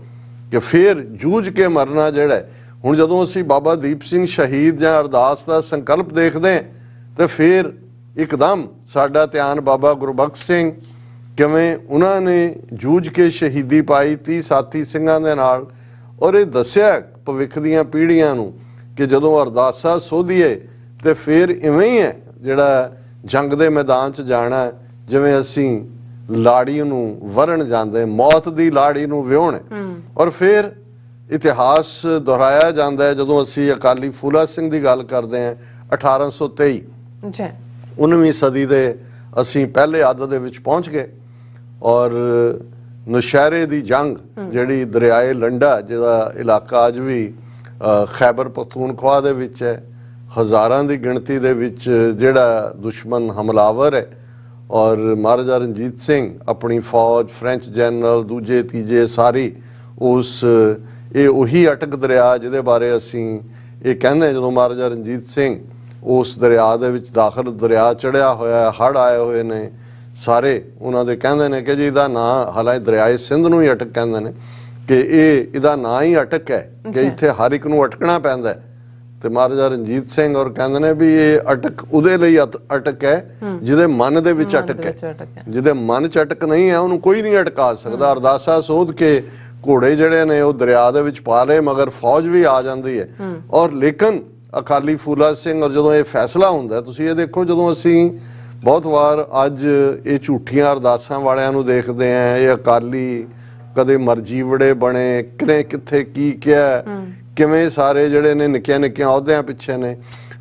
ਕਿ ਫਿਰ ਜੂਝ ਕੇ ਮਰਨਾ ਜਿਹੜਾ। ਹੁਣ ਜਦੋਂ ਅਸੀਂ ਬਾਬਾ ਦੀਪ ਸਿੰਘ ਸ਼ਹੀਦ ਜਾਂ ਅਰਦਾਸ ਦਾ ਸੰਕਲਪ ਦੇਖਦੇ ਹਾਂ ਤੇ ਫਿਰ ਇੱਕਦਮ ਸਾਡਾ ਧਿਆਨ ਬਾਬਾ ਗੁਰਬਖਸ਼ ਸਿੰਘ, ਕਿਵੇਂ ਉਹਨਾਂ ਨੇ ਜੂਝ ਕੇ ਸ਼ਹੀਦੀ ਪਾਈ 30 ਸਾਥੀ ਸਿੰਘਾਂ ਦੇ ਨਾਲ, ਔਰ ਇਹ ਦੱਸਿਆ ਭਵਿੱਖ ਦੀਆਂ ਪੀੜ੍ਹੀਆਂ ਨੂੰ ਕਿ ਜਦੋਂ ਅਰਦਾਸਾ ਸੋਧੀਏ ਤੇ ਫਿਰ ਇਵੇਂ ਹੀ ਹੈ ਜਿਹੜਾ ਜੰਗ ਦੇ ਮੈਦਾਨ 'ਚ ਜਾਣਾ, ਜਿਵੇਂ ਅਸੀਂ ਲਾੜੀ ਨੂੰ ਵਰਨ ਜਾਂਦੇ, ਮੌਤ ਦੀ ਲਾੜੀ ਨੂੰ ਵਿਆਹੁਣ। ਔਰ ਫਿਰ ਇਤਿਹਾਸ ਦੁਹਰਾਇਆ ਜਾਂਦਾ ਹੈ ਜਦੋਂ ਅਸੀਂ ਅਕਾਲੀ ਫੂਲਾ ਸਿੰਘ ਦੀ ਗੱਲ ਕਰਦੇ ਹਾਂ 1823 19ਵੀਂ ਸਦੀ ਦੇ ਅਸੀਂ ਪਹਿਲੇ ਅੱਧ ਦੇ ਵਿੱਚ ਪਹੁੰਚ ਗਏ, ਔਰ ਨੌਸ਼ਹਿਰੇ ਦੀ ਜੰਗ ਜਿਹੜੀ ਦਰਿਆਏ ਲੰਡਾ, ਜਿਹਦਾ ਇਲਾਕਾ ਅੱਜ ਵੀ ਖੈਬਰ ਪਖਤੂਨਖਵਾ ਦੇ ਵਿੱਚ ਹੈ, ਹਜ਼ਾਰਾਂ ਦੀ ਗਿਣਤੀ ਦੇ ਵਿੱਚ ਜਿਹੜਾ ਦੁਸ਼ਮਣ ਹਮਲਾਵਰ ਹੈ, ਔਰ ਮਹਾਰਾਜਾ ਰਣਜੀਤ ਸਿੰਘ ਆਪਣੀ ਫੌਜ, ਫ੍ਰੈਂਚ ਜਨਰਲ ਦੂਜੇ ਤੀਜੇ ਸਾਰੀ ਉਸ, ਇਹ ਉਹੀ ਅਟਕ ਦਰਿਆ ਜਿਹਦੇ ਬਾਰੇ ਅਸੀਂ ਇਹ ਕਹਿੰਦੇ ਜਦੋਂ ਮਹਾਰਾਜਾ ਰਣਜੀਤ ਸਿੰਘ ਉਸ ਦਰਿਆ ਦੇ ਵਿੱਚ ਦਾਖਲ, ਦਰਿਆ ਚੜਿਆ ਹੋਇਆ, ਹੜ੍ਹ ਆਏ ਹੋਏ ਨੇ ਸਾਰੇ, ਉਹਨਾਂ ਦੇ ਕਹਿੰਦੇ ਨੇ ਕਿ ਜੀ ਇਹਦਾ ਨਾਂ, ਹਾਲਾਂਕਿ ਦਰਿਆਏ ਸਿੰਧ ਨੂੰ ਹੀ ਅਟਕ ਕਹਿੰਦੇ ਨੇ, ਕਿ ਇਹਦਾ ਨਾਂ ਹੀ ਅਟਕ ਹੈ, ਕਿ ਇੱਥੇ ਹਰ ਇੱਕ ਨੂੰ ਅਟਕਣਾ ਪੈਂਦਾ ਹੈ। ਤੇ ਮਹਾਰਾਜਾ ਰਣਜੀਤ ਸਿੰਘ ਔਰ ਕਹਿੰਦੇ ਨੇ ਵੀ ਇਹ ਅਟਕ ਉਹਦੇ ਲਈ ਅਟਕ ਹੈ ਜਿਹਦੇ ਮਨ ਦੇ ਵਿੱਚ ਅਟਕ ਹੈ, ਜਿਹਦੇ ਮਨ 'ਚ ਅਟਕ ਨਹੀਂ ਹੈ ਉਹਨੂੰ ਕੋਈ ਨਹੀਂ ਅਟਕਾ ਸਕਦਾ। ਅਰਦਾਸਾ ਸੋਧ ਕੇ ਘੋੜੇ ਜਿਹੜੇ ਨੇ ਉਹ ਦਰਿਆ ਦੇ ਵਿੱਚ ਪਾ ਲਏ, ਮਗਰ ਫੌਜ ਵੀ ਆ ਜਾਂਦੀ ਹੈ। ਔਰ ਲੇਕਿਨ ਅਕਾਲੀ ਫੂਲਾ ਸਿੰਘ, ਔਰ ਜਦੋਂ ਇਹ ਫੈਸਲਾ ਹੁੰਦਾ, ਤੁਸੀਂ ਇਹ ਦੇਖੋ, ਜਦੋਂ ਅਸੀਂ ਬਹੁਤ ਵਾਰ ਅੱਜ ਇਹ ਝੂਠੀਆਂ ਅਰਦਾਸਾਂ ਵਾਲਿਆਂ ਨੂੰ ਦੇਖਦੇ ਹਾਂ, ਇਹ ਅਕਾਲੀ ਕਦੇ ਮਰਜੀਵੜੇ ਬਣੇ, ਕਿਨੇ ਕਿੱਥੇ ਕੀ ਕਿਹਾ, ਕਿਵੇਂ ਸਾਰੇ ਜਿਹੜੇ ਨੇ ਨਿੱਕੀਆਂ ਨਿੱਕੀਆਂ ਅਹੁਦਿਆਂ ਪਿੱਛੇ ਨੇ,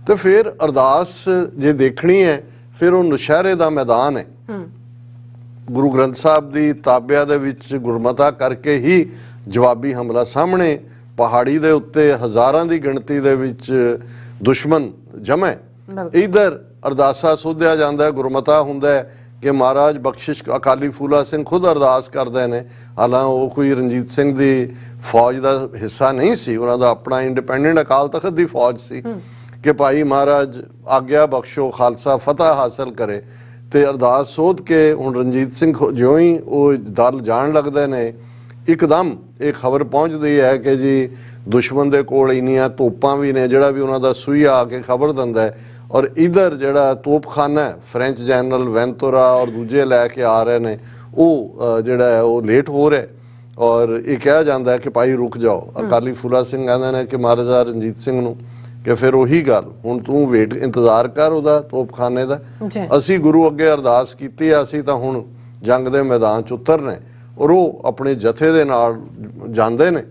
ਤੇ ਫਿਰ ਅਰਦਾਸ ਜੇ ਦੇਖਣੀ ਹੈ ਫਿਰ ਉਹ ਨੌਸ਼ਹਿਰੇ ਦਾ ਮੈਦਾਨ ਹੈ। ਗੁਰੂ ਗ੍ਰੰਥ ਸਾਹਿਬ ਦੀ ਤਾਬਿਆ ਦੇ ਵਿੱਚ ਗੁਰਮਤਾ ਕਰਕੇ ਹੀ ਜਵਾਬੀ ਹਮਲਾ ਸਾਹਮਣੇ, ਪਹਾੜੀ ਦੇ ਉੱਤੇ ਹਜ਼ਾਰਾਂ ਦੀ ਗਿਣਤੀ ਦੇ ਵਿੱਚ ਦੁਸ਼ਮਣ ਜਮ੍ਹਾਂ, ਇਧਰ ਅਰਦਾਸਾ ਸੋਧਿਆ ਜਾਂਦਾ, ਗੁਰਮਤਾ ਹੁੰਦਾ ਕਿ ਮਹਾਰਾਜ ਬਖਸ਼ਿਸ਼। ਅਕਾਲੀ ਫੂਲਾ ਸਿੰਘ ਖੁਦ ਅਰਦਾਸ ਕਰਦੇ ਨੇ, ਹਾਲਾਂਕਿ ਉਹ ਕੋਈ ਰਣਜੀਤ ਸਿੰਘ ਦੀ ਫੌਜ ਦਾ ਹਿੱਸਾ ਨਹੀਂ ਸੀ, ਉਹਨਾਂ ਦਾ ਆਪਣਾ ਇੰਡੀਪੈਂਡੈਂਟ ਅਕਾਲ ਤਖਤ ਦੀ ਫੌਜ ਸੀ, ਕਿ ਭਾਈ ਮਹਾਰਾਜ ਆਗਿਆ ਬਖਸ਼ੋ, ਖਾਲਸਾ ਫਤਿਹ ਹਾਸਲ ਕਰੇ। ਤੇ ਅਰਦਾਸ ਸੋਧ ਕੇ ਹੁਣ ਰਣਜੀਤ ਸਿੰਘ ਜਿਉਂ ਹੀ ਉਹ ਦਲ ਜਾਣ ਲੱਗਦੇ ਨੇ, ਇੱਕਦਮ ਇਹ ਖਬਰ ਪਹੁੰਚਦੀ ਹੈ ਕਿ ਜੀ ਦੁਸ਼ਮਣ ਦੇ ਕੋਲ ਇੰਨੀਆਂ ਤੋਪਾਂ ਵੀ ਨੇ, ਜਿਹੜਾ ਵੀ ਉਹਨਾਂ ਦਾ ਸੂਈਆ ਆ ਕੇ ਖਬਰ ਦਿੰਦਾ ਹੈ। ਔਰ ਇਧਰ ਜਿਹੜਾ ਤੋਪਖਾਨਾ ਫ੍ਰੈਂਚ ਜਨਰਲ ਵੈਂਤੋਰਾ ਔਰ ਦੂਜੇ ਲੈ ਕੇ ਆ ਰਹੇ ਨੇ, ਉਹ ਜਿਹੜਾ ਹੈ ਉਹ ਲੇਟ ਹੋ ਰਿਹਾ। ਔਰ ਇਹ ਕਿਹਾ ਜਾਂਦਾ ਹੈ ਕਿ ਭਾਈ ਰੁਕ ਜਾਓ। ਅਕਾਲੀ ਫੂਲਾ ਸਿੰਘ ਕਹਿੰਦੇ ਨੇ ਕਿ ਮਹਾਰਾਜਾ ਰਣਜੀਤ ਸਿੰਘ ਨੂੰ ਕਿ ਫਿਰ ਉਹੀ ਗੱਲ, ਹੁਣ ਤੂੰ ਵੇਟ ਇੰਤਜ਼ਾਰ ਕਰ ਉਹਦਾ ਤੋਪਖਾਨੇ ਦਾ, ਅਸੀਂ ਗੁਰੂ ਅੱਗੇ ਅਰਦਾਸ ਕੀਤੀ ਆ, ਅਸੀਂ ਤਾਂ ਹੁਣ ਜੰਗ ਦੇ ਮੈਦਾਨ 'ਚ ਉਤਰਨੇ। ਔਰ ਉਹ ਆਪਣੇ ਜਥੇ ਦੇ ਨਾਲ ਜਾਂਦੇ ਨੇ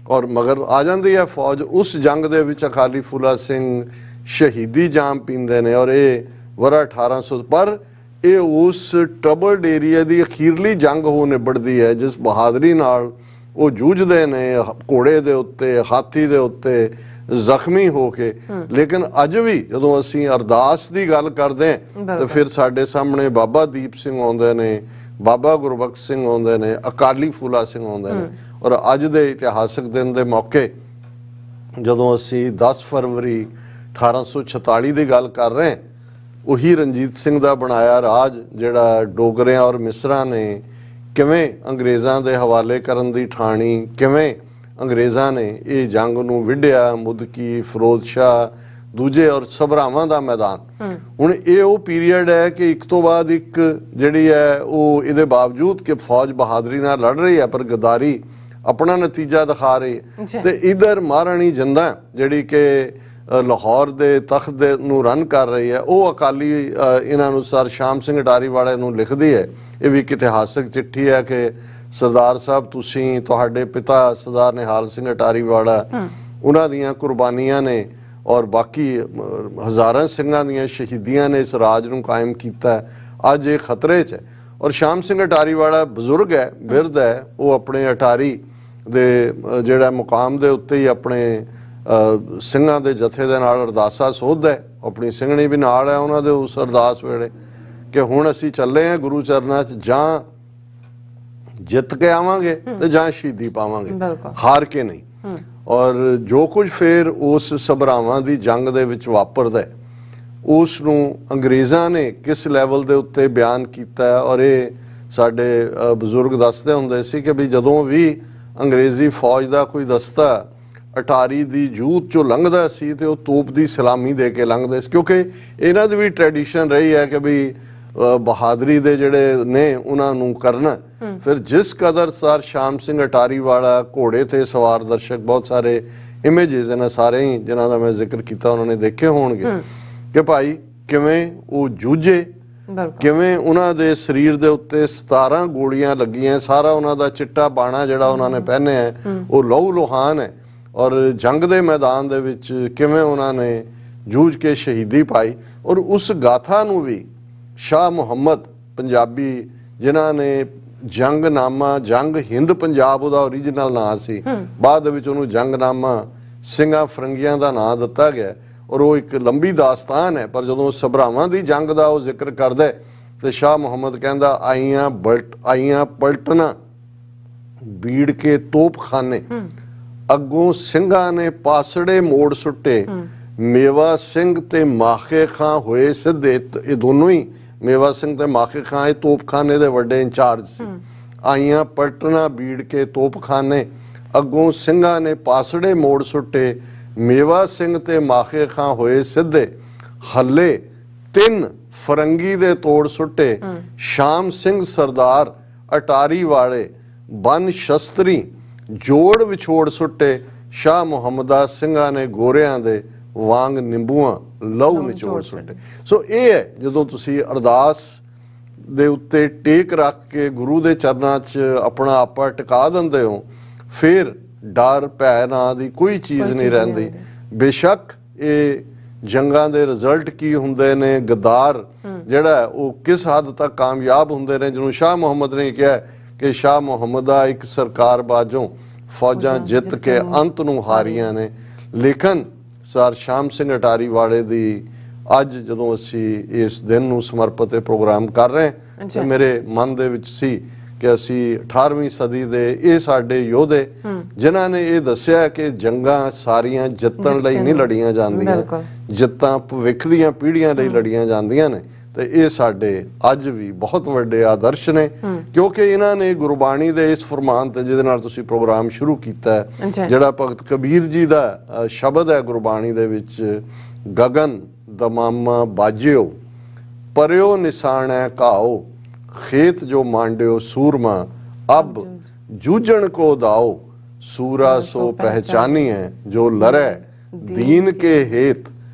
ਔਰ ਮਗਰ ਆ ਜਾਂਦੀ ਹੈ ਫੌਜ। ਉਸ ਜੰਗ ਦੇ ਵਿੱਚ ਅਕਾਲੀ ਫੂਲਾ ਸਿੰਘ ਸ਼ਹੀਦੀ ਜਾਮ ਪੀਂਦੇ ਨੇ ਔਰ ਇਹ ਵਰਾ 1800 ਪਰ ਇਹ ਉਸ ਟਰਬਲਡ ਏਰੀਆ ਦੀ ਅਖੀਰਲੀ ਜੰਗ ਹੋ ਨਿਬੜਦੀ ਹੈ, ਜਿਸ ਬਹਾਦਰੀ ਨਾਲ ਉਹ ਜੂਝਦੇ ਨੇ ਘੋੜੇ ਦੇ ਉੱਤੇ, ਹਾਥੀ ਦੇ ਉੱਤੇ, ਜ਼ਖਮੀ ਹੋ ਕੇ। ਲੇਕਿਨ ਅੱਜ ਵੀ ਜਦੋਂ ਅਸੀਂ ਅਰਦਾਸ ਦੀ ਗੱਲ ਕਰਦੇ ਹਾਂ ਤਾਂ ਫਿਰ ਸਾਡੇ ਸਾਹਮਣੇ ਬਾਬਾ ਦੀਪ ਸਿੰਘ ਆਉਂਦੇ ਨੇ, ਬਾਬਾ ਗੁਰਬਖਸ਼ ਸਿੰਘ ਆਉਂਦੇ ਨੇ, ਅਕਾਲੀ ਫੂਲਾ ਸਿੰਘ ਆਉਂਦੇ ਨੇ। ਔਰ ਅੱਜ ਦੇ ਇਤਿਹਾਸਕ ਦਿਨ ਦੇ ਮੌਕੇ ਜਦੋਂ ਅਸੀਂ 10 ਫਰਵਰੀ 1846 ਦੀ ਗੱਲ ਕਰ ਰਹੇ ਹਾਂ, ਉਹੀ ਰਣਜੀਤ ਸਿੰਘ ਦਾ ਬਣਾਇਆ ਰਾਜ ਜਿਹੜਾ ਡੋਗਰਿਆਂ ਔਰ ਮਿਸਰਾਂ ਨੇ ਕਿਵੇਂ ਅੰਗਰੇਜ਼ਾਂ ਦੇ ਹਵਾਲੇ ਕਰਨ ਦੀ ਠਾਣੀ, ਕਿਵੇਂ ਅੰਗਰੇਜ਼ਾਂ ਨੇ ਇਹ ਜੰਗ ਨੂੰ ਵਿੱਢਿਆ, ਮੁਦਕੀ, ਫਿਰੋਜ਼ ਸ਼ਾਹ, ਦੂਜੇ ਔਰ ਸਭਰਾਵਾਂ ਦਾ ਮੈਦਾਨ। ਹੁਣ ਇਹ ਉਹ ਪੀਰੀਅਡ ਹੈ ਕਿ ਇੱਕ ਤੋਂ ਬਾਅਦ ਇੱਕ ਜਿਹੜੀ ਹੈ ਉਹ, ਇਹਦੇ ਬਾਵਜੂਦ ਕਿ ਫੌਜ ਬਹਾਦਰੀ ਨਾਲ ਲੜ ਰਹੀ ਹੈ ਪਰ ਗਦਾਰੀ ਆਪਣਾ ਨਤੀਜਾ ਦਿਖਾ ਰਹੀ ਹੈ। ਤੇ ਇਧਰ ਮਹਾਰਾਣੀ ਜਿੰਦਾਂ ਜਿਹੜੀ ਕਿ ਲਾਹੌਰ ਦੇ ਤਖਤ ਦੇ ਨੂੰ ਰਨ ਕਰ ਰਹੀ ਹੈ, ਉਹ ਅਕਾਲੀ ਇਹਨਾਂ ਨੂੰ ਸਰ ਸ਼ਾਮ ਸਿੰਘ ਅਟਾਰੀ ਵਾਲੇ ਨੂੰ ਲਿਖਦੀ ਹੈ। ਇਹ ਵੀ ਇੱਕ ਇਤਿਹਾਸਕ ਚਿੱਠੀ ਹੈ ਕਿ ਸਰਦਾਰ ਸਾਹਿਬ ਤੁਸੀਂ, ਤੁਹਾਡੇ ਪਿਤਾ ਸਰਦਾਰ ਨਿਹਾਲ ਸਿੰਘ ਅਟਾਰੀ ਵਾਲਾ, ਉਹਨਾਂ ਦੀਆਂ ਕੁਰਬਾਨੀਆਂ ਨੇ ਔਰ ਬਾਕੀ ਹਜ਼ਾਰਾਂ ਸਿੰਘਾਂ ਦੀਆਂ ਸ਼ਹੀਦੀਆਂ ਨੇ ਇਸ ਰਾਜ ਨੂੰ ਕਾਇਮ ਕੀਤਾ। ਅੱਜ ਇਹ ਖਤਰੇ 'ਚ ਹੈ। ਔਰ ਸ਼ਾਮ ਸਿੰਘ ਅਟਾਰੀ ਵਾਲਾ ਬਜ਼ੁਰਗ ਹੈ, ਬਿਰਧ ਹੈ, ਉਹ ਆਪਣੇ ਅਟਾਰੀ ਦੇ ਜਿਹੜਾ ਮੁਕਾਮ ਦੇ ਉੱਤੇ ਹੀ ਆਪਣੇ ਸਿੰਘਾਂ ਦੇ ਜਥੇ ਦੇ ਨਾਲ ਅਰਦਾਸਾ ਸੋਧਦਾ ਹੈ। ਆਪਣੀ ਸਿੰਘਣੀ ਵੀ ਨਾਲ ਹੈ ਉਹਨਾਂ ਦੇ ਉਸ ਅਰਦਾਸ ਵੇਲੇ ਕਿ ਹੁਣ ਅਸੀਂ ਚੱਲੇ ਹਾਂ ਗੁਰੂ ਚਰਨਾਂ 'ਚ, ਜਾਂ ਜਿੱਤ ਕੇ ਆਵਾਂਗੇ ਤੇ ਜਾਂ ਸ਼ਹੀਦੀ ਪਾਵਾਂਗੇ, ਹਾਰ ਕੇ ਨਹੀਂ। ਔਰ ਜੋ ਕੁਝ ਫਿਰ ਉਸ ਸਭਰਾਵਾਂ ਦੀ ਜੰਗ ਦੇ ਵਿੱਚ ਵਾਪਰਦਾ ਉਸ ਨੂੰ ਅੰਗਰੇਜ਼ਾਂ ਨੇ ਕਿਸ ਲੈਵਲ ਦੇ ਉੱਤੇ ਬਿਆਨ ਕੀਤਾ। ਔਰ ਇਹ ਸਾਡੇ ਬਜ਼ੁਰਗ ਦੱਸਦੇ ਹੁੰਦੇ ਸੀ ਕਿ ਵੀ ਜਦੋਂ ਵੀ ਅੰਗਰੇਜ਼ੀ ਫੌਜ ਦਾ ਕੋਈ ਦਸਤਾ ਅਟਾਰੀ ਦੀ ਜੂਤ ਚੋਂ ਲੰਘਦਾ ਸੀ ਤੇ ਉਹ ਤੋਪ ਦੀ ਸਲਾਮੀ ਦੇ ਕੇ ਲੰਘਦੇ ਸੀ, ਕਿਉਂਕਿ ਇਹਨਾਂ ਦੀ ਵੀ ਟ੍ਰੈਡੀਸ਼ਨ ਰਹੀ ਹੈ ਕਿ ਵੀ ਬਹਾਦਰੀ ਦੇ ਜਿਹੜੇ ਨੇ ਉਹਨਾਂ ਨੂੰ ਕਰਨਾ। ਫਿਰ ਜਿਸ ਕਦਰ ਸਰ ਸ਼ਾਮ ਸਿੰਘ ਅਟਾਰੀ ਵਾਲਾ ਘੋੜੇ ਤੇ ਸਵਾਰ, ਦਰਸ਼ਕ ਬਹੁਤ ਸਾਰੇ ਇਮੇजेस ਇਹਨਾਂ ਸਾਰੇ ਹੀ ਜਿਨ੍ਹਾਂ ਦਾ ਮੈਂ ਜ਼ਿਕਰ ਕੀਤਾ ਉਹਨਾਂ ਨੇ ਦੇਖੇ ਹੋਣਗੇ ਕਿ ਭਾਈ ਕਿਵੇਂ ਉਹ ਜੂਝੇ, ਕਿਵੇਂ ਉਹਨਾਂ ਦੇ ਸਰੀਰ ਦੇ ਉੱਤੇ 17 ਗੋਲੀਆਂ ਲੱਗੀਆਂ, ਸਾਰਾ ਉਹਨਾਂ ਦਾ ਚਿੱਟਾ ਬਾਣਾ ਜਿਹੜਾ ਉਹਨਾਂ ਨੇ ਪਹਿਨਿਆ ਉਹ ਲਹੂ ਲੁਹਾਨ ਹੈ। ਔਰ ਜੰਗ ਦੇ ਮੈਦਾਨ ਦੇ ਵਿੱਚ ਕਿਵੇਂ ਉਹਨਾਂ ਨੇ ਜੂਝ ਕੇ ਸ਼ਹੀਦੀ ਪਾਈ। ਔਰ ਉਸ ਗਾਥਾ ਨੂੰ ਵੀ ਸ਼ਾਹ ਮੁਹੰਮਦ ਪੰਜਾਬੀ, ਜਿਨ੍ਹਾਂ ਨੇ ਜੰਗਨਾਮਾ, ਜੰਗ ਹਿੰਦ ਪੰਜਾਬ ਉਹਦਾ ਓਰੀਜਨਲ ਨਾਂ ਸੀ, ਬਾਅਦ ਵਿੱਚ ਉਹਨੂੰ ਜੰਗਨਾਮਾ ਸਿੰਘਾਂ ਫਰੰਗੀਆਂ ਦਾ ਨਾਂ ਦਿੱਤਾ ਗਿਆ। ਔਰ ਉਹ ਇੱਕ ਲੰਬੀ ਦਾਸਤਾਨ ਹੈ। ਪਰ ਜਦੋਂ ਸਭਰਾਵਾਂ ਦੀ ਜੰਗ ਦਾ ਉਹ ਜ਼ਿਕਰ ਕਰਦਾ ਤੇ ਸ਼ਾਹ ਮੁਹੰਮਦ ਕਹਿੰਦਾ ਆਈਆਂ ਪਲਟਣਾ ਬੀੜ ਕੇ ਤੋਪਖਾਨੇ, ਅੱਗੋਂ ਸਿੰਘਾਂ ਨੇ ਪਾਸੜੇ ਮੋੜ ਸੁੱਟੇ, ਮੇਵਾ ਸਿੰਘ ਤੇ ਮਾਖੇ ਖਾਂ ਹੋਏ ਸਿੱਧੇ। ਇਹ ਦੋਨੋਂ ਹੀ, ਮੇਵਾ ਸਿੰਘ ਤੇ ਮਾਖੇ ਖਾਂ, ਇਹ ਤੋਪਖਾਨੇ ਦੇ ਵੱਡੇ ਇੰਚਾਰਜ ਸੀ। ਆਈਆਂ ਪਲਟਣਾ ਬੀੜ ਕੇ ਤੋਪਖਾਨੇ, ਅੱਗੋਂ ਸਿੰਘਾਂ ਨੇ ਪਾਸੜੇ ਮੋੜ ਸੁੱਟੇ, ਮੇਵਾ ਸਿੰਘ ਤੇ ਮਾਖੇ ਖਾਂ ਹੋਏ ਸਿੱਧੇ, ਹੱਲੇ 3 ਫਰੰਗੀ ਦੇ ਤੋੜ ਸੁੱਟੇ, ਸ਼ਾਮ ਸਿੰਘ ਸਰਦਾਰ ਅਟਾਰੀ ਵਾਲੇ ਬਨ ਸ਼ਸਤਰੀ, ਜੋੜ ਵਿਛੋੜ ਸੁੱਟੇ, ਸ਼ਾਹ ਮੁਹੰਮਦਾ ਸਿੰਘਾਂ ਨੇ ਗੋਰਿਆਂ ਦੇ ਵਾਂਗ ਨਿੰਬੂਆਂ ਲਹੂ ਨਿਚੋੜ ਸੁੱਟੇ। ਸੋ ਇਹ ਹੈ ਜਦੋਂ ਤੁਸੀਂ ਅਰਦਾਸ ਦੇ ਉੱਤੇ ਟੇਕ ਰੱਖ ਕੇ ਗੁਰੂ ਦੇ ਚਰਨਾਂ 'ਚ ਆਪਣਾ ਆਪਾ ਟਿਕਾ ਦਿੰਦੇ ਹੋ, ਫਿਰ ਡਰ ਭੈ ਨਾਂ ਦੀ ਕੋਈ ਚੀਜ਼ ਨਹੀਂ ਰਹਿੰਦੀ। ਬੇਸ਼ੱਕ ਇਹ ਜੰਗਾਂ ਦੇ ਰਿਜ਼ਲਟ ਕੀ ਹੁੰਦੇ ਨੇ, ਗਦਾਰ ਜਿਹੜਾ ਉਹ ਕਿਸ ਹੱਦ ਤੱਕ ਕਾਮਯਾਬ ਹੁੰਦੇ ਨੇ, ਜਿਹਨੂੰ ਸ਼ਾਹ ਮੁਹੰਮਦ ਨੇ ਕਿਹਾ ਕਿ ਸ਼ਾਹ ਮੁਹੰਮਦ ਦਾ ਇੱਕ ਸਰਕਾਰ ਬਾਜੋਂ ਫੌਜਾਂ ਜਿੱਤ ਕੇ ਅੰਤ ਨੂੰ ਹਾਰੀਆਂ ਨੇ। ਲੇਕਿਨ ਸਰ ਸ਼ਾਮ ਸਿੰਘ ਅਟਾਰੀ ਵਾਲੇ ਦੀ ਅੱਜ ਜਦੋਂ ਅਸੀਂ ਇਸ ਦਿਨ ਨੂੰ ਸਮਰਪਿਤ ਪ੍ਰੋਗਰਾਮ ਕਰ ਰਹੇ ਹਾਂ ਤੇ ਮੇਰੇ ਮਨ ਦੇ ਵਿੱਚ ਸੀ ਕਿ ਅਸੀਂ 18ਵੀਂ ਸਦੀ ਦੇ ਇਹ ਸਾਡੇ ਯੋਧੇ ਜਿਨ੍ਹਾਂ ਨੇ ਇਹ ਦੱਸਿਆ ਕਿ ਜੰਗਾਂ ਸਾਰੀਆਂ ਜਿੱਤਣ ਲਈ ਨਹੀਂ ਲੜੀਆਂ ਜਾਂਦੀਆਂ, ਜਿੱਤਾਂ ਭਵਿੱਖ ਦੀਆਂ ਪੀੜ੍ਹੀਆਂ ਲਈ ਲੜੀਆਂ ਜਾਂਦੀਆਂ ਨੇ। ਤੇ ਇਹ ਸਾਡੇ ਅੱਜ ਵੀ ਬਹੁਤ ਵੱਡੇ ਆਦਰਸ਼ ਨੇ, ਕਿਉਂਕਿ ਇਹਨਾਂ ਨੇ ਗੁਰਬਾਣੀ ਦੇ ਇਸ ਫਰਮਾਨ ਤੇ ਜਿਹਦੇ ਨਾਲ ਤੁਸੀਂ ਪ੍ਰੋਗਰਾਮ ਸ਼ੁਰੂ ਕੀਤਾ ਹੈ, ਜਿਹੜਾ ਭਗਤ ਕਬੀਰ ਜੀ ਦਾ ਸ਼ਬਦ ਹੈ ਗੁਰਬਾਣੀ ਦੇ ਵਿੱਚ, ਗਗਨ ਦਮਾਮਾ ਬਾਜਿਓ ਪਰਿਓ ਨਿਸ਼ਾਨੈ ਘਾਓ, ਖੇਤ ਜੋ ਮਾਂਡਿਓ ਸੂਰਮਾ ਅਬ ਜੂਝਣ ਕੋ ਦਾਓ, सूरा सो पहचानिए जो लरै दीन के हेत,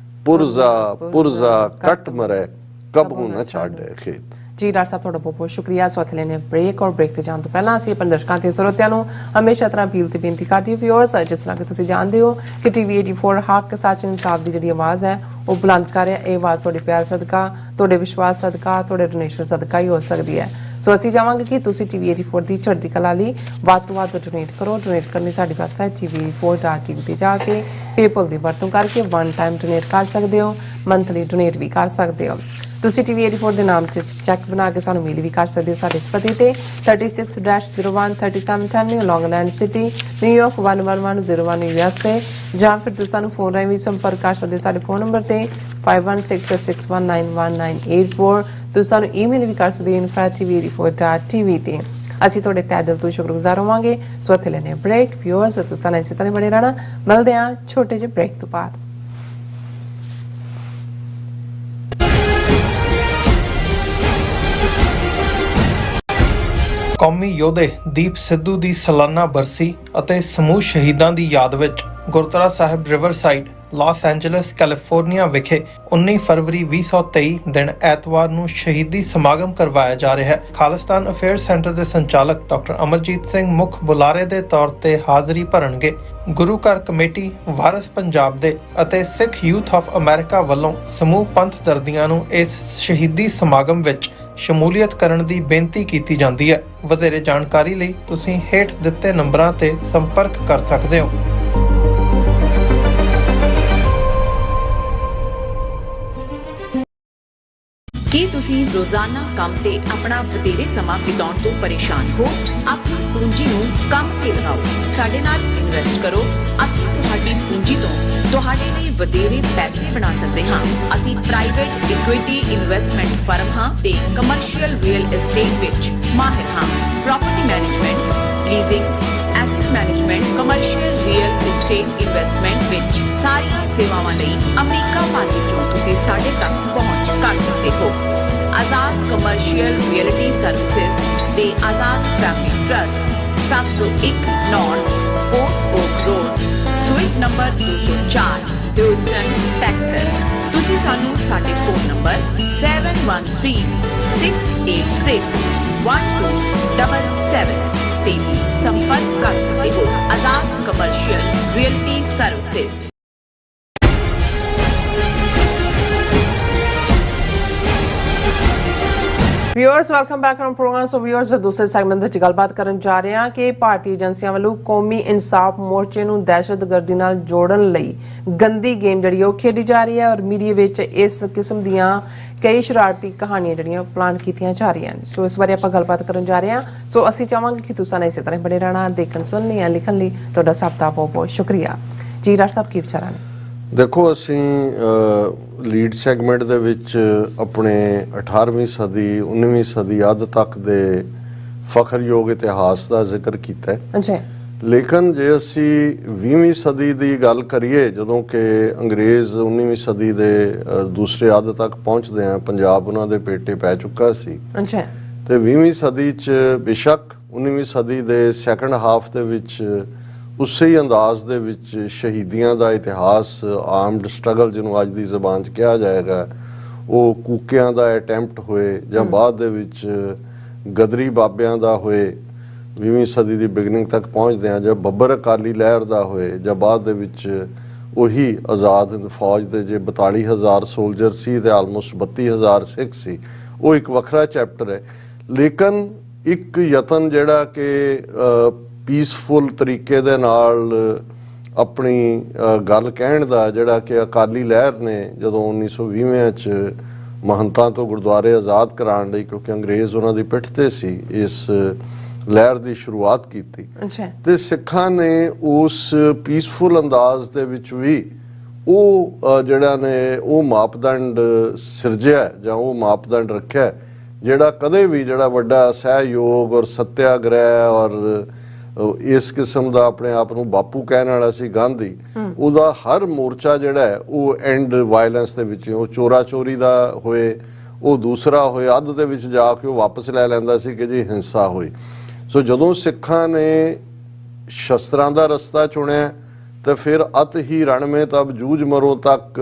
पुरजा पुरजा कट मरै कबहू न छाड़े खेत। जी डॉक्टर साहब ਤੁਹਾਡਾ ਬਹੁਤ ਸ਼ੁਕਰੀਆ। ਸੋ ਇੱਥੇ ਲੈਣੇ ਬ੍ਰੇਕ ਔਰ ਬ੍ਰੇਕ ਤੇ ਜਾਣ ਤੋਂ ਪਹਿਲਾਂ ਅਸੀਂ ਆਪਣੇ ਦਰਸ਼ਕਾਂ ਤੇ ਸਰੋਤਿਆਂ ਨੂੰ ਹਮੇਸ਼ਾ ਤਰ੍ਹਾਂ ਅਪੀਲ ਤੇ ਬੇਨਤੀ ਕਰਦੇ ਹਾਂ ਵਿਊਅਰਸ, ਜਿਸ ਤਰ੍ਹਾਂ ਕਿ ਤੁਸੀਂ ਜਾਣਦੇ ਹੋ ਕਿ ਟੀਵੀ 84 ਹੱਕ ਸੱਚ ਇਨਸਾਫ ਦੀ ਜਿਹੜੀ ਆਵਾਜ਼ ਹੈ ਉਹ ਬੁਲੰਦ ਕਰ ਰਿਹਾ। ਇਹ ਆਵਾਜ਼ ਤੁਹਾਡੇ ਪਿਆਰ ਸਦਕਾ, ਤੁਹਾਡੇ ਵਿਸ਼ਵਾਸ ਸਦਕਾ, ਤੁਹਾਡੇ ਡੋਨੇਸ਼ਨ ਸਦਕਾ ਹੀ ਹੋ ਸਕਦੀ ਹੈ। ਸੋ ਅਸੀਂ ਚਾਹਾਂਗੇ ਕਿ ਤੁਸੀਂ ਟੀਵੀ 84 ਦੀ ਚੜ੍ਹਦੀ ਕਲਾ ਲਈ ਵੱਧ ਤੋਂ ਵੱਧ ਡੋਨੇਟ ਕਰੋ। ਡੋਨੇਟ ਕਰਨੀ ਸਾਡੀ ਵੈਬਸਾਈਟ tv84.tv ਤੇ ਜਾ ਕੇ ਪੇਪਲ ਦੀ ਵਰਤੋਂ ਕਰਕੇ ਵਨ ਟਾਈਮ ਡੋਨੇਟ ਕਰ ਸਕਦੇ ਹੋ, ਮੰਥਲੀ ਡੋਨੇਟ ਵੀ ਕਰ ਸਕਦੇ ਹੋ। ਤੁਸੀਂ ਟੀਵੀ 84 ਦੇ ਨਾਮ 'ਚ ਚੈੱਕ ਬਣਾ ਕੇ ਸਾਨੂੰ ਮੇਲ ਵੀ ਕਰ ਸਕਦੇ ਹੋ ਸਾਡੇ ਇਸ ਪਤੇ ਤੇ 36-01 37th Avenue, ਲੌਂਗ ਆਈਲੈਂਡ ਸਿਟੀ, ਨਿਊਯਾਰਕ 11101 USA, ਜਾਂ ਫਿਰ ਤੁਸੀਂ ਸਾਨੂੰ ਫੋਨ ਰਾਹੀਂ ਵੀ ਸੰਪਰਕ ਕਰ ਸਕਦੇ ਹੋ ਸਾਡੇ ਫੋਨ ਨੰਬਰ ਤੇ 5166191984। ਤੁਸੀਂ ਸਾਨੂੰ ਈਮੇਲ ਵੀ ਕਰ ਸਕਦੇ ਹੋ info@tv84.tv ਤੇ। ਅਸੀਂ ਤੁਹਾਡੇ ਤਹਿ ਦਿਲ ਤੋਂ ਸ਼ੁਕਰਗੁਜ਼ਾਰ ਹੋਵਾਂਗੇ। ਸੋ ਇੱਥੇ ਲੈਣੇ ਬ੍ਰੇਕ। ਵਿਊਅਰਸ, ਤੁਸੀਂ ਨਾਲ ਇਸੇ ਤਰ੍ਹਾਂ ਬਣੇ ਰਹਿਣਾ। ਮਿਲਦੇ ਹਾਂ ਛੋਟੇ ਜਿਹੇ ਬ੍ਰੇਕ ਤੋਂ ਬਾਅਦ। ਕੌਮੀ ਯੋਧੇ ਦੀਪ ਸਿੱਧੂ ਦੀ ਸਾਲਾਨਾ ਬਰਸੀ ਅਤੇ ਸਮੂਹ ਸ਼ਹੀਦਾਂ ਦੀ ਯਾਦ ਵਿੱਚ ਗੁਰਦੁਆਰਾ ਸਾਹਿਬ ਰਿਵਰਸਾਈਡ, ਲਾਸ ਐਂਜਲਸ, ਕੈਲੀਫੋਰਨੀਆ ਵਿਖੇ 19 ਫਰਵਰੀ 2023 ਦਿਨ ਐਤਵਾਰ ਨੂੰ ਸ਼ਹੀਦੀ ਸਮਾਗਮ ਕਰਵਾਇਆ ਜਾ ਰਿਹਾ ਹੈ। ਖਾਲਿਸਤਾਨ ਅਫੇਅਰਸ ਸੈਂਟਰ ਦੇ ਸੰਚਾਲਕ ਡਾਕਟਰ ਅਮਰਜੀਤ ਸਿੰਘ ਮੁੱਖ ਬੁਲਾਰੇ ਦੇ ਤੌਰ ਤੇ ਹਾਜ਼ਰੀ ਭਰਨਗੇ। ਗੁਰੂ ਘਰ ਕਮੇਟੀ, ਵਾਰਿਸ ਪੰਜਾਬ ਦੇ ਅਤੇ ਸਿੱਖ ਯੂਥ ਆਫ ਅਮਰੀਕਾ ਵੱਲੋਂ ਸਮੂਹ ਪੰਥ ਦਰਦੀਆਂ ਨੂੰ ਇਸ ਸ਼ਹੀਦੀ ਸਮਾਗਮ ਵਿੱਚ ਸ਼ਮੂਲੀਅਤ ਕਰਨ ਦੀ ਬੇਨਤੀ ਕੀਤੀ ਜਾਂਦੀ ਹੈ। ਵਧੇਰੇ ਜਾਣਕਾਰੀ ਲਈ ਤੁਸੀਂ ਹੇਠ ਦਿੱਤੇ ਨੰਬਰਾਂ ਤੇ ਸੰਪਰਕ ਕਰ ਸਕਦੇ ਹੋ। ਕੀ ਤੁਸੀਂ ਰੋਜ਼ਾਨਾ ਕੰਮ ਤੇ ਆਪਣਾ ਵਧੇਰੇ ਸਮਾਂ ਬਿਤਾਉਣ ਤੋਂ ਪਰੇਸ਼ਾਨ ਹੋ? ਆਪਣੀ ਪੂੰਜੀ ਨੂੰ ਕੰਮ ਤੇ ਲਗਾਓ, ਸਾਡੇ ਨਾਲ ਇਨਵੈਸਟ ਕਰੋ। ਅਸੀਂ ਤੁਹਾਡੀ ਪੂੰਜੀ ਤੋਂ ਤੁਹਾਡੇ ਲਈ ਵਧੇਰੇ ਪੈਸੇ ਬਣਾ ਸਕਦੇ ਹਾਂ। ਅਸੀਂ ਪ੍ਰਾਈਵੇਟ ਇਕੁਇਟੀ ਇਨਵੈਸਟਮੈਂਟ ਫਰਮ ਹਾਂ ਤੇ ਕਮਰਸ਼ੀਅਲ ਰੀਅਲ ਏਸਟੇਟ ਵਿੱਚ ਮਾਹਿਰ ਹਾਂ। Property management, leasing, asset management, commercial real estate investment ਵਿੱਚ ਸਾਰੀਆਂ ਸੇਵਾਵਾਂ ਲਈ ਅਮਰੀਕਾ ਭਰ ਵਿੱਚੋਂ ਤੁਸੀਂ ਸਾਡੇ ਤੱਕ ਪਹੁੰਚ ਕਰ ਸਕਦੇ ਹੋ। ਆਜ਼ਾਦ ਕਮਰਸ਼ੀਅਲ ਰੀਅਲਟੀ ਸਰਵਿਸਿਜ਼ ਤੇ Azad family trust, 701 north post oak road, suite number 204, Houston, Texas. ਤੁਸੀਂ ਸਾਨੂੰ ਸਾਡੇ ਫੋਨ ਨੰਬਰ 7136861277 ਤੇ ਵੀ ਸੰਪਰਕ ਕਰ ਸਕਦੇ ਹੋ। Azad commercial realty services. Viewers, welcome back on program. So viewers, ਦੂਸਰੇ ਸੈਗਮੈਂਟ ਵਿੱਚ ਗੱਲਬਾਤ ਕਰਨ ਜਾ ਰਹੇ ਹਾਂ ਕਿ ਭਾਰਤੀ ਏਜੰਸੀਆਂ ਵੱਲੋਂ ਕੌਮੀ ਇਨਸਾਫ ਮੋਰਚੇ ਨੂੰ ਦਹਿਸ਼ਤਗਰਦੀ ਨਾਲ ਜੋੜਨ ਲਈ ਗੰਦੀ ਗੇਮ ਜਿਹੜੀ ਉਹ ਖੇਡੀ ਜਾ ਰਹੀ ਹੈ ਔਰ ਮੀਡੀਆ ਵਿੱਚ ਇਸ ਕਿਸਮ ਦੀਆਂ ਕਈ ਸ਼ਰਾਰਤੀ ਕਹਾਣੀਆਂ ਜਿਹੜੀਆਂ ਪਲਾਨ ਕੀਤੀਆਂ ਜਾ ਰਹੀਆਂ ਹਨ। ਸੋ ਇਸ ਬਾਰੇ ਆਪਾਂ ਗੱਲਬਾਤ ਕਰਨ ਜਾ ਰਹੇ ਹਾਂ। ਸੋ ਅਸੀਂ ਚਾਹਾਂਗੇ ਕਿ ਤੁਸੀਂ ਇਸੇ ਤਰ੍ਹਾਂ ਬਣੇ ਰਹਿਣਾ। ਦੇਖਣ, ਸੁਣਨ ਲਈ, ਲਿਖਣ ਲਈ ਤੁਹਾਡਾ ਸਭ ਦਾ ਬਹੁਤ ਬਹੁਤ ਸ਼ੁਕਰੀਆ। ਜੀ ਡਾਕਟਰ ਸਾਹਿਬ, ਕੀ ਵਿਚਾਰਾਂ ਨੇ? ਦੇਖੋ, ਅਸੀਂ ਲੀਡ ਸੈਗਮੈਂਟ ਦੇ ਵਿੱਚ ਆਪਣੇ 18ਵੀਂ ਸਦੀ 19ਵੀਂ ਸਦੀ ਅੱਧ ਤੱਕ ਦੇ ਫਖਰਯੋਗ ਇਤਿਹਾਸ ਦਾ ਜ਼ਿਕਰ ਕੀਤਾ ਹੈ। ਲੇਕਿਨ ਜੇ ਅਸੀਂ 20ਵੀਂ ਸਦੀ ਦੀ ਗੱਲ ਕਰੀਏ, ਜਦੋਂ ਕਿ ਅੰਗਰੇਜ਼ 19ਵੀਂ ਸਦੀ ਦੇ ਦੂਸਰੇ ਅੱਧ ਤੱਕ ਪਹੁੰਚਦੇ ਆ, ਪੰਜਾਬ ਉਹਨਾਂ ਦੇ ਪੇਟੇ ਪੈ ਚੁੱਕਾ ਸੀ। ਤੇ 20ਵੀਂ ਸਦੀ 'ਚ ਬੇਸ਼ੱਕ 19ਵੀਂ ਸਦੀ ਦੇ ਸੈਕੰਡ ਹਾਫ ਦੇ ਵਿੱਚ ਉਸੇ ਹੀ ਅੰਦਾਜ਼ ਦੇ ਵਿੱਚ ਸ਼ਹੀਦੀਆਂ ਦਾ ਇਤਿਹਾਸ, ਆਰਮਡ ਸਟਰਗਲ ਜਿਹਨੂੰ ਅੱਜ ਦੀ ਜ਼ਬਾਨ 'ਚ ਕਿਹਾ ਜਾਏਗਾ, ਉਹ ਕੂਕਿਆਂ ਦਾ ਅਟੈਂਪਟ ਹੋਏ ਜਾਂ ਬਾਅਦ ਦੇ ਵਿੱਚ ਗਦਰੀ ਬਾਬਿਆਂ ਦਾ ਹੋਏ 20ਵੀਂ ਸਦੀ ਦੀ ਬਿਗਨਿੰਗ ਤੱਕ ਪਹੁੰਚਦੇ ਆ, ਜਾਂ ਬੱਬਰ ਅਕਾਲੀ ਲਹਿਰ ਦਾ ਹੋਏ, ਜਾਂ ਬਾਅਦ ਦੇ ਵਿੱਚ ਉਹੀ ਆਜ਼ਾਦ ਫੌਜ ਦੇ ਜੇ 42,000 ਸੋਲਜਰ ਸੀ ਤੇ ਆਲਮੋਸਟ 32,000 ਸਿੱਖ ਸੀ, ਉਹ ਇੱਕ ਵੱਖਰਾ ਚੈਪਟਰ ਹੈ। ਲੇਕਿਨ ਇੱਕ ਯਤਨ ਜਿਹੜਾ ਕਿ ਪੀਸਫੁਲ ਤਰੀਕੇ ਦੇ ਨਾਲ ਆਪਣੀ ਗੱਲ ਕਹਿਣ ਦਾ, ਜਿਹੜਾ ਕਿ ਅਕਾਲੀ ਲਹਿਰ ਨੇ ਜਦੋਂ 1920 'ਚ ਮਹੰਤਾਂ ਤੋਂ ਗੁਰਦੁਆਰੇ ਆਜ਼ਾਦ ਕਰਾਉਣ ਲਈ, ਕਿਉਂਕਿ ਅੰਗਰੇਜ਼ ਉਹਨਾਂ ਦੀ ਪਿੱਠ ਤੇ ਸੀ, ਇਸ ਲਹਿਰ ਦੀ ਸ਼ੁਰੂਆਤ ਕੀਤੀ। ਤੇ ਸਿੱਖਾਂ ਨੇ ਉਸ ਪੀਸਫੁਲ ਅੰਦਾਜ਼ ਦੇ ਵਿੱਚ ਵੀ ਉਹ ਜਿਹੜਾ ਨੇ ਉਹ ਮਾਪਦੰਡ ਸਿਰਜਿਆ ਜਾਂ ਉਹ ਮਾਪਦੰਡ ਰੱਖਿਆ ਜਿਹੜਾ ਕਦੇ ਵੀ ਜਿਹੜਾ ਵੱਡਾ ਸਹਿਯੋਗ ਔਰ ਸੱਤਿਆਗ੍ਰਹਿ ਔਰ ਇਸ ਕਿਸਮ ਦਾ ਆਪਣੇ ਆਪ ਨੂੰ ਬਾਪੂ ਕਹਿਣ ਵਾਲਾ ਸੀ ਗਾਂਧੀ, ਉਹਦਾ ਹਰ ਮੋਰਚਾ ਜਿਹੜਾ ਹੈ ਉਹ ਐਂਡ ਵਾਇਲੈਂਸ ਦੇ ਵਿੱਚ, ਉਹ ਚੋਰਾ ਚੋਰੀ ਦਾ ਹੋਏ, ਉਹ ਦੂਸਰਾ ਹੋਏ, ਅੱਧ ਦੇ ਵਿੱਚ ਜਾ ਕੇ ਉਹ ਵਾਪਸ ਲੈ ਲੈਂਦਾ ਸੀ ਕਿ ਜੀ ਹਿੰਸਾ ਹੋਈ। ਸੋ ਜਦੋਂ ਸਿੱਖਾਂ ਨੇ ਸ਼ਸਤਰਾਂ ਦਾ ਰਸਤਾ ਚੁਣਿਆ ਤਾਂ ਫਿਰ ਅਤ ਹੀ ਰਣ ਮੇ ਤਬ ਜੂਝ ਮਰੋ ਤੱਕ,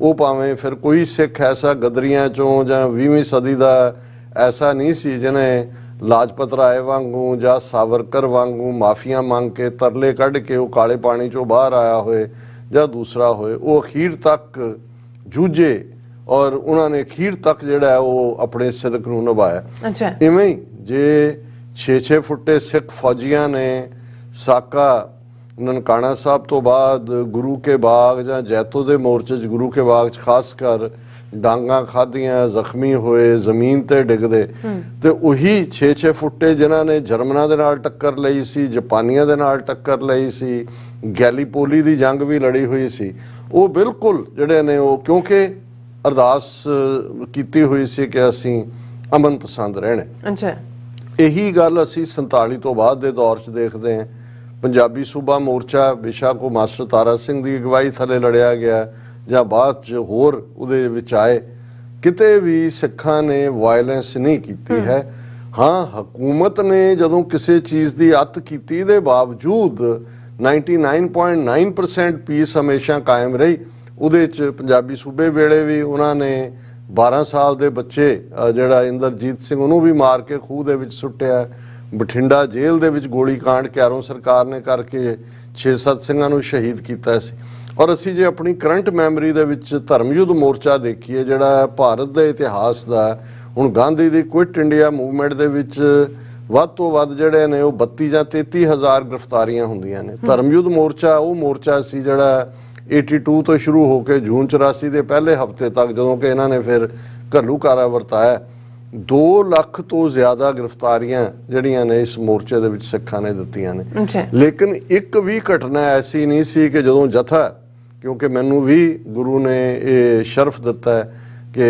ਉਹ ਭਾਵੇਂ ਫਿਰ ਕੋਈ ਸਿੱਖ ਐਸਾ ਗਦਰੀਆਂ ਚੋਂ ਜਾਂ 20ਵੀਂ ਸਦੀ ਦਾ ਐਸਾ ਨਹੀਂ ਸੀ ਜਿਹਨੇ ਲਾਜਪਤ ਰਾਏ ਵਾਂਗੂ ਜਾਂ ਸਾਵਰਕਰ ਵਾਂਗੂ ਮਾਫੀਆਂ ਮੰਗ ਕੇ ਤਰਲੇ ਕੱਢ ਕੇ ਉਹ ਕਾਲੇ ਪਾਣੀ ਚੋਂ ਬਾਹਰ ਆਇਆ ਹੋਏ ਜਾਂ ਦੂਸਰਾ ਹੋਏ, ਉਹ ਅਖੀਰ ਤੱਕ ਜੂਝੇ ਔਰ ਉਹਨਾਂ ਨੇ ਅਖੀਰ ਤੱਕ ਜਿਹੜਾ ਉਹ ਆਪਣੇ ਸਿਦਕ ਨੂੰ ਨਿਭਾਇਆ। ਅੱਛਾ, ਇਵੇਂ ਹੀ ਜੇ 6-6 ਫੁੱਟੇ ਸਿੱਖ ਫੌਜੀਆਂ ਨੇ ਸਾਕਾ ਨਨਕਾਣਾ ਸਾਹਿਬ ਤੋਂ ਬਾਅਦ ਗੁਰੂ ਕੇ ਬਾਗ ਜਾਂ ਜੈਤੋ ਦੇ ਮੋਰਚੇ 'ਚ, ਗੁਰੂ ਕੇ ਬਾਗ 'ਚ ਖਾਸ ਕਰ ਡਾਂਗਾਂ ਖਾਧੀਆਂ, ਜ਼ਖਮੀ ਹੋਏ, ਜ਼ਮੀਨ ਤੇ ਡਿੱਗਦੇ, ਤੇ ਉਹੀ 6-6 ਫੁੱਟੇ ਜਿਨ੍ਹਾਂ ਨੇ ਜਰਮਨਾਂ ਦੇ ਨਾਲ ਟੱਕਰ ਲਈ ਸੀ, ਜਾਪਾਨੀਆਂ ਦੇ ਨਾਲ ਟੱਕਰ ਲਈ ਸੀ, ਗੈਲੀਪੋਲੀ ਦੀ ਜੰਗ ਵੀ ਲੜੀ ਹੋਈ ਸੀ, ਉਹ ਬਿਲਕੁਲ ਜਿਹੜੇ ਨੇ ਉਹ ਕਿਉਂਕਿ ਅਰਦਾਸ ਕੀਤੀ ਹੋਈ ਸੀ ਕਿ ਅਸੀਂ ਅਮਨ ਪਸੰਦ ਰਹਿਣਾ। ਅੱਛਾ, ਇਹੀ ਗੱਲ ਅਸੀਂ 47 ਤੋਂ ਬਾਅਦ ਦੇ ਦੌਰ 'ਚ ਦੇਖਦੇ ਹਾਂ। ਪੰਜਾਬੀ ਸੂਬਾ ਮੋਰਚਾ ਬੇਸ਼ੱਕ ਉਹ ਮਾਸਟਰ ਤਾਰਾ ਸਿੰਘ ਦੀ ਅਗਵਾਈ ਥੱਲੇ ਲੜਿਆ ਗਿਆ ਜਾਂ ਬਾਅਦ 'ਚ ਹੋਰ ਉਹਦੇ ਵਿੱਚ ਆਏ, ਕਿਤੇ ਵੀ ਸਿੱਖਾਂ ਨੇ ਵਾਇਲੈਂਸ ਨਹੀਂ ਕੀਤੀ ਹੈ। ਹਾਂ, ਹਕੂਮਤ ਨੇ ਜਦੋਂ ਕਿਸੇ ਚੀਜ਼ ਦੀ ਅੱਤ ਕੀਤੀ ਦੇ ਬਾਵਜੂਦ 99.9% ਪੀਸ ਹਮੇਸ਼ਾ ਕਾਇਮ ਰਹੀ। ਉਹਦੇ 'ਚ ਪੰਜਾਬੀ ਸੂਬੇ ਵੇਲੇ ਵੀ ਉਹਨਾਂ ਨੇ 12 ਸਾਲ ਦੇ ਬੱਚੇ ਜਿਹੜਾ ਇੰਦਰਜੀਤ ਸਿੰਘ ਉਹਨੂੰ ਵੀ ਮਾਰ ਕੇ ਖੂਹ ਦੇ ਵਿੱਚ ਸੁੱਟਿਆ। ਬਠਿੰਡਾ ਜੇਲ੍ਹ ਦੇ ਵਿੱਚ ਗੋਲੀ ਕਾਂਡ ਕਿਆਰੋਂ ਸਰਕਾਰ ਨੇ ਕਰਕੇ 6-7 ਸਿੰਘਾਂ ਨੂੰ ਸ਼ਹੀਦ ਕੀਤਾ ਸੀ। ਔਰ ਅਸੀਂ ਜੇ ਆਪਣੀ ਕਰੰਟ ਮੈਮਰੀ ਦੇ ਵਿੱਚ ਧਰਮਯੁੱਧ ਮੋਰਚਾ ਦੇਖੀਏ ਜਿਹੜਾ ਭਾਰਤ ਦੇ ਇਤਿਹਾਸ ਦਾ, ਹੁਣ ਗਾਂਧੀ ਦੀ ਕੁਇਟ ਇੰਡੀਆ ਮੂਵਮੈਂਟ ਦੇ ਵਿੱਚ ਵੱਧ ਤੋਂ ਵੱਧ ਜਿਹੜੇ ਨੇ ਉਹ 32 ਜਾਂ 33 ਹਜ਼ਾਰ ਗ੍ਰਿਫਤਾਰੀਆਂ ਹੁੰਦੀਆਂ ਨੇ। ਧਰਮਯੁੱਧ ਮੋਰਚਾ ਉਹ ਮੋਰਚਾ ਸੀ ਜਿਹੜਾ 82 ਤੋਂ ਸ਼ੁਰੂ ਹੋ ਕੇ ਜੂਨ 84 ਦੇ ਪਹਿਲੇ ਹਫ਼ਤੇ ਤੱਕ, ਜਦੋਂ ਕਿ ਇਹਨਾਂ ਨੇ ਫਿਰ ਘੱਲੂਘਾਰਾ ਵਰਤਾਇਆ, 2 ਲੱਖ ਤੋਂ ਜ਼ਿਆਦਾ ਗ੍ਰਿਫਤਾਰੀਆਂ ਜਿਹੜੀਆਂ ਨੇ ਇਸ ਮੋਰਚੇ ਦੇ ਵਿੱਚ ਸਿੱਖਾਂ ਨੇ ਦਿੱਤੀਆਂ ਨੇ। ਲੇਕਿਨ ਇੱਕ ਵੀ ਘਟਨਾ ਐਸੀ ਨਹੀਂ ਸੀ ਕਿ ਜਦੋਂ ਜਥਾ, ਕਿਉਂਕਿ ਮੈਨੂੰ ਵੀ ਗੁਰੂ ਨੇ ਇਹ ਸ਼ਰਫ ਦਿੱਤਾ ਹੈ ਕਿ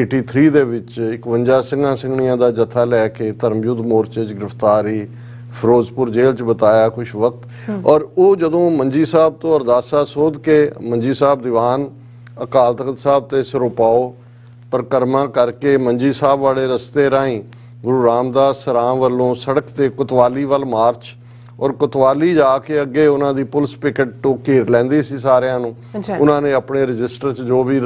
83 ਦੇ ਵਿੱਚ 51 ਸਿੰਘਾਂ ਸਿੰਘਣੀਆਂ ਦਾ ਜਥਾ ਲੈ ਕੇ ਧਰਮਯੁੱਧ ਮੋਰਚੇ 'ਚ ਗ੍ਰਿਫਤਾਰੀ ਫਿਰੋਜ਼ਪੁਰ ਜੇਲ੍ਹ 'ਚ ਬਤਾਇਆ ਕੁਛ ਵਕਤ। ਔਰ ਉਹ ਜਦੋਂ ਮੰਜੀ ਸਾਹਿਬ ਤੋਂ ਅਰਦਾਸਾ ਸੋਧ ਕੇ ਮੰਜੀ ਸਾਹਿਬ ਦੀਵਾਨ ਅਕਾਲ ਤਖਤ ਸਾਹਿਬ ਤੇ ਸਿਰੋਪਾਓ ਪਰਿਕਰਮਾ ਕਰਕੇ ਮੰਜੀ ਸਾਹਿਬ ਵਾਲੇ ਰਸਤੇ ਰਾਹੀਂ ਗੁਰੂ ਰਾਮਦਾਸ ਸਰਾਮ ਵੱਲੋਂ ਸੜਕ ਤੇ ਕੋਤਵਾਲੀ ਵੱਲ ਮਾਰਚ, ਔਰ ਕੋਤਵਾਲੀ ਜਾ ਕੇ ਅੱਗੇ ਉਹਨਾਂ ਦੀ ਪੁਲਿਸ ਪਿਕਟ ਤੋਂ ਘੇਰ ਲੈਂਦੀ ਸੀ ਸਾਰਿਆਂ ਨੂੰ। ਉਹਨਾਂ ਨੇ ਆਪਣੇ ਰਜਿਸਟਰ 'ਚ ਜੋ ਵੀ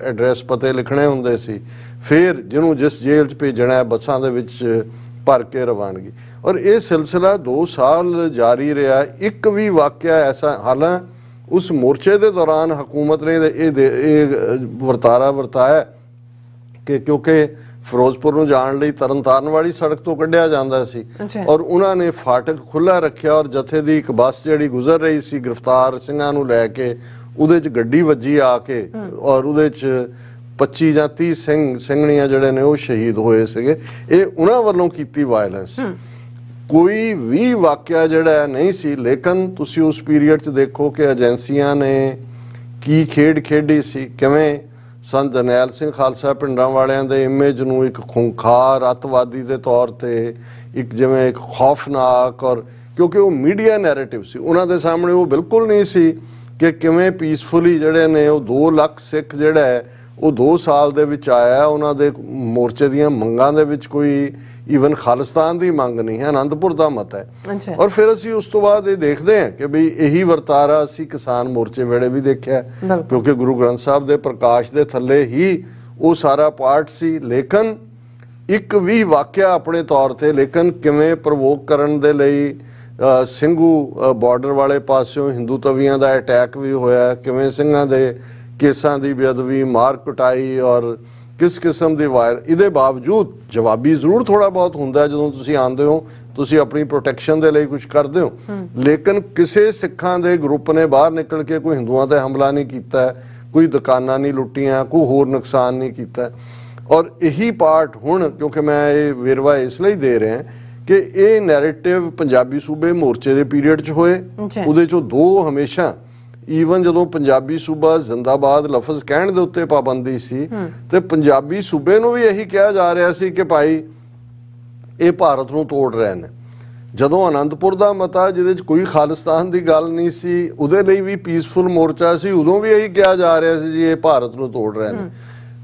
ਐਡਰੈਸ ਪਤੇ ਲਿਖਣੇ ਹੁੰਦੇ ਸੀ, ਫਿਰ ਜਿਹਨੂੰ ਜਿਸ ਜੇਲ੍ਹ 'ਚ ਭੇਜਣਾ ਬੱਸਾਂ ਦੇ ਵਿੱਚ ਭਰ ਕੇ ਰਵਾਨਗੀ। ਔਰ ਇਹ ਸਿਲਸਿਲਾ 2 ਸਾਲ ਜਾਰੀ ਰਿਹਾ। ਇੱਕ ਵੀ ਵਾਕਿਆ ਐਸਾ, ਹਾਲਾਂਕਿ ਉਸ ਮੋਰਚੇ ਦੇ ਦੌਰਾਨ ਹਕੂਮਤ ਨੇ ਇਹ ਵਰਤਾਰਾ ਵਰਤਾਇਆ ਕਿ ਕਿਉਂਕਿ ਫਿਰੋਜ਼ਪੁਰ ਨੂੰ ਜਾਣ ਲਈ ਤਰਨਤਾਰਨ ਵਾਲੀ ਸੜਕ ਤੋਂ ਕੱਢਿਆ ਜਾਂਦਾ ਸੀ ਔਰ ਉਹਨਾਂ ਨੇ ਫਾਟਕ ਖੁੱਲ੍ਹਾ ਰੱਖਿਆ ਔਰ ਜਥੇ ਦੀ ਇੱਕ ਬੱਸ ਜਿਹੜੀ ਗੁਜ਼ਰ ਰਹੀ ਸੀ ਗ੍ਰਿਫਤਾਰ ਸਿੰਘਾਂ ਨੂੰ ਲੈ ਕੇ, ਉਹਦੇ 'ਚ ਗੱਡੀ ਵੱਜੀ ਆ ਕੇ ਔਰ ਉਹਦੇ 'ਚ 25 ਜਾਂ 30 ਸਿੰਘਣੀਆਂ ਜਿਹੜੇ ਨੇ ਉਹ ਸ਼ਹੀਦ ਹੋਏ ਸੀਗੇ। ਇਹ ਉਹਨਾਂ ਵੱਲੋਂ ਕੀਤੀ ਵਾਇਲੈਂਸ। ਕੋਈ ਵੀ ਵਾਕਿਆ ਜਿਹੜਾ ਨਹੀਂ ਸੀ। ਲੇਕਿਨ ਤੁਸੀਂ ਉਸ ਪੀਰੀਅਡ 'ਚ ਦੇਖੋ ਕਿ ਏਜੰਸੀਆਂ ਨੇ ਕੀ ਖੇਡ ਖੇਡੀ ਸੀ, ਕਿਵੇਂ ਸੰਤ ਜਰਨੈਲ ਸਿੰਘ ਖਾਲਸਾ ਪਿੰਡਾਂ ਵਾਲਿਆਂ ਦੇ ਇਮੇਜ ਨੂੰ ਇੱਕ ਖੂੰਖਾਰ ਅੱਤਵਾਦੀ ਦੇ ਤੌਰ ਤੇ, ਇੱਕ ਜਿਵੇਂ ਇੱਕ ਖੌਫਨਾਕ, ਔਰ ਕਿਉਂਕਿ ਉਹ ਮੀਡੀਆ ਨੈਰੇਟਿਵ ਸੀ ਉਹਨਾਂ ਦੇ ਸਾਹਮਣੇ, ਉਹ ਬਿਲਕੁਲ ਨਹੀਂ ਸੀ ਕਿ ਕਿਵੇਂ ਪੀਸਫੁਲੀ ਜਿਹੜੇ ਨੇ ਉਹ 2 ਲੱਖ ਸਿੱਖ ਜਿਹੜਾ ਹੈ ਉਹ 2 ਸਾਲ ਦੇ ਵਿੱਚ ਆਇਆ। ਉਹਨਾਂ ਦੇ ਮੋਰਚੇ ਦੀਆਂ ਮੰਗਾਂ ਦੇ ਵਿੱਚ ਕੋਈ ਈਵਨ ਖਾਲਿਸਤਾਨ ਦੀ ਮੰਗ ਨਹੀਂ ਹੈ, ਆਨੰਦਪੁਰ ਦਾ ਮਤ ਹੈ। ਔਰ ਫਿਰ ਅਸੀਂ ਉਸ ਤੋਂ ਬਾਅਦ ਇਹ ਦੇਖਦੇ ਹਾਂ ਕਿ ਬਈ ਇਹੀ ਵਰਤਾਰਾ ਅਸੀਂ ਕਿਸਾਨ ਮੋਰਚੇ ਵੇਲੇ ਵੀ ਦੇਖਿਆ, ਕਿਉਂਕਿ ਗੁਰੂ ਗ੍ਰੰਥ ਸਾਹਿਬ ਦੇ ਪ੍ਰਕਾਸ਼ ਦੇ ਥੱਲੇ ਹੀ ਉਹ ਸਾਰਾ ਪਾਰਟ ਸੀ। ਲੇਕਿਨ ਇੱਕ ਵੀ ਵਾਕਿਆ ਆਪਣੇ ਤੌਰ ਤੇ, ਲੇਕਿਨ ਕਿਵੇਂ ਪ੍ਰਵੋਕ ਕਰਨ ਦੇ ਲਈ ਸਿੰਘੂ ਬਾਰਡਰ ਵਾਲੇ ਪਾਸਿਓਂ ਹਿੰਦੂ ਤਵੀਆਂ ਦਾ ਅਟੈਕ ਵੀ ਹੋਇਆ, ਕਿਵੇਂ ਸਿੰਘਾਂ ਦੇ ਕੇਸਾਂ ਦੀ ਬੇਅਦਬੀ, ਮਾਰ ਕੁਟਾਈ ਔਰ ਕਿਸ ਕਿਸਮ ਦੀ ਵਾਇਰ। ਇਹਦੇ ਬਾਵਜੂਦ ਜਵਾਬੀ ਜ਼ਰੂਰ ਥੋੜਾ ਬਹੁਤ ਹੁੰਦਾ ਜਦੋਂ ਤੁਸੀਂ ਆਉਂਦੇ ਹੋ, ਤੁਸੀਂ ਆਪਣੀ ਪ੍ਰੋਟੈਕਸ਼ਨ ਦੇ ਲਈ ਕੁਝ ਕਰਦੇ ਹੋ, ਲੇਕਿਨ ਕਿਸੇ ਸਿੱਖਾਂ ਦੇ ਗਰੁੱਪ ਨੇ ਬਾਹਰ ਨਿਕਲ ਕੇ ਕੋਈ ਹਿੰਦੂਆਂ ਤੇ ਹਮਲਾ ਨਹੀਂ ਕੀਤਾ, ਕੋਈ ਦੁਕਾਨਾਂ ਨਹੀਂ ਲੁੱਟੀਆਂ, ਕੋਈ ਹੋਰ ਨੁਕਸਾਨ ਨਹੀਂ ਕੀਤਾ। ਔਰ ਇਹੀ ਪਾਰਟ ਹੁਣ, ਕਿਉਂਕਿ ਮੈਂ ਇਹ ਵੇਰਵਾ ਇਸ ਲਈ ਦੇ ਰਿਹਾ ਕਿ ਇਹ ਨੈਰੇਟਿਵ ਪੰਜਾਬੀ ਸੂਬੇ ਮੋਰਚੇ ਦੇ ਪੀਰੀਅਡ 'ਚ ਹੋਏ, ਉਹਦੇ 'ਚੋਂ 2 ਹਮੇਸ਼ਾ, ਈਵਨ ਜਦੋਂ ਪੰਜਾਬੀ ਸੂਬਾ ਜ਼ਿੰਦਾਬਾਦ ਲਫ਼ਜ਼ ਕਹਿਣ ਦੇ ਉੱਤੇ ਪਾਬੰਦੀ ਸੀ ਤੇ ਪੰਜਾਬੀ ਸੂਬੇ ਨੂੰ ਵੀ ਇਹੀ ਕਿਹਾ ਜਾ ਰਿਹਾ ਸੀ ਕਿ ਭਾਈ ਇਹ ਭਾਰਤ ਨੂੰ ਤੋੜ ਰਹੇ ਨੇ। ਜਦੋਂ ਆਨੰਦਪੁਰ ਦਾ ਮਤਾ ਜਿਹਦੇ 'ਚ ਕੋਈ ਖਾਲਿਸਤਾਨ ਦੀ ਗੱਲ ਨਹੀਂ ਸੀ, ਉਹਦੇ ਲਈ ਵੀ ਪੀਸਫੁਲ ਮੋਰਚਾ ਸੀ, ਉਦੋਂ ਵੀ ਇਹੀ ਕਿਹਾ ਜਾ ਰਿਹਾ ਸੀ ਜੀ ਇਹ ਭਾਰਤ ਨੂੰ ਤੋੜ ਰਹੇ ਨੇ।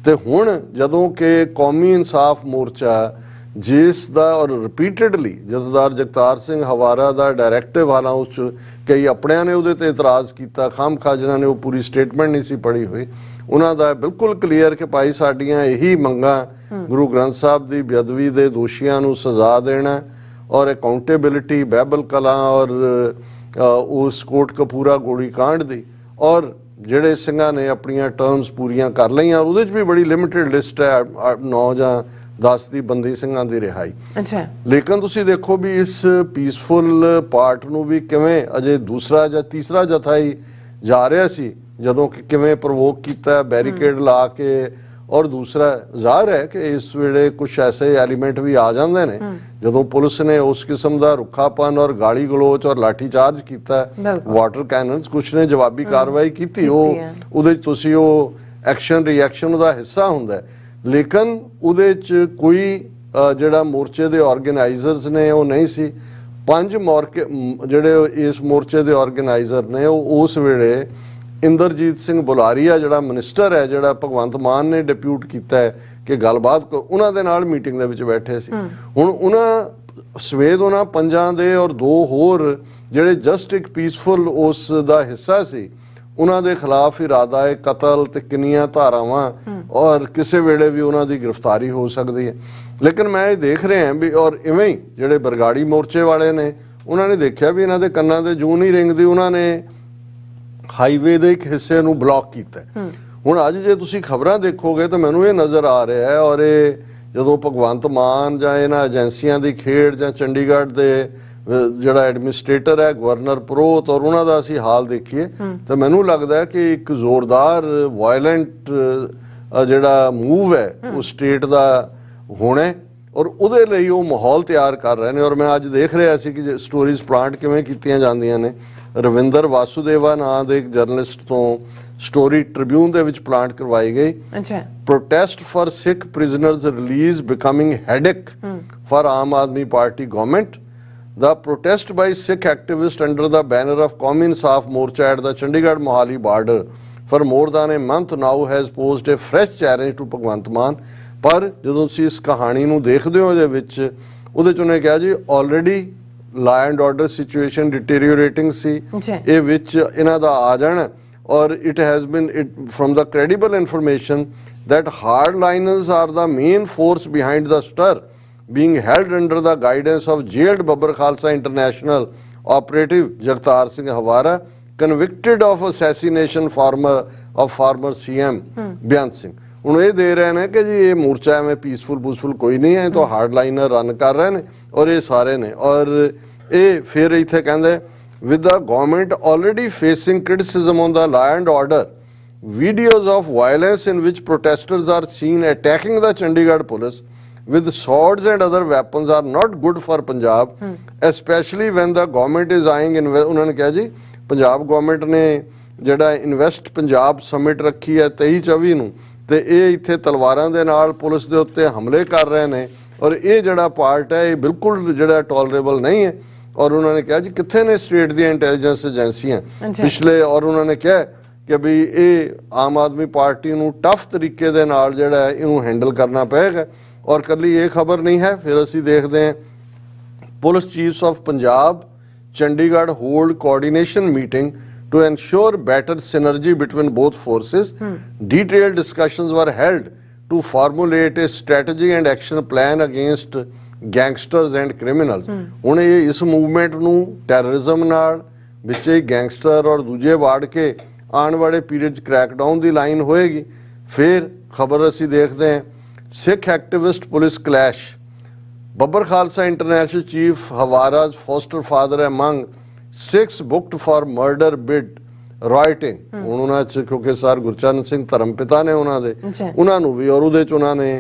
ਤੇ ਹੁਣ ਜਦੋਂ ਕਿ ਕੌਮੀ ਇਨਸਾਫ ਮੋਰਚਾ ਜਿਸ ਦਾ ਔਰ ਰਿਪੀਟਡਲੀ ਜਥੇਦਾਰ ਜਗਤਾਰ ਸਿੰਘ ਹਵਾਰਾ ਦਾ ਡਾਇਰੈਕਟਿਵ ਆਲਾ ਉਸ 'ਚ ਕਈ ਆਪਣਿਆਂ ਨੇ ਉਹਦੇ ਤੇ ਇਤਰਾਜ਼ ਕੀਤਾ, ਖਾਮਖਾ ਜਿਨ੍ਹਾਂ ਨੇ ਉਹ ਪੂਰੀ ਸਟੇਟਮੈਂਟ ਨਹੀਂ ਸੀ ਪੜ੍ਹੀ ਹੋਈ, ਉਹਨਾਂ ਦਾ ਬਿਲਕੁਲ ਕਲੀਅਰ ਕਿ ਭਾਈ ਸਾਡੀਆਂ ਇਹੀ ਮੰਗਾਂ ਗੁਰੂ ਗ੍ਰੰਥ ਸਾਹਿਬ ਦੀ ਬੇਅਦਬੀ ਦੇ ਦੋਸ਼ੀਆਂ ਨੂੰ ਸਜ਼ਾ ਦੇਣਾ ਔਰ ਅਕਾਊਂਟੇਬਿਲਿਟੀ ਬਹਿਬਲ ਕਲਾਂ ਔਰ ਉਸ ਕੋਟ ਕਪੂਰਾ ਗੋਲੀ ਕਾਂਡ ਦੀ, ਔਰ ਜਿਹੜੇ ਸਿੰਘਾਂ ਨੇ ਆਪਣੀਆਂ ਟਰਮਸ ਪੂਰੀਆਂ ਕਰ ਲਈਆਂ, ਉਹਦੇ 'ਚ ਵੀ ਬੜੀ ਲਿਮਿਟਿਡ ਲਿਸਟ ਹੈ 9 ਜਾਂ 10 ਦੀ ਬੰਦੀ ਸਿੰਘਾਂ ਦੀ ਰਿਹਾਈ। ਅੱਛਾ, ਲੇਕਿਨ ਤੁਸੀਂ ਦੇਖੋ ਵੀ ਇਸ ਪੀਸਫੁਲ ਪਾਰਟ ਨੂੰ ਵੀ ਕਿਵੇਂ ਅਜੇ ਦੂਸਰਾ ਜਾਂ ਤੀਸਰਾ ਜਥਾ ਹੀ ਜਾ ਰਿਹਾ ਸੀ, ਜਦੋਂ ਕਿ ਕਿਵੇਂ ਪ੍ਰਵੋਕ ਕੀਤਾ ਬੈਰੀਕੇਡ ਲਾ ਕੇ। ਔਰ ਦੂਸਰਾ ਜ਼ਾਹਰ ਹੈ ਕਿ ਇਸ ਵੇਲੇ ਕੁਝ ਐਸੇ ਐਲੀਮੈਂਟ ਵੀ ਆ ਜਾਂਦੇ ਨੇ ਜਦੋਂ ਪੁਲਿਸ ਨੇ ਉਸ ਕਿਸਮ ਦਾ ਰੁੱਖਾਪਨ ਔਰ ਗਾਲੀ ਗਲੋਚ ਔਰ ਲਾਠੀ ਚਾਰਜ ਕੀਤਾ, ਵਾਟਰ ਕੈਨਨਸ, ਕੁਝ ਨੇ ਜਵਾਬੀ ਕਾਰਵਾਈ ਕੀਤੀ, ਉਹਦੇ 'ਚ ਤੁਸੀਂ ਉਹ ਐਕਸ਼ਨ ਰਿਐਕਸ਼ਨ ਦਾ ਹਿੱਸਾ ਹੁੰਦਾ ਹੈ। ਲੇਕਿਨ ਉਹਦੇ 'ਚ ਕੋਈ ਜਿਹੜਾ ਮੋਰਚੇ ਦੇ ਆਰਗੇਨਾਈਜ਼ਰਸ ਨੇ ਉਹ ਨਹੀਂ ਸੀ। 5 ਜਿਹੜੇ ਇਸ ਮੋਰਚੇ ਦੇ ਆਰਗੇਨਾਈਜ਼ਰ ਨੇ ਉਹ ਉਸ ਵੇਲੇ ਇੰਦਰਜੀਤ ਸਿੰਘ ਬੁਲਾਰੀਆ ਜਿਹੜਾ ਮਿਨਿਸਟਰ ਹੈ, ਜਿਹੜਾ ਭਗਵੰਤ ਮਾਨ ਨੇ ਡਿਪਿਊਟ ਕੀਤਾ ਹੈ ਕਿ ਗੱਲਬਾਤ, ਉਹਨਾਂ ਦੇ ਨਾਲ ਮੀਟਿੰਗ ਦੇ ਵਿੱਚ ਬੈਠੇ ਸੀ। ਹੁਣ ਉਹਨਾਂ ਸਵੇਦ ਉਹਨਾਂ 5 ਦੇ ਔਰ 2 ਹੋਰ ਜਿਹੜੇ ਜਸਟ ਇੱਕ ਪੀਸਫੁਲ ਉਸ ਦਾ ਹਿੱਸਾ ਸੀ, ਉਹਨਾਂ ਦੇ ਖਿਲਾਫ ਇਰਾਦਾ ਹੈ ਕਤਲ ਤੇ ਕਿੰਨੀਆਂ ਧਾਰਾਵਾਂ ਔਰ ਕਿਸੇ ਵੇਲੇ ਵੀ ਉਹਨਾਂ ਦੀ ਗ੍ਰਿਫਤਾਰੀ ਹੋ ਸਕਦੀ ਹੈ। ਲੇਕਿਨ ਮੈਂ ਇਹ ਦੇਖ ਰਿਹਾ ਵੀ ਔਰ ਇਵੇਂ ਹੀ ਜਿਹੜੇ ਬਰਗਾੜੀ ਮੋਰਚੇ ਵਾਲੇ ਨੇ ਉਹਨਾਂ ਨੇ ਦੇਖਿਆ ਵੀ ਇਹਨਾਂ ਦੇ ਕੰਨਾਂ ਤੇ ਜੂੰ ਨਹੀਂ ਰਿੰਗਦੀ, ਉਹਨਾਂ ਨੇ ਹਾਈਵੇ ਦੇ ਇੱਕ ਹਿੱਸੇ ਨੂੰ ਬਲੌਕ ਕੀਤਾ। ਹੁਣ ਅੱਜ ਜੇ ਤੁਸੀਂ ਖਬਰਾਂ ਦੇਖੋਗੇ ਤਾਂ ਮੈਨੂੰ ਇਹ ਨਜ਼ਰ ਆ ਰਿਹਾ ਹੈ, ਔਰ ਇਹ ਜਦੋਂ ਭਗਵੰਤ ਮਾਨ ਜਾਂ ਇਹਨਾਂ ਏਜੰਸੀਆਂ ਦੀ ਖੇਡ ਜਾਂ ਚੰਡੀਗੜ੍ਹ ਦੇ ਜਿਹੜਾ ਐਡਮਿਨਿਸਟ੍ਰੇਟਰ ਹੈ ਗਵਰਨਰ ਪ੍ਰੋਤ ਔਰ ਉਹਨਾਂ ਦਾ ਅਸੀਂ ਹਾਲ ਦੇਖੀਏ ਤਾਂ ਮੈਨੂੰ ਲੱਗਦਾ ਹੈ ਕਿ ਇੱਕ ਜ਼ੋਰਦਾਰ ਵਾਇਲੈਂਟ ਜਿਹੜਾ ਮੂਵ ਹੈ ਉਹ ਸਟੇਟ ਦਾ ਹੋਣਾ ਔਰ ਉਹਦੇ ਲਈ ਉਹ ਮਾਹੌਲ ਤਿਆਰ ਕਰ ਰਹੇ ਨੇ। ਔਰ ਮੈਂ ਅੱਜ ਦੇਖ ਰਿਹਾ ਸੀ ਕਿ ਸਟੋਰੀਜ਼ ਪਲਾਂਟ ਕਿਵੇਂ ਕੀਤੀਆਂ ਜਾਂਦੀਆਂ ਨੇ। ਰਵਿੰਦਰ ਵਾਸੂਦੇਵਾ ਨਾਂ ਦੇ ਇੱਕ ਜਰਨਲਿਸਟ ਤੋਂ ਸਟੋਰੀ ਟ੍ਰਿਬਿਊਨ ਦੇ ਵਿੱਚ ਪਲਾਂਟ ਕਰਵਾਈ ਗਈ। Protest for Sikh prisoners release becoming headache for Aam Aadmi party government. The protest by Sikh activists under the banner of Qawmi Insaf Morcha at the Chandigarh-Mohali border for more than a month now has posed a fresh challenge to Bhagwant Mann। ਪਰ ਜਦੋਂ ਤੁਸੀਂ ਇਸ ਕਹਾਣੀ ਨੂੰ ਦੇਖਦੇ ਹੋ ਇਹਦੇ ਵਿੱਚ ਉਹਦੇ 'ਚ ਉਹਨੇ ਕਿਹਾ ਜੀ already law and order situation deteriorating ਸੀ, ਇਹ ਵਿੱਚ ਇਹਨਾਂ ਦਾ ਆ ਜਾਣਾ। ਔਰ it has been from the credible information that hardliners are the main force behind the stir being held under the guidance of jailed Babbar Khalsa International operative Jagtar Singh Hawara, convicted of assassination of former CM Beyant Singh। ਹੁਣ ਇਹ ਦੇ ਰਹੇ ਨੇ ਕਿ ਜੀ ਇਹ ਮੋਰਚਾ ਐਵੇਂ ਪੀਸਫੁਲ ਕੋਈ ਨਹੀਂ ਹੈ, ਤਾਂ ਹਾਰਡਲਾਈਨਰ ਰਨ ਕਰ ਰਹੇ ਨੇ ਔਰ ਇਹ ਸਾਰੇ ਨੇ। ਔਰ ਇਹ ਫਿਰ ਇੱਥੇ ਕਹਿੰਦੇ with the government already facing criticism on the law and order, videos of violence in which protesters are seen attacking the Chandigarh police with swords and other weapons are not good for Punjab, especially when the government is eyeing ਉਹਨਾਂ ਨੇ ਕਿਹਾ ਜੀ ਪੰਜਾਬ ਗਵਰਨਮੈਂਟ ਨੇ ਜਿਹੜਾ ਇਨਵੈਸਟ ਪੰਜਾਬ ਸਮਿਟ ਰੱਖੀ ਹੈ 23-24 ਨੂੰ, ਤੇ ਇਹ ਇੱਥੇ ਤਲਵਾਰਾਂ ਦੇ ਨਾਲ ਪੁਲਿਸ ਦੇ ਉੱਤੇ ਹਮਲੇ ਕਰ ਰਹੇ ਨੇ ਔਰ ਇਹ ਜਿਹੜਾ ਪਾਰਟ ਹੈ ਇਹ ਬਿਲਕੁਲ ਜਿਹੜਾ ਟੋਲਰੇਬਲ ਨਹੀਂ ਹੈ। ਔਰ ਉਹਨਾਂ ਨੇ ਕਿਹਾ ਜੀ ਕਿੱਥੇ ਨੇ ਸਟੇਟ ਦੀਆਂ ਇੰਟੈਲੀਜੈਂਸ ਏਜੰਸੀਆਂ ਪਿਛਲੇ, ਔਰ ਉਹਨਾਂ ਨੇ ਕਿਹਾ ਕਿ ਵੀ ਇਹ ਆਮ ਆਦਮੀ ਪਾਰਟੀ ਨੂੰ ਟਫ ਤਰੀਕੇ ਦੇ ਨਾਲ ਜਿਹੜਾ ਇਹਨੂੰ ਹੈਂਡਲ ਕਰਨਾ ਪਏਗਾ। ਔਰ ਕੱਲੀ ਇਹ ਖਬਰ ਨਹੀਂ ਹੈ, ਫਿਰ ਅਸੀਂ ਦੇਖਦੇ ਹਾਂ police chiefs of Punjab Chandigarh hold coordination meeting to ensure better synergy between both forces. Detailed discussions were held to formulate a strategy and action plan against gangsters and criminals। ਹੁਣ ਇਹ ਇਸ ਮੂਵਮੈਂਟ ਨੂੰ ਟੈਰਰਿਜ਼ਮ ਨਾਲ ਵਿੱਚੇ ਗੈਂਗਸਟਰ ਔਰ ਦੂਜੇ ਵਾੜ ਕੇ ਆਉਣ ਵਾਲੇ ਪੀਰੀਅਡ 'ਚ ਕ੍ਰੈਕਡਾਊਨ ਦੀ ਲਾਈਨ ਹੋਏਗੀ। ਫਿਰ ਖਬਰ ਅਸੀਂ ਦੇਖਦੇ ਹਾਂ Sikh activist police clash, Babbar Khalsa international chief Hawara's foster father among 6 booked for murder bid rioting। ਹੁਣ ਉਹਨਾਂ 'ਚ ਕਿਉਂਕਿ ਸਰ ਗੁਰਚਰਨ ਸਿੰਘ ਧਰਮ ਪਿਤਾ ਨੇ ਉਹਨਾਂ ਦੇ, ਉਹਨਾਂ ਨੂੰ ਵੀ ਔਰ ਉਹਦੇ 'ਚ ਉਹਨਾਂ ਨੇ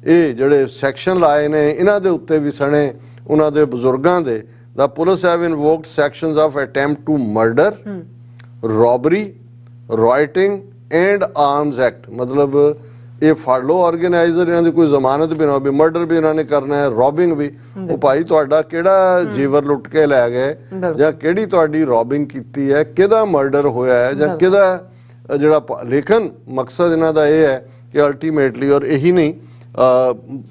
ਇਹ ਜਿਹੜੇ ਸੈਕਸ਼ਨ ਲਾਏ ਨੇ ਇਹਨਾਂ ਦੇ ਉੱਤੇ ਵੀ ਸਣੇ ਉਹਨਾਂ ਦੇ ਬਜ਼ੁਰਗਾਂ ਦੇ। The police have invoked sections of attempt to murder, robbery, rioting and arms act, मतलब ये फड़ लो ऑर्गेनाइजर, इन्हां दी कोई जमानत भी ना हो, मर्डर भी इन्होंने करना है, रॉबिंग भी। वो भाई तुहाडा किहड़ा जेवर लुट के लै गए जां किहड़ी तुहाडी रॉबिंग कीती है, किहदा मर्डर होया है जां किहदा जिहड़ा, लेकिन मकसद इन्हां दा ये है कि अल्टीमेटली, और यही नहीं,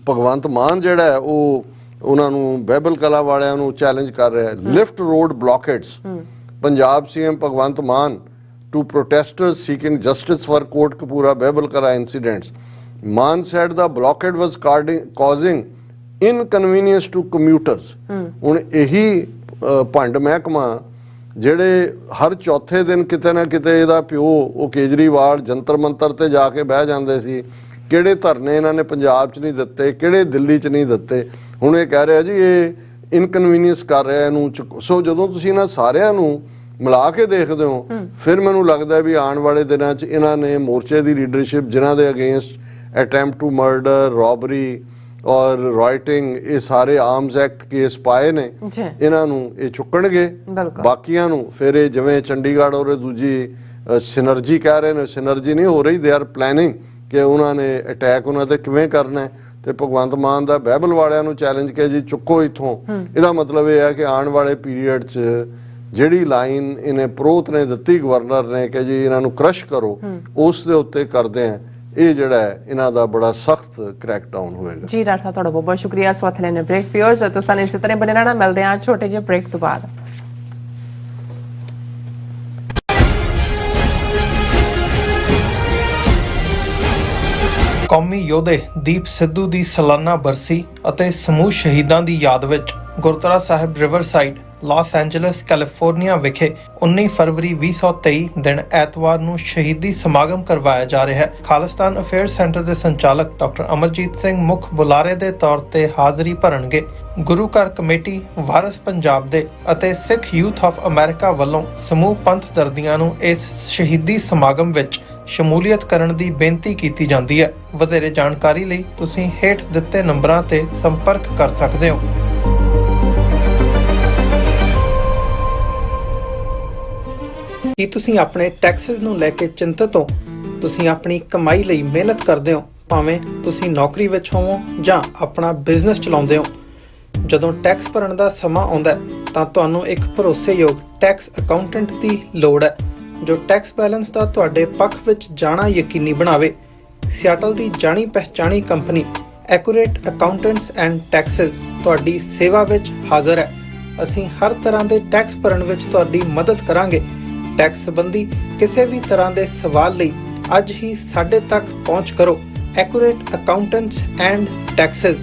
भगवंत मान जिहड़ा है वो उन्हां नूं बहबल कला वालियां नूं चैलेंज कर रहा है। लिफ्ट रोड ब्लॉकेट्स, पंजाब सीएम भगवंत मान to protesters seeking justice for Kotkapura Bebel Kala incidents. Maan said the blockade was causing inconvenience to commuters. ਹੁਣ ਇਹੀ ਭੰਡ ਮਹਿਕਮਾ ਜਿਹੜੇ ਹਰ ਚੌਥੇ ਦਿਨ ਕਿਤੇ ਨਾ ਕਿਤੇ ਇਹਦਾ ਪਿਓ ਉਹ ਕੇਜਰੀਵਾਲ ਜੰਤਰ ਮੰਤਰ ਤੇ ਜਾ ਕੇ ਬਹਿ ਜਾਂਦੇ ਸੀ, ਕਿਹੜੇ ਧਰਨੇ ਇਹਨਾਂ ਨੇ ਪੰਜਾਬ 'ਚ ਨਹੀਂ ਦਿੱਤੇ, ਕਿਹੜੇ ਦਿੱਲੀ 'ਚ ਨਹੀਂ ਦਿੱਤੇ। ਹੁਣ ਇਹ ਕਹਿ ਰਿਹਾ ਜੀ ਇਹ ਇਨਕਨਵੀਨੀਅੰਸ ਕਰ ਰਿਹਾ ਇਹਨੂੰ। ਸੋ ਜਦੋਂ ਤੁਸੀਂ ਇਹਨਾਂ ਸਾਰਿਆਂ ਨੂੰ ਮਿਲਾ ਕੇ ਦੇਖਦੇ ਹੋ, ਫਿਰ ਮੈਨੂੰ ਲੱਗਦਾ ਵੀ ਆਉਣ ਵਾਲੇ ਦਿਨਾਂ 'ਚ ਇਹਨਾਂ ਨੇ ਮੋਰਚੇ ਦੀ ਲੀਡਰਸ਼ਿਪ ਜਿਨ੍ਹਾਂ ਦੇ against attempt to murder, robbery ਔਰ ਰॉयटिंग ਇਹ ਸਾਰੇ ਆਰਮਸ ਐਕਟ ਕੇਸ ਪਾਏ ਨੇ, ਇਹਨਾਂ ਨੂੰ ਇਹ ਚੁੱਕਣਗੇ। ਬਾਕੀਆਂ ਨੂੰ ਫਿਰ ਇਹ ਜਿਵੇਂ ਚੰਡੀਗੜ੍ਹ ਔਰ ਦੂਜੀ ਸਿਨਰਜੀ ਕਹਿ ਰਹੇ ਨੇ, ਸਿਨਰਜੀ ਨਹੀਂ ਹੋ ਰਹੀ, ਦੇ ਆਰ ਪਲੈਨਿੰਗ ਕਿ ਉਹਨਾਂ ਨੇ ਅਟੈਕ ਉਹਨਾਂ ਤੇ ਕਿਵੇਂ ਕਰਨਾ। ਤੇ ਭਗਵੰਤ ਮਾਨ ਦਾ ਬਹਿਬਲ ਵਾਲਿਆਂ ਨੂੰ ਚੈਲੰਜ ਕਿ ਜੀ ਚੁੱਕੋ ਇੱਥੋਂ। ਇਹਦਾ ਮਤਲਬ ਇਹ ਹੈ ਕਿ ਆਉਣ ਵਾਲੇ ਪੀਰੀਅਡ 'ਚ ਜਿਹੜੀ ਲਾਈਨ ਇਹਨੇ ਪ੍ਰੋਤ ਨੇ ਦਿੱਤੀ ਗਵਰਨਰ ਨੇ ਕਿ ਜੀ ਇਹਨਾਂ ਨੂੰ ਕ੍ਰਸ਼ ਕਰੋ, ਉਸ ਦੇ ਉੱਤੇ ਕਰਦੇ ਆ, ਇਹ ਜਿਹੜਾ ਹੈ ਇਹਨਾਂ ਦਾ ਬੜਾ ਸਖਤ ਕ੍ਰੈਕਡਾਊਨ ਹੋਏਗਾ। ਜੀ ਡਾਕਟਰ ਸਾਹਿਬ ਤੁਹਾਡਾ ਬਹੁਤ ਬਹੁਤ ਸ਼ੁਕਰੀਆ। ਇਸ ਵਕਤ ਲੈਣੇ ਬ੍ਰੇਕ। ਵਿਊਅਰਸ ਤੁਸੀਂ ਇਸੇ ਤਰ੍ਹਾਂ ਬਣੇ ਰਹਿਣਾ, ਮਿਲਦੇ ਹਾਂ ਛੋਟੇ ਜਿਹੇ ਬ੍ਰੇਕ ਤੋਂ ਬਾਅਦ। ਕੌਮੀ ਯੋਧੇ ਦੀਪ ਸਿੱਧੂ ਦੀ ਸਾਲਾਨਾ ਬਰਸੀ ਅਤੇ ਸਮੂਹ ਸ਼ਹੀਦਾਂ ਦੀ ਯਾਦ ਵਿੱਚ ਗੁਰਦੁਆਰਾ ਸਾਹਿਬ ਰਿਵਰਸਾਈਡ, ਲਾਸ ਐਂਜਲਸ, ਕੈਲੀਫੋਰਨੀਆ ਵਿਖੇ 19 ਫਰਵਰੀ 2023 ਦਿਨ ਐਤਵਾਰ ਨੂੰ ਸ਼ਹੀਦੀ ਸਮਾਗਮ ਕਰਵਾਇਆ ਜਾ ਰਿਹਾ ਹੈ। ਖਾਲਿਸਤਾਨ ਅਫੇਅਰ ਸੈਂਟਰ ਦੇ ਸੰਚਾਲਕ ਡਾਕਟਰ ਅਮਰਜੀਤ ਸਿੰਘ ਮੁੱਖ ਬੁਲਾਰੇ ਦੇ ਤੌਰ ਤੇ ਹਾਜ਼ਰੀ ਭਰਨਗੇ। ਗੁਰੂ ਘਰ ਕਮੇਟੀ, ਵਾਰਿਸ ਪੰਜਾਬ ਦੇ ਅਤੇ ਸਿੱਖ ਯੂਥ ਆਫ ਅਮਰੀਕਾ ਵੱਲੋਂ ਸਮੂਹ ਪੰਥ ਦਰਦੀਆਂ ਨੂੰ ਇਸ ਸ਼ਹੀਦੀ ਸਮਾਗਮ ਵਿੱਚ ਸ਼ਮੂਲੀਅਤ ਕਰਨ ਦੀ ਬੇਨਤੀ ਕੀਤੀ ਜਾਂਦੀ ਹੈ। ਵਧੇਰੇ ਜਾਣਕਾਰੀ ਲਈ ਤੁਸੀਂ ਹੇਠ ਦਿੱਤੇ ਨੰਬਰਾਂ ਤੇ ਸੰਪਰਕ ਕਰ ਸਕਦੇ ਹੋ। ਕੀ ਤੁਸੀਂ ਆਪਣੇ ਟੈਕਸਸ ਨੂੰ ਲੈ ਕੇ ਚਿੰਤਤ ਹੋ? ਤੁਸੀਂ ਆਪਣੀ ਕਮਾਈ ਲਈ ਮਿਹਨਤ ਕਰਦੇ ਹੋ, ਭਾਵੇਂ ਤੁਸੀਂ ਨੌਕਰੀ ਵਿੱਚ ਹੋਵੋ ਜਾਂ ਆਪਣਾ ਬਿਜ਼ਨਸ ਚਲਾਉਂਦੇ ਹੋ। ਜਦੋਂ ਟੈਕਸ ਭਰਨ ਦਾ ਸਮਾਂ ਆਉਂਦਾ ਹੈ ਤਾਂ ਤੁਹਾਨੂੰ ਇੱਕ ਭਰੋਸੇਯੋਗ ਟੈਕਸ ਅਕਾਊਂਟੈਂਟ ਦੀ ਲੋੜ ਹੈ ਜੋ ਟੈਕਸ ਬੈਲੈਂਸ ਦਾ ਤੁਹਾਡੇ ਪੱਖ ਵਿੱਚ ਜਾਣਾ ਯਕੀਨੀ ਬਣਾਵੇ। ਸਿਆਟਲ ਦੀ ਜਾਣੀ ਪਛਾਣੀ company accurate accountants and taxes ਤੁਹਾਡੀ ਸੇਵਾ ਵਿੱਚ ਹਾਜ਼ਰ ਹੈ। ਅਸੀਂ ਹਰ ਤਰ੍ਹਾਂ ਦੇ ਟੈਕਸ ਭਰਨ ਵਿੱਚ ਤੁਹਾਡੀ ਮਦਦ ਕਰਾਂਗੇ। ਟੈਕਸ ਸੰਬੰਧੀ ਕਿਸੇ ਵੀ ਤਰ੍ਹਾਂ ਦੇ ਸਵਾਲ ਲਈ ਅੱਜ ਹੀ ਸਾਡੇ ਤੱਕ ਪਹੁੰਚ ਕਰੋ। Accurate accountants and taxes.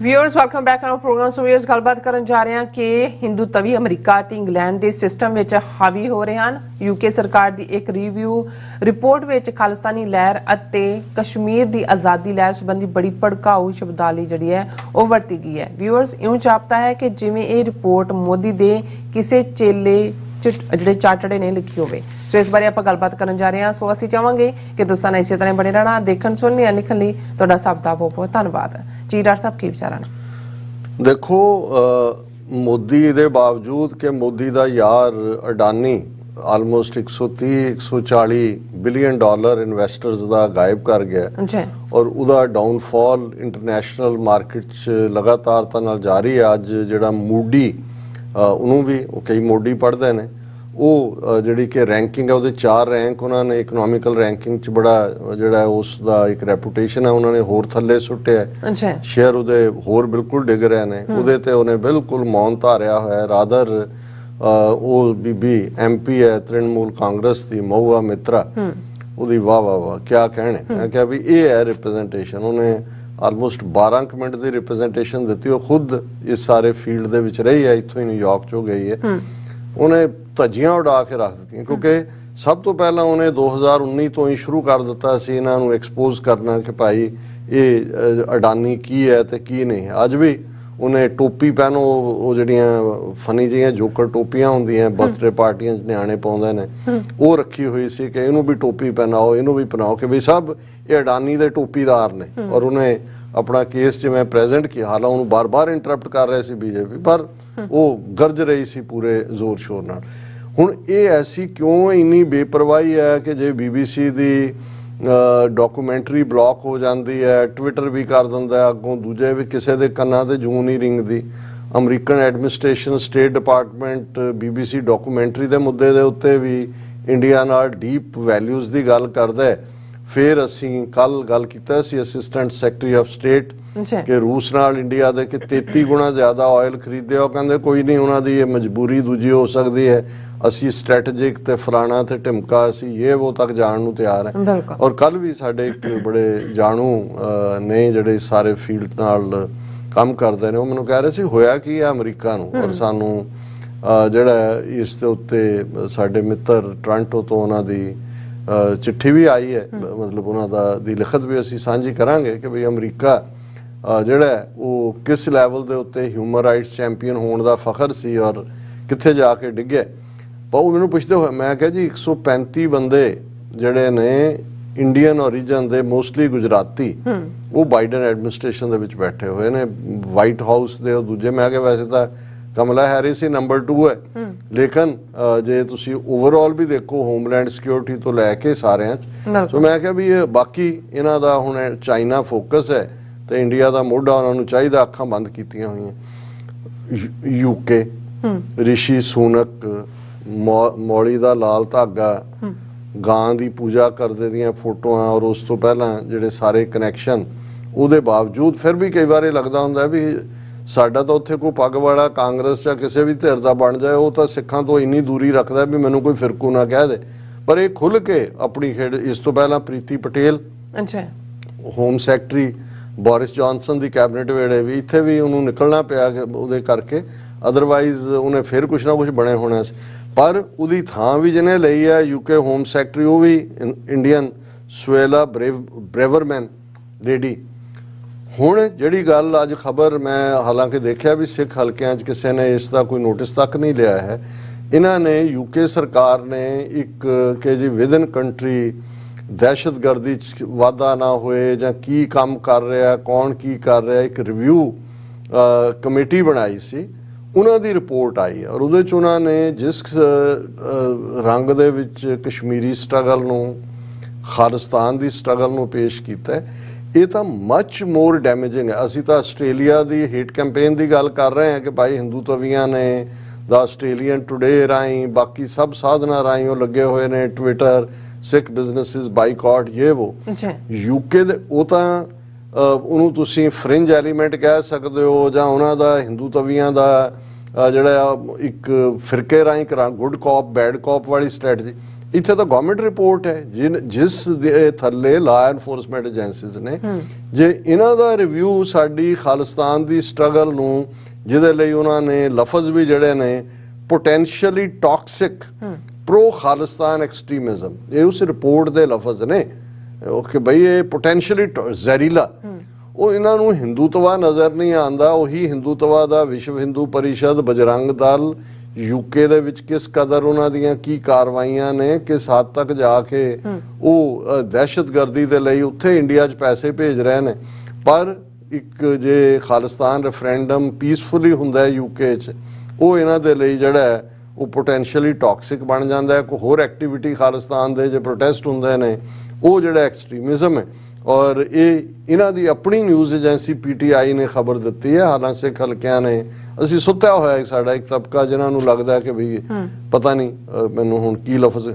Viewers welcome back on program. So viewers ਗੱਲਬਾਤ ਕਰਨ ਜਾ ਰਹੇ ਹਾਂ ਕਿ ਹਿੰਦੂ ਤਵੀ ਅਮਰੀਕਾ ਤੇ ਇੰਗਲੈਂਡ ਦੇ ਸਿਸਟਮ ਵਿੱਚ ਹਾਵੀ ਹੋ ਰਹੇ ਹਨ। ਯੂਕੇ ਸਰਕਾਰ ਦੀ ਇੱਕ ਰਿਵਿਊ ਰਿਪੋਰਟ ਵਿੱਚ ਖਾਲਿਸਤਾਨੀ ਲਹਿਰ ਅਤੇ ਕਸ਼ਮੀਰ ਦੀ ਆਜ਼ਾਦੀ ਲਹਿਰ ਸੰਬੰਧੀ ਬੜੀ ਭੜਕਾਊ ਸ਼ਬਦਾਵਲੀ ਜਿਹੜੀ ਹੈ ਉਹ ਵਰਤੀ ਗਈ ਹੈ। ਵਿਊਅਰਸ ਇਉਂ ਜਾਪਦਾ ਹੈ ਕਿ ਜਿਵੇਂ ਇਹ ਰਿਪੋਰਟ ਮੋਦੀ ਦੇ ਕਿਸੇ ਚੇਲੇ ਜਿਹੜੇ ਚਾਰਟਰਡ ਨੇ ਲਿਖੀ ਹੋਵੇ। ਸੋ ਇਸ ਬਾਰੇ ਆਪਾਂ ਗੱਲਬਾਤ ਕਰਨ ਜਾ ਰਹੇ ਹਾਂ। ਸੋ ਅਸੀਂ ਚਾਹਾਂਗੇ ਕਿ ਦੋਸਤਾਂ ਨੇ ਇਸੇ ਤਰ੍ਹਾਂ ਬਣੇ ਰਹਿਣਾ। ਦੇਖਣ ਸੁਣਨ ਜਾਂ ਲਿਖਣ ਲਈ ਤੁਹਾਡਾ ਸਭ ਦਾ ਬਹੁਤ ਬਹੁਤ ਧੰਨਵਾਦ। ਜੀ ਡਾਕਟਰ ਸਾਹਿਬ ਕੀ ਵਿਚਾਰਾਂ ਨੇ? ਦੇਖੋ, ਮੋਦੀ ਦੇ ਬਾਵਜੂਦ ਕਿ ਮੋਦੀ ਦਾ ਯਾਰ Adani almost 130-140 billion dollar investors ਦਾ ਗਾਇਬ ਕਰ ਗਿਆ ਔਰ ਉਹਦਾ ਡਾਊਨਫਾਲ ਇੰਟਰਨੈਸ਼ਨਲ ਮਾਰਕੀਟ 'ਚ ਲਗਾਤਾਰ ਤਾਂ ਨਾਲ ਜਾਰੀ ਹੈ। ਅੱਜ ਜਿਹੜਾ ਮੂਡੀ ਉਹਨੂੰ ਵੀ ਉਹ ਕਈ ਮੋਡੀ ਪੜ੍ਹਦੇ ਨੇ, ਉਹ ਜਿਹੜੀ ਕਿ ਰੈਂਕਿੰਗ ਹੈ ਉਹਦੇ 4 ਰੈਂਕ ਉਹਨਾਂ ਨੇ ਇਕਨੋਮਿਕਲ ਰੈਂਕਿੰਗ 'ਚ ਬੜਾ ਜਿਹੜਾ ਉਸ ਦਾ ਇੱਕ ਰੈਪੂਟੇਸ਼ਨ ਹੈ ਉਹਨਾਂ ਨੇ ਹੋਰ ਥੱਲੇ ਸੁੱਟਿਆ। ਸ਼ੇਅਰ ਉਹਦੇ ਹੋਰ ਬਿਲਕੁਲ ਡਿੱਗ ਰਹੇ ਨੇ। ਉਹਦੇ ਤੇ ਉਹਨੇ ਬਿਲਕੁਲ ਮੌਨ ਧਾਰਿਆ ਹੋਇਆ। ਰਾਦਰ ਉਹ ਬੀਬੀ MP ਹੈ ਤ੍ਰਿਣਮੂਲ ਕਾਂਗਰਸ ਦੀ, ਮਹੂਆ ਮਿੱਤਰਾ, ਉਹਦੀ ਵਾਹ ਵਾਹ ਵਾਹ ਕਿਆ ਕਹਿਣੇ। ਮੈਂ ਕਿਹਾ ਵੀ ਇਹ ਹੈ ਰਿਪਰੈਜ਼ੈਂਟੇਸ਼ਨ। ਉਹਨੇ ਆਲਮੋਸਟ 12 ਮਿੰਟ ਦੀ ਰਿਪਰੈਜ਼ੈਂਟੇਸ਼ਨ ਦਿੱਤੀ। ਉਹ ਖੁਦ ਇਸ ਸਾਰੇ ਫੀਲਡ ਦੇ ਵਿੱਚ ਰਹੀ ਹੈ, ਇੱਥੋਂ ਹੀ ਨਿਊਯਾਰਕ 'ਚੋਂ ਗਈ ਹੈ। ਉਹਨੇ ਧੱਜੀਆਂ ਉਡਾ ਕੇ ਰੱਖ ਦਿੱਤੀਆਂ ਕਿਉਂਕਿ ਸਭ ਤੋਂ ਪਹਿਲਾਂ ਉਹਨੇ 2019 ਤੋਂ ਹੀ ਸ਼ੁਰੂ ਕਰ ਦਿੱਤਾ ਸੀ ਇਹਨਾਂ ਨੂੰ ਐਕਸਪੋਜ਼ ਕਰਨਾ ਕਿ ਭਾਈ ਇਹ ਅਡਾਨੀ ਕੀ ਹੈ ਤੇ ਕੀ ਨਹੀਂ। ਅੱਜ ਵੀ ਉਹਨੇ ਟੋਪੀ ਪਹਿਨੋ, ਉਹ ਜਿਹੜੀਆਂ ਫਨੀ ਜਿਹੀਆਂ ਜੋਕਰ ਟੋਪੀਆਂ ਹੁੰਦੀਆਂ ਬਰਥਡੇ ਪਾਰਟੀਆਂ 'ਚ ਨਿਆਣੇ ਪਾਉਂਦੇ ਨੇ, ਉਹ ਰੱਖੀ ਹੋਈ ਸੀ ਕਿ ਇਹਨੂੰ ਵੀ ਟੋਪੀ ਪਹਿਨਾਓ, ਇਹਨੂੰ ਵੀ ਪਹਿਨਾਓ ਕਿ ਵੀ ਸਭ ਇਹ ਅਡਾਨੀ ਦੇ ਟੋਪੀਦਾਰ ਨੇ। ਔਰ ਉਹਨੇ ਆਪਣਾ ਕੇਸ ਜਿਵੇਂ ਪ੍ਰੈਜ਼ੈਂਟ ਕੀਤਾ, ਹਾਲਾਂ ਉਹਨੂੰ ਬਾਰ-ਬਾਰ ਇੰਟਰਪਟ ਕਰ ਰਹੇ ਸੀ ਬੀਜੇਪੀ, ਪਰ ਉਹ ਗਰਜ ਰਹੀ ਸੀ ਪੂਰੇ ਜ਼ੋਰ ਸ਼ੋਰ ਨਾਲ। ਹੁਣ ਇਹ ਐਸੀ ਕਿਉਂ ਇੰਨੀ ਬੇਪਰਵਾਹੀ ਹੈ ਕਿ ਜੇ BBC ਦੀ ਡਾਕੂਮੈਂਟਰੀ ਬਲੌਕ ਹੋ ਜਾਂਦੀ ਹੈ, ਟਵਿੱਟਰ ਵੀ ਕਰ ਦਿੰਦਾ, ਅੱਗੋਂ ਦੂਜੇ ਵੀ ਕਿਸੇ ਦੇ ਕੰਨਾਂ ਤੇ ਜੂੰ ਨਹੀਂ ਰਿੰਗਦੀ। American administration, state department BBC documentary ਦੇ ਮੁੱਦੇ ਦੇ ਉੱਤੇ ਵੀ ਇੰਡੀਆ ਨਾਲ ਡੀਪ ਵੈਲਿਊਜ਼ ਦੀ ਗੱਲ ਕਰਦਾ ਹੈ। ਫਿਰ ਅਸੀਂ ਕੱਲ ਗੱਲ ਕੀਤਾ ਸੀ ਅਸਿਸਟੈਂਟ ਸੈਕਟਰੀ ਆਫ ਸਟੇਟ ਕਿ ਰੂਸ ਨਾਲ ਇੰਡੀਆ ਦੇ ਕਿ 33 ਗੁਣਾ ਜ਼ਿਆਦਾ ਆਇਲ ਖਰੀਦਦੇ, ਉਹ ਕਹਿੰਦੇ ਕੋਈ ਨਹੀਂ, ਉਹਨਾਂ ਦੀ ਇਹ ਮਜਬੂਰੀ ਦੂਜੀ ਹੋ ਸਕਦੀ ਹੈ, ਅਸੀਂ ਸਟ੍ਰੈਟੇਜਿਕ ਤੇ ਫਲਾਣਾ ਤੇ ਢਿਮਕਾ ਅਸੀਂ ਇਹ ਉਹ ਤੱਕ ਜਾਣ ਨੂੰ ਤਿਆਰ ਹੈ। ਔਰ ਕੱਲ ਵੀ ਸਾਡੇ ਇੱਕ ਬੜੇ ਜਾਣੂ ਨੇ ਜਿਹੜੇ ਸਾਰੇ ਫੀਲਡ ਨਾਲ ਕੰਮ ਕਰਦੇ ਨੇ, ਉਹ ਮੈਨੂੰ ਕਹਿ ਰਹੇ ਸੀ ਹੋਇਆ ਕੀ ਹੈ ਅਮਰੀਕਾ ਨੂੰ। ਔਰ ਸਾਨੂੰ ਜਿਹੜਾ ਇਸ ਦੇ ਉੱਤੇ ਸਾਡੇ ਮਿੱਤਰ ਟੋਰਾਂਟੋ ਤੋਂ ਉਹਨਾਂ ਦੀ ਚਿੱਠੀ ਵੀ ਆਈ ਹੈ, ਮਤਲਬ ਉਹਨਾਂ ਦੀ ਲਿਖਤ ਵੀ ਅਸੀਂ ਸਾਂਝੀ ਕਰਾਂਗੇ ਕਿ ਵੀ ਅਮਰੀਕਾ ਜਿਹੜਾ ਉਹ ਕਿਸ ਲੈਵਲ ਦੇ ਉੱਤੇ ਹਿਊਮਨ ਰਾਈਟਸ ਚੈਂਪੀਅਨ ਹੋਣ ਦਾ ਫਖਰ ਸੀ ਔਰ ਕਿੱਥੇ ਜਾ ਕੇ ਡਿੱਗਿਆ। ਪਰ ਉਹ ਮੈਨੂੰ ਪੁੱਛਦੇ ਹੋਏ ਮੈਂ ਕਿਹਾ ਜੀ 135 ਬੰਦੇ ਜਿਹੜੇ ਨੇ ਇੰਡੀਅਨ ਓਰੀਜਨ ਦੇ, ਮੋਸਟਲੀ ਗੁਜਰਾਤੀ, ਉਹ ਬਾਈਡਨ ਐਡਮਿਨਿਸਟ੍ਰੇਸ਼ਨ ਦੇ ਵਿੱਚ ਬੈਠੇ ਹੋਏ ਨੇ, ਵਾਈਟ ਹਾਊਸ ਦੇ। ਉਹ ਦੂਜੇ ਮੈਂ ਕਿਹਾ ਵੈਸੇ ਤਾਂ ਕਮਲਾ ਹੈਰਿਸ ਹੀ ਨੰਬਰ 2 ਹੈ, ਲੇਕਿਨ ਜੇ ਤੁਸੀਂ ਓਵਰਆਲ ਵੀ ਦੇਖੋ ਹੋਮਲੈਂਡ ਸਿਕਿਉਰਿਟੀ ਤੋਂ ਲੈ ਕੇ ਸਾਰਿਆਂ 'ਚ, ਸੋ ਮੈਂ ਕਿਹਾ ਵੀ ਇਹ ਬਾਕੀ ਇਹਨਾਂ ਦਾ ਹੁਣ ਚਾਈਨਾ ਫੋਕਸ ਹੈ ਤੇ ਇੰਡੀਆ ਦਾ ਮੋਢਾ ਉਹਨਾਂ ਨੂੰ ਚਾਹੀਦਾ, ਅੱਖਾਂ ਬੰਦ ਕੀਤੀਆਂ ਹੋਈਆਂ। UK ਰਿਸ਼ੀ ਸੁਨਕ ਮੌਲੀ ਦਾ ਲਾਲ ਧਾਗਾ, ਗਾਂ ਦੀ ਪੂਜਾ ਕਰਦੇ ਦੀਆਂ ਫੋਟੋਆਂ, ਔਰ ਉਸ ਤੋਂ ਪਹਿਲਾਂ ਜਿਹੜੇ ਸਾਰੇ ਕਨੈਕਸ਼ਨ, ਉਹਦੇ ਬਾਵਜੂਦ ਫਿਰ ਵੀ ਕਈ ਵਾਰ ਇਹ ਲੱਗਦਾ ਹੁੰਦਾ ਵੀ ਸਾਡਾ ਤਾਂ ਉੱਥੇ ਕੋਈ ਪੱਗ ਵਾਲਾ ਕਾਂਗਰਸ ਜਾਂ ਕਿਸੇ ਵੀ ਧਿਰ ਦਾ ਬਣ ਜਾਏ, ਉਹ ਤਾਂ ਸਿੱਖਾਂ ਤੋਂ ਇੰਨੀ ਦੂਰੀ ਰੱਖਦਾ ਵੀ ਮੈਨੂੰ ਕੋਈ ਫਿਰਕੂ ਨਾ ਕਹਿ ਦੇ। ਪਰ ਇਹ ਖੁੱਲ੍ਹ ਕੇ ਆਪਣੀ ਖੇਡ, ਇਸ ਤੋਂ ਪਹਿਲਾਂ Preeti Patel home secretary Boris Johnson ਦੀ ਕੈਬਨਿਟ ਵੇਲੇ ਵੀ ਇੱਥੇ ਵੀ ਉਹਨੂੰ ਨਿਕਲਣਾ ਪਿਆ ਉਹਦੇ ਕਰਕੇ, ਅਦਰਵਾਈਜ਼ ਉਹਨੇ ਫਿਰ ਕੁਛ ਨਾ ਕੁਛ ਬਣੇ ਹੋਣਾ ਸੀ। ਪਰ ਉਹਦੀ ਥਾਂ ਵੀ ਜਿਹਨੇ ਲਈ ਹੈ UK ਹੋਮ ਸੈਕਟਰੀ, ਉਹ ਵੀ ਇੰਡੀਅਨ, ਸੁਏਲਾ ਬ੍ਰੇਵਰਮੈਨ ਲੇਡੀ। ਹੁਣ ਜਿਹੜੀ ਗੱਲ ਅੱਜ ਖਬਰ ਮੈਂ ਹਾਲਾਂਕਿ ਦੇਖਿਆ ਵੀ ਸਿੱਖ ਹਲਕਿਆਂ 'ਚ ਕਿਸੇ ਨੇ ਇਸ ਦਾ ਕੋਈ ਨੋਟਿਸ ਤੱਕ ਨਹੀਂ ਲਿਆ ਹੈ, ਇਹਨਾਂ ਨੇ UK ਸਰਕਾਰ ਨੇ ਇੱਕ ਕਿ ਜੀ ਵਿਦਨ ਕੰਟਰੀ ਦਹਿਸ਼ਤਗਰਦੀ 'ਚ ਵਾਧਾ ਨਾ ਹੋਏ ਜਾਂ ਕੀ ਕੰਮ ਕਰ ਰਿਹਾ, ਕੌਣ ਕੀ ਕਰ ਰਿਹਾ, ਇੱਕ ਰਿਵਿਊ ਕਮੇਟੀ ਬਣਾਈ ਸੀ, ਉਹਨਾਂ ਦੀ ਰਿਪੋਰਟ ਆਈ ਔਰ ਉਹਦੇ 'ਚ ਉਹਨਾਂ ਨੇ ਜਿਸ ਰੰਗ ਦੇ ਵਿੱਚ ਕਸ਼ਮੀਰੀ ਸਟਰਗਲ ਨੂੰ, ਖਾਲਿਸਤਾਨ ਦੀ ਸਟਰਗਲ ਨੂੰ ਪੇਸ਼ ਕੀਤਾ, ਇਹ ਤਾਂ ਮੱਚ ਮੋਰ ਡੈਮੇਜਿੰਗ ਹੈ। ਅਸੀਂ ਤਾਂ ਆਸਟ੍ਰੇਲੀਆ ਦੀ ਹੇਟ ਕੈਂਪੇਨ ਦੀ ਗੱਲ ਕਰ ਰਹੇ ਹਾਂ ਕਿ ਭਾਈ ਹਿੰਦੂ ਤਵੀਆਂ ਨੇ ਦਾ ਆਸਟ੍ਰੇਲੀਅਨ ਟੁਡੇ ਰਾਹੀਂ, ਬਾਕੀ ਸਭ ਸਾਧਨਾਂ ਰਾਹੀਂ ਉਹ ਲੱਗੇ ਹੋਏ ਨੇ, ਟਵਿੱਟਰ, ਸਿੱਖ ਬਿਜ਼ਨਸਿਸ ਬਾਈਕਾਟ, ਇਹ ਉਹ। UK ਦੇ ਉਹ ਤਾਂ ਉਹਨੂੰ ਤੁਸੀਂ ਫ੍ਰਿੰਜ ਐਲੀਮੈਂਟ ਕਹਿ ਸਕਦੇ ਹੋ, ਜਾਂ ਉਹਨਾਂ ਦਾ ਹਿੰਦੂ ਤਵੀਆਂ ਦਾ ਜਿਹੜਾ ਇੱਕ ਫਿਰਕੇ ਰਾਹੀਂ ਗੁੱਡ ਕਾਪ ਬੈਡ ਕਾਪ ਵਾਲੀ ਸਟ੍ਰੈਟਜੀ। ਇੱਥੇ ਤਾਂ ਗਵਰਨਮੈਂਟ ਰਿਪੋਰਟ ਹੈ ਜਿਸ ਦੇ ਥੱਲੇ ਲਾ ਐਨਫੋਰਸਮੈਂਟ ਏਜੰਸੀਜ਼ ਨੇ, ਜੇ ਇਹਨਾਂ ਦਾ ਰਿਵਿਊ ਸਾਡੀ ਖਾਲਿਸਤਾਨ ਦੀ ਸਟਰਗਲ ਨੂੰ, ਜਿਹਦੇ ਲਈ ਉਹਨਾਂ ਨੇ ਲਫ਼ਜ਼ ਵੀ ਜਿਹੜੇ ਨੇ ਪੋਟੈਂਸ਼ੀਅਲੀ ਟੌਕਸਿਕ ਪ੍ਰੋ ਖਾਲਿਸਤਾਨ ਐਕਸਟ੍ਰੀਮਿਜ਼ਮ, ਇਹ ਉਸ ਰਿਪੋਰਟ ਦੇ ਲਫ਼ਜ਼ ਨੇ ਕਿ ਬਈ ਇਹ ਪੋਟੈਂਸ਼ੀਅਲੀ ਜ਼ਹਿਰੀਲਾ, ਉਹ ਇਹਨਾਂ ਨੂੰ ਹਿੰਦੂਤਵਾ ਨਜ਼ਰ ਨਹੀਂ ਆਉਂਦਾ। ਉਹੀ ਹਿੰਦੂਤਵਾ ਦਾ ਵਿਸ਼ਵ ਹਿੰਦੂ ਪਰਿਸ਼ਦ, ਬਜਰੰਗ ਦਲ, UK ਦੇ ਵਿੱਚ ਕਿਸ ਕਦਰ ਉਹਨਾਂ ਦੀਆਂ ਕੀ ਕਾਰਵਾਈਆਂ ਨੇ, ਕਿਸ ਹੱਦ ਤੱਕ ਜਾ ਕੇ ਉਹ ਦਹਿਸ਼ਤਗਰਦੀ ਦੇ ਲਈ ਉੱਥੇ ਇੰਡੀਆ 'ਚ ਪੈਸੇ ਭੇਜ ਰਹੇ ਨੇ। ਪਰ ਇੱਕ ਜੇ ਖਾਲਿਸਤਾਨ ਰੈਫਰੈਂਡਮ ਪੀਸਫੁਲੀ ਹੁੰਦਾ UK 'ਚ, ਉਹ ਇਹਨਾਂ ਦੇ ਲਈ ਜਿਹੜਾ ਉਹ ਪੋਟੈਂਸ਼ੀਅਲੀ ਟੌਕਸਿਕ ਬਣ ਜਾਂਦਾ ਹੈ। ਕੋਈ ਹੋਰ ਐਕਟੀਵਿਟੀ ਖਾਲਿਸਤਾਨ ਦੇ ਜੇ ਪ੍ਰੋਟੈਸਟ ਹੁੰਦੇ ਨੇ, ਉਹ ਜਿਹੜਾ ਐਕਸਟ੍ਰੀਮਿਜ਼ਮ ਹੈ। ਔਰ ਇਹ ਇਹਨਾਂ ਦੀ ਆਪਣੀ ਨਿਊਜ਼ ਏਜੰਸੀ PTI ਨੇ ਖਬਰ ਦਿੱਤੀ ਹੈ। ਹਾਲਾਂਕਿ ਸਿੱਖ ਹਲਕਿਆਂ ਨੇ, ਅਸੀਂ ਸੁੱਤਿਆ ਹੋਇਆ ਸਾਡਾ ਇੱਕ ਤਬਕਾ ਜਿਹਨਾਂ ਨੂੰ ਲੱਗਦਾ ਕਿ ਵੀ ਪਤਾ ਨਹੀਂ ਮੈਨੂੰ ਹੁਣ ਕੀ ਲਫ਼ਜ਼,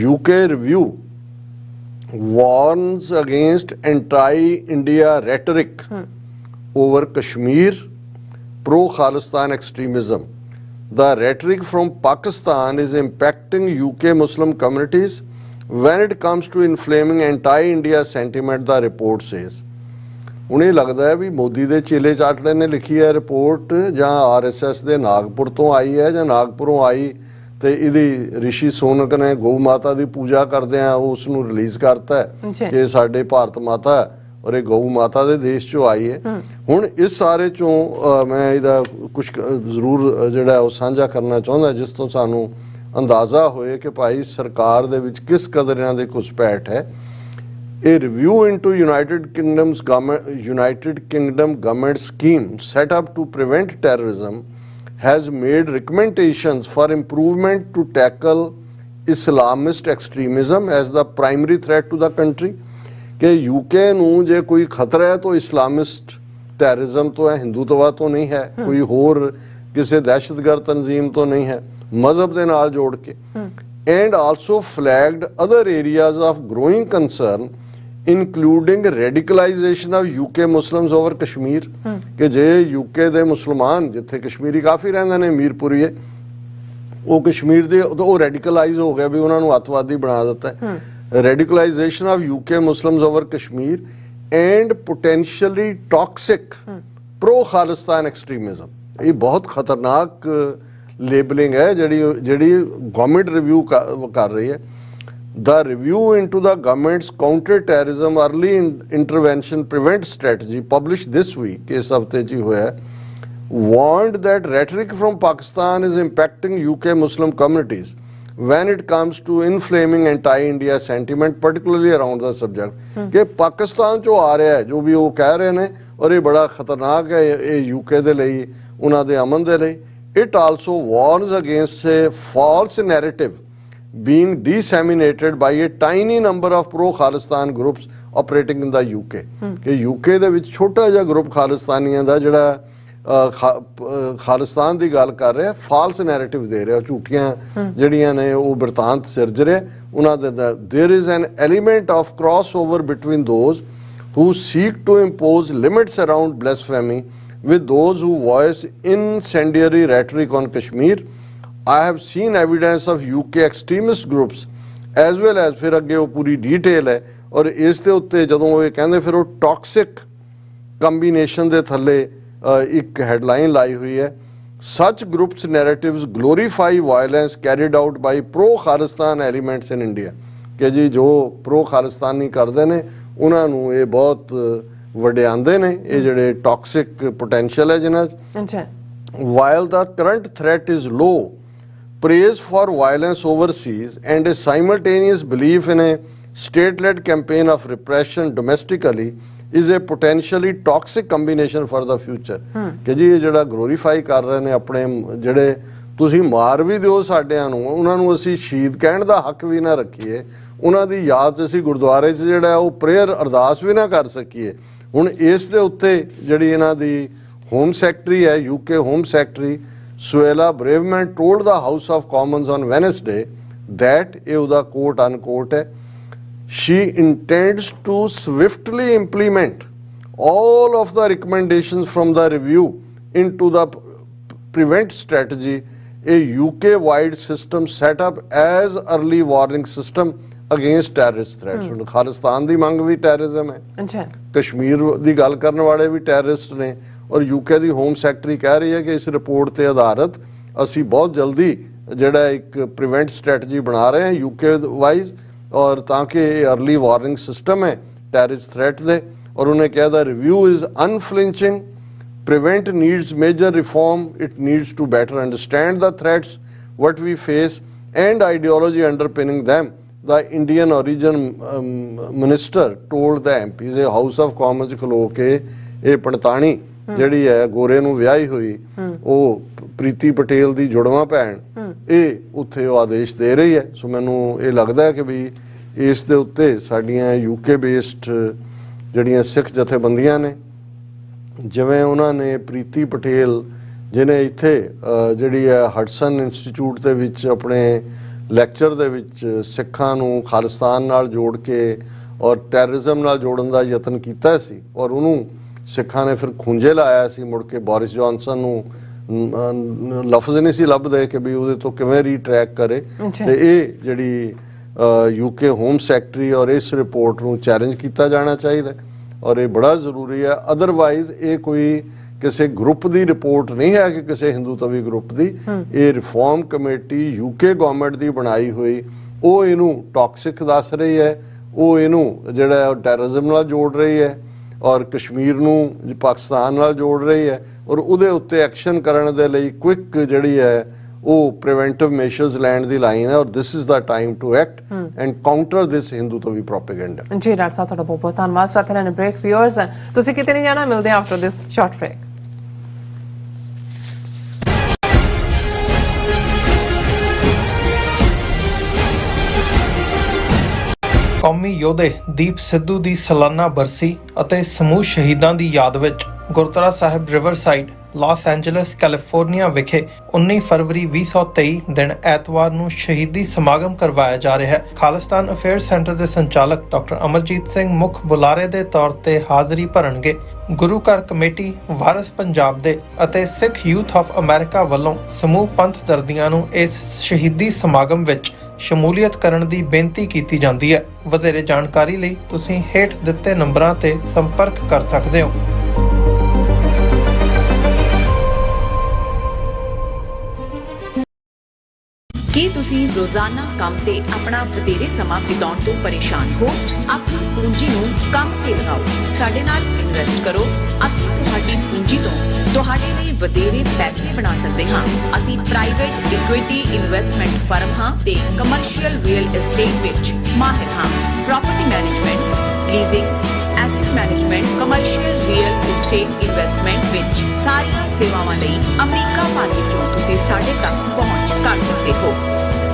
UK review warns against anti India rhetoric over Kashmir, pro Khalistan extremism. The rhetoric from Pakistan is impacting UK Muslim communities when it comes to inflaming anti-India sentiment, the report says. ਹੁਣ ਇਹ ਲੱਗਦਾ ਹੈ ਵੀ ਮੋਦੀ ਦੇ ਚੇਲੇ ਚਾਟੜੇ ਨੇ ਲਿਖੀ ਹੈ ਰਿਪੋਰਟ, ਜਾਂ RSS ਦੇ ਨਾਗਪੁਰ ਤੋਂ ਆਈ ਹੈ, ਜਾਂ ਨਾਗਪੁਰੋਂ ਆਈ ਤੇ ਇਹਦੀ ਰਿਸ਼ੀ ਸੋਨਕ ਨੇ ਗਊ ਮਾਤਾ ਦੀ ਪੂਜਾ ਕਰਦੇ ਆ ਉਸ ਨੂੰ ਰਿਲੀਜ਼ ਕਰਤਾ ਹੈ ਕਿ ਸਾਡੇ ਭਾਰਤ ਮਾਤਾ ਔਰ ਇਹ ਗਊ ਮਾਤਾ ਦੇ ਦੇਸ਼ ਚੋਂ ਆਈ ਹੈ। ਹੁਣ ਇਸ ਸਾਰੇ ਚੋਂ ਮੈਂ ਇਹਦਾ ਕੁਝ ਜ਼ਰੂਰ ਜਿਹੜਾ ਉਹ ਸਾਂਝਾ ਕਰਨਾ ਚਾਹੁੰਦਾ, ਜਿਸ ਤੋਂ ਸਾਨੂੰ ਅੰਦਾਜ਼ਾ ਹੋਏ ਕਿ ਭਾਈ ਸਰਕਾਰ ਦੇ ਵਿੱਚ ਕਿਸ ਕਦਰ ਇਹਨਾਂ ਦੇ ਘੁਸਪੈਠ ਹੈ। A review into United Kingdom government scheme set up to prevent terrorism has made recommendations for improvement to tackle Islamist extremism as the primary threat to the country. कि यूके ਨੂੰ ਜੇ ਕੋਈ ਖਤਰਾ ਹੈ ਤਾਂ ਇਸਲਾमिस्ट ਟੈਰਰਿਜ਼ਮ ਤੋਂ ਹੈ, ਹਿੰਦੂਤਵਾ ਤੋਂ ਨਹੀਂ ਹੈ, ਕੋਈ ਹੋਰ ਕਿਸੇ ਦਹਿਸ਼ਤਗਰਦ ਤਨਜ਼ੀਮ ਤੋਂ ਨਹੀਂ ਹੈ, ਮਜ਼ਹਬ ਦੇ ਨਾਲ ਜੋੜ ਕੇ। And also flagged other areas of growing concern including radicalization of UK Muslims over Kashmir ਕਿ ਜੇ UK ਦੇ ਮੁਸਲਮਾਨ ਜਿੱਥੇ ਕਸ਼ਮੀਰੀ ਕਾਫੀ ਰਹਿੰਦੇ ਨੇ ਮੀਰਪੁਰੀਏ ਉਹ ਕਸ਼ਮੀਰ ਦੇ ਉਹ ਰੈਡੀਕਲਾਈਜ਼ ਹੋ ਗਿਆ ਵੀ ਉਹਨਾਂ ਨੂੰ ਅੱਤਵਾਦੀ ਬਣਾ ਦਿੱਤਾ ਹੈ। Radicalization of UK Muslims over Kashmir and potentially toxic pro-Khalistan extremism ਇਹ ਬਹੁਤ ਖਤਰਨਾਕ ਲੇਬਲਿੰਗ ਹੈ ਜਿਹੜੀ ਗਵਰਨਮੈਂਟ ਰਿਵਿਊ ਕਰ ਰਹੀ ਹੈ। The review into the government's counter-terrorism early intervention prevent strategy published this week ਇਸ ਹਫਤੇ 'ਚ ਹੀ ਹੋਇਆ warned that rhetoric from Pakistan is impacting UK Muslim communities when it comes to inflaming anti-India sentiment particularly around the subject ਕਿ ਪਾਕਿਸਤਾਨ ਚੋਂ ਆ ਰਿਹਾ ਹੈ ਜੋ ਵੀ ਉਹ ਕਹਿ ਰਹੇ ਨੇ ਔਰ ਇਹ ਬੜਾ ਖਤਰਨਾਕ ਹੈ ਇਹ UK ਦੇ ਲਈ ਉਹਨਾਂ ਦੇ ਅਮਨ ਦੇ ਲਈ। It also warns against a false narrative being disseminated by a tiny number of pro-Khalistan groups operating in the UK ਕਿ UK ਦੇ ਵਿੱਚ ਛੋਟਾ ਜਿਹਾ ਗਰੁੱਪ ਖਾਲਿਸਤਾਨੀਆਂ ਦਾ ਜਿਹੜਾ ਖਾਲਿਸਤਾਨ ਦੀ ਗੱਲ ਕਰ ਰਿਹਾ ਫਾਲਸ ਨੈਰੇਟਿਵ ਦੇ ਰਿਹਾ ਝੂਠੀਆਂ ਜਿਹੜੀਆਂ ਨੇ ਉਹ ਬਿਰਤਾਂਤ ਸਿਰਜ ਰਿਹਾ ਉਹਨਾਂ ਦੇ there is an element of crossover between those who seek to impose limits around blasphemy with those who voice incendiary rhetoric on Kashmir. I have seen evidence of UK extremist groups as well as ਫਿਰ ਅੱਗੇ ਉਹ ਪੂਰੀ ਡਿਟੇਲ ਹੈ ਔਰ ਇਸ ਦੇ ਉੱਤੇ ਜਦੋਂ ਇਹ ਕਹਿੰਦੇ ਫਿਰ ਉਹ ਟੌਕਸਿਕ ਕੰਬੀਨੇਸ਼ਨ ਦੇ ਥੱਲੇ ਇੱਕ ਹੈਡਲਾਈਨ ਲਾਈ ਹੋਈ ਹੈ such groups narratives glorify violence carried out by pro-Khalistan elements in India ਕਿ ਜੀ ਜੋ ਪ੍ਰੋ ਖਾਲਿਸਤਾਨੀ ਕਰਦੇ ਨੇ ਉਹਨਾਂ ਨੂੰ ਇਹ ਬਹੁਤ ਵਡਿਆਉਂਦੇ ਨੇ ਇਹ ਜਿਹੜੇ ਟੌਕਸਿਕ ਪੋਟੈਂਸ਼ੀਅਲ ਹੈ ਜਿਨ੍ਹਾਂ 'ਚ। While the current threat is low, praise for violence overseas and a simultaneous belief in a state-led campaign of repression domestically is a potentially toxic combination for the future ਕਿ ਜੀ ਇਹ ਜਿਹੜਾ ਗਲੋਰੀਫਾਈ ਕਰ ਰਹੇ ਨੇ ਆਪਣੇ ਜਿਹੜੇ ਤੁਸੀਂ ਮਾਰ ਵੀ ਦਿਓ ਸਾਡਿਆਂ ਨੂੰ ਉਹਨਾਂ ਨੂੰ ਅਸੀਂ ਸ਼ਹੀਦ ਕਹਿਣ ਦਾ ਹੱਕ ਵੀ ਨਾ ਰੱਖੀਏ ਉਹਨਾਂ ਦੀ ਯਾਦ 'ਚ ਅਸੀਂ ਗੁਰਦੁਆਰੇ 'ਚ ਜਿਹੜਾ ਉਹ ਪ੍ਰੇਅਰ ਅਰਦਾਸ ਵੀ ਨਾ ਕਰ ਸਕੀਏ। ਹੁਣ ਇਸ ਦੇ ਉੱਤੇ ਜਿਹੜੀ ਇਹਨਾਂ ਦੀ ਹੋਮ ਸੈਕਟਰੀ ਹੈ UK home secretary Suella Braverman told the House of Commons on Wednesday that ਇਹ ਉਹਦਾ ਕੋਟ ਅਨਕੋਟ ਹੈ she intends to swiftly implement all of the recommendations from the review into the prevent strategy a UK-wide system set up as early warning system against terrorist threats। ਹੁਣ ਖਾਲਿਸਤਾਨ ਦੀ ਮੰਗ ਵੀ ਟੈਰਰਿਜ਼ਮ ਹੈ ਕਸ਼ਮੀਰ ਦੀ ਗੱਲ ਕਰਨ ਵਾਲੇ ਵੀ ਟੈਰਰਿਸਟ ਨੇ ਔਰ UK ਦੀ ਹੋਮ ਸੈਕਟਰੀ ਕਹਿ ਰਹੀ ਹੈ ਕਿ ਇਸ ਰਿਪੋਰਟ ਤੇ ਆਧਾਰਿਤ ਅਸੀਂ ਬਹੁਤ ਜਲਦੀ ਜਿਹੜਾ ਇੱਕ ਪ੍ਰੀਵੈਂਟ ਸਟ੍ਰੈਟਜੀ ਬਣਾ ਰਹੇ ਹਾਂ UK ਵਾਈਜ਼ ਔਰ ਤਾਂ ਕਿ ਇਹ अर्ਲੀ ਵਾਰਨਿੰਗ ਸਿਸਟਮ ਹੈ ਟੈਰਰਿਸਟ ਥ੍ਰੈਟ ਦੇ ਔਰ ਉਹਨੇ ਕਿਹਾ the review is unflinching prevent needs major reform it needs to better understand the threats what we face and ideology underpinning them the Indian origin minister told the MPs a House of Commons ਖਲੋ ਕੇ ਇਹ ਪੰਤਾਣੀ ਜਿਹੜੀ ਹੈ ਗੋਰੇ ਨੂੰ ਵਿਆਹੀ ਹੋਈ ਉਹ ਪ੍ਰੀਤੀ ਪਟੇਲ ਦੀ ਜੁੜਵਾ ਭੈਣ ਇਹ ਉੱਥੇ ਉਹ ਆਦੇਸ਼ ਦੇ ਰਹੀ ਹੈ। ਸੋ ਮੈਨੂੰ ਇਹ ਲੱਗਦਾ ਹੈ ਕਿ ਵੀ ਇਸ ਦੇ ਉੱਤੇ ਸਾਡੀਆਂ UK ਬੇਸਡ ਜਿਹੜੀਆਂ ਸਿੱਖ ਜਥੇਬੰਦੀਆਂ ਨੇ ਜਿਵੇਂ ਉਹਨਾਂ ਨੇ ਪ੍ਰੀਤੀ ਪਟੇਲ ਜਿਹਨੇ ਇੱਥੇ ਜਿਹੜੀ ਹੈ ਹਡਸਨ ਇੰਸਟੀਚਿਊਟ ਦੇ ਵਿੱਚ ਆਪਣੇ ਲੈਕਚਰ ਦੇ ਵਿੱਚ ਸਿੱਖਾਂ ਨੂੰ ਖਾਲਿਸਤਾਨ ਨਾਲ ਜੋੜ ਕੇ ਔਰ ਟੈਰਰਿਜ਼ਮ ਨਾਲ ਜੋੜਨ ਦਾ ਯਤਨ ਕੀਤਾ ਸੀ ਔਰ ਉਹਨੂੰ ਸਿੱਖਾਂ ਨੇ ਫਿਰ ਖੂੰਜੇ ਲਾਇਆ ਸੀ ਮੁੜ ਕੇ ਬੋਰਿਸ ਜੌਨਸਨ ਨੂੰ ਲਫ਼ਜ਼ ਨਹੀਂ ਸੀ ਲੱਭਦੇ ਕਿ ਵੀ ਉਹਦੇ ਤੋਂ ਕਿਵੇਂ ਰੀਟਰੈਕ ਕਰੇ ਤੇ ਇਹ ਜਿਹੜੀ UK ਹੋਮ ਸੈਕਟਰੀ ਔਰ ਇਸ ਰਿਪੋਰਟ ਨੂੰ ਚੈਲੰਜ ਕੀਤਾ ਜਾਣਾ ਚਾਹੀਦਾ ਔਰ ਇਹ ਬੜਾ ਜ਼ਰੂਰੀ ਹੈ। ਅਦਰਵਾਈਜ਼ ਇਹ ਕੋਈ ਕਿਸੇ ਗਰੁੱਪ ਦੀ ਰਿਪੋਰਟ ਨਹੀਂ ਹੈ ਕਿ ਕਿਸੇ ਹਿੰਦੂਤਵੀ ਗਰੁੱਪ ਦੀ ਇਹ ਰਿਫਾਰਮ ਕਮੇਟੀ UK ਗਵਰਨਮੈਂਟ ਦੀ ਬਣਾਈ ਹੋਈ ਉਹ ਇਹਨੂੰ ਟੌਕਸਿਕ ਦੱਸ ਰਹੀ ਹੈ ਉਹ ਇਹਨੂੰ ਜਿਹੜਾ ਟੈਰਰਿਜ਼ਮ ਨਾਲ ਜੋੜ ਰਹੀ ਹੈ ਔਰ ਕਸ਼ਮੀਰ ਨੂੰ ਪਾਕਿਸਤਾਨ ਨਾਲ ਜੋੜ ਰਹੀ ਹੈ ਔਰ ਉਹਦੇ ਉੱਤੇ ਐਕਸ਼ਨ ਕਰਨ ਦੇ ਲਈ ਕੁਇਕ ਜਿਹੜੀ ਹੈ ਉਹ ਪ੍ਰੀਵੈਂਟਿਵ ਮੈਸ਼ਰਸ ਲੈਣ ਦੀ ਲਾਈਨ ਹੈ ਔਰ this is the time to act and counter this ਹਿੰਦੂਤਵੀ ਪ੍ਰੋਪੇਗੈਂਡਾ। ਜੀ ਡਾਕਟਰ ਸਾਹਿਬ ਤੁਹਾਡਾ ਬਹੁਤ ਬਹੁਤ ਧੰਨਵਾਦ। ਸਾਥ ਲੈਣੇ ਬ੍ਰੇਕ ਵਿਊਅਰਸ ਤੁਸੀਂ ਕਿਤੇ ਨਹੀਂ ਜਾਣਾ, ਮਿਲਦੇ ਆਫਟਰ ਦਿਸ ਸ਼ਾਰਟ ਬ੍ਰੇਕ। ਕੌਮੀ ਯੋਧੇ ਦੀਪ ਸਿੱਧੂ ਦੀ ਸਾਲਾਨਾ ਬਰਸੀ ਅਤੇ ਸਮੂਹ ਸ਼ਹੀਦਾਂ ਦੀ ਯਾਦ ਵਿੱਚ ਗੁਰਦੁਆਰਾ ਸਾਹਿਬ ਰਿਵਰਸਾਈਡ ਲਾਸ ਐਂਜਲਸ ਕੈਲੀਫੋਰਨੀਆ ਵਿਖੇ 19 ਫਰਵਰੀ 2023 ਦਿਨ ਐਤਵਾਰ ਨੂੰ ਸ਼ਹੀਦੀ ਸਮਾਗਮ ਕਰਵਾਇਆ ਜਾ ਰਿਹਾ ਹੈ। ਖਾਲਿਸਤਾਨ ਅਫੇਅਰਸ ਸੈਂਟਰ ਦੇ ਸੰਚਾਲਕ ਡਾਕਟਰ ਅਮਰਜੀਤ ਸਿੰਘ ਮੁੱਖ ਬੁਲਾਰੇ ਦੇ ਤੌਰ ਤੇ ਹਾਜ਼ਰੀ ਭਰਨਗੇ। ਗੁਰੂ ਘਰ ਕਮੇਟੀ, ਵਾਰਿਸ ਪੰਜਾਬ ਦੇ ਅਤੇ ਸਿੱਖ ਯੂਥ ਆਫ ਅਮਰੀਕਾ ਵੱਲੋਂ ਸਮੂਹ ਪੰਥ ਦਰਦੀਆਂ ਨੂੰ ਇਸ ਸ਼ਹੀਦੀ ਸਮਾਗਮ ਵਿੱਚ ਸ਼ਮੂਲੀਅਤ ਕਰਨ ਦੀ ਬੇਨਤੀ ਕੀਤੀ ਜਾਂਦੀ ਹੈ। ਵਧੇਰੇ ਜਾਣਕਾਰੀ ਲਈ ਤੁਸੀਂ ਹੇਠ ਦਿੱਤੇ ਨੰਬਰਾਂ ਤੇ ਸੰਪਰਕ ਕਰ ਸਕਦੇ ਹੋ। ਕੀ ਤੁਸੀਂ ਰੋਜ਼ਾਨਾ ਕੰਮ ਤੇ ਆਪਣਾ ਵਧੇਰੇ ਸਮਾਂ ਬਿਤਾਉਣ ਤੋਂ ਪਰੇਸ਼ਾਨ ਹੋ? ਆਪਣੀ ਪੂੰਜੀ ਨੂੰ ਕੰਮ ਤੇ ਲਗਾਓ, ਸਾਡੇ ਨਾਲ ਇਨਵੈਸਟ ਕਰੋ। ਅਸੀਂ ਤੁਹਾਡੀ ਪੂੰਜੀ ਤੋਂ ਤੁਹਾਡੇ ਲਈ ਵਧੇਰੇ ਪੈਸੇ ਬਣਾ ਸਕਦੇ ਹਾਂ। ਅਸੀਂ ਪ੍ਰਾਈਵੇਟ ਇਕੁਇਟੀ ਇਨਵੈਸਟਮੈਂਟ ਫਰਮ ਹਾਂ ਤੇ ਕਮਰਸ਼ੀਅਲ ਰੀਅਲ ਏਸਟੇਟ ਵਿੱਚ ਮਾਹਿਰ ਹਾਂ। Property management, leasing, asset management, commercial real estate investment ਵਿੱਚ ਸਾਰੀਆਂ ਸੇਵਾਵਾਂ ਲਈ ਅਮਰੀਕਾ ਭਰ ਵਿੱਚੋਂ ਤੁਸੀਂ ਸਾਡੇ ਤੱਕ ਪਹੁੰਚ ਕਰ ਸਕਦੇ ਹੋ।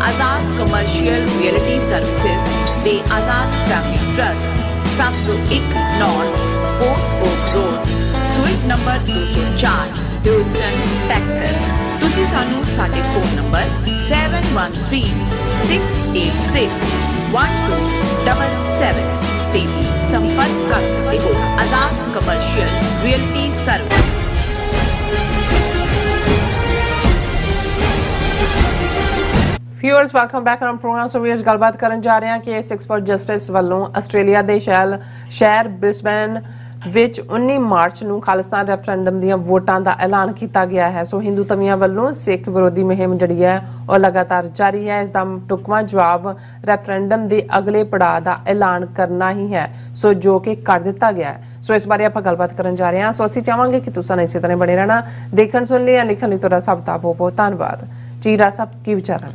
ਆਜ਼ਾਦ ਕਮਰਸ਼ੀਅਲ ਰੀਅਲਟੀ ਸਰਵਿਸਿਜ਼ ਦੇ Azad family trust 701 North Port Oak road, suite number 204, Houston, Texas. ਤੁਸੀਂ ਸਾਨੂੰ ਸਾਡੇ ਫੋਨ ਨੰਬਰ 7136861277 ਤੇ ਵੀ ਸੰਪਰਕ ਕਰ ਸਕਦੇ ਹੋ। Azad commercial realty service. Viewers welcome back on program. So we ਅੱਜ ਗੱਲਬਾਤ ਕਰਨ ਜਾ ਰਹੇ ਹਾਂ ਕਿ ਸਿਕਸ ਫॉर ਜਸਟਿਸ ਵੱਲੋਂ ਆਸਟ੍ਰੇਲੀਆ ਦੇ ਸ਼ਹਿਰ ਬ੍ਰਿਸਬੇਨ ਵਿੱਚ 19 ਮਾਰਚ ਨੂੰ ਖਾਲਿਸਤਾਨ ਰੈਫਰੈਂਡਮ ਦੀਆਂ ਵੋਟਾਂ ਦਾ ਐਲਾਨ ਕੀਤਾ ਗਿਆ ਹੈ। ਸੋ ਹਿੰਦੂ ਧਵੀਆਂ ਵੱਲੋਂ ਸਿੱਖ ਵਿਰੋਧੀ ਮੁਹਿੰਮ ਜਿਹੜੀ ਹੈ ਉਹ ਲਗਾਤਾਰ ਜਾਰੀ ਹੈ। ਇਸ ਦਾ ਢੁਕਵਾਂ ਜਵਾਬ ਰੈਫਰੈਂਡਮ ਦੇ ਅਗਲੇ ਪੜਾਅ ਦਾ ਐਲਾਨ ਕਰਨਾ ਹੀ ਹੈ, ਸੋ ਜੋ ਕਿ ਕਰ ਦਿੱਤਾ ਗਿਆ ਹੈ। ਸੋ ਇਸ ਬਾਰੇ ਆਪਾਂ ਗੱਲਬਾਤ ਕਰਨ ਜਾ ਰਹੇ ਹਾਂ। ਸੋ ਅਸੀਂ ਚਾਹਾਂਗੇ ਕਿ ਤੁਸੀਂ ਇਸੇ ਤਰ੍ਹਾਂ ਬਣੇ ਰਹਿਣਾ। ਦੇਖਣ ਸੁਣ ਲਈ ਲਿਖਣ ਲਈ ਤੁਹਾਡਾ ਸਭ ਦਾ ਬਹੁਤ ਬਹੁਤ ਧੰਨਵਾਦ। ਜੀ ਰਾਜ ਸਾਹਿਬ ਕੀ ਵਿਚਾਰ ਹਨ?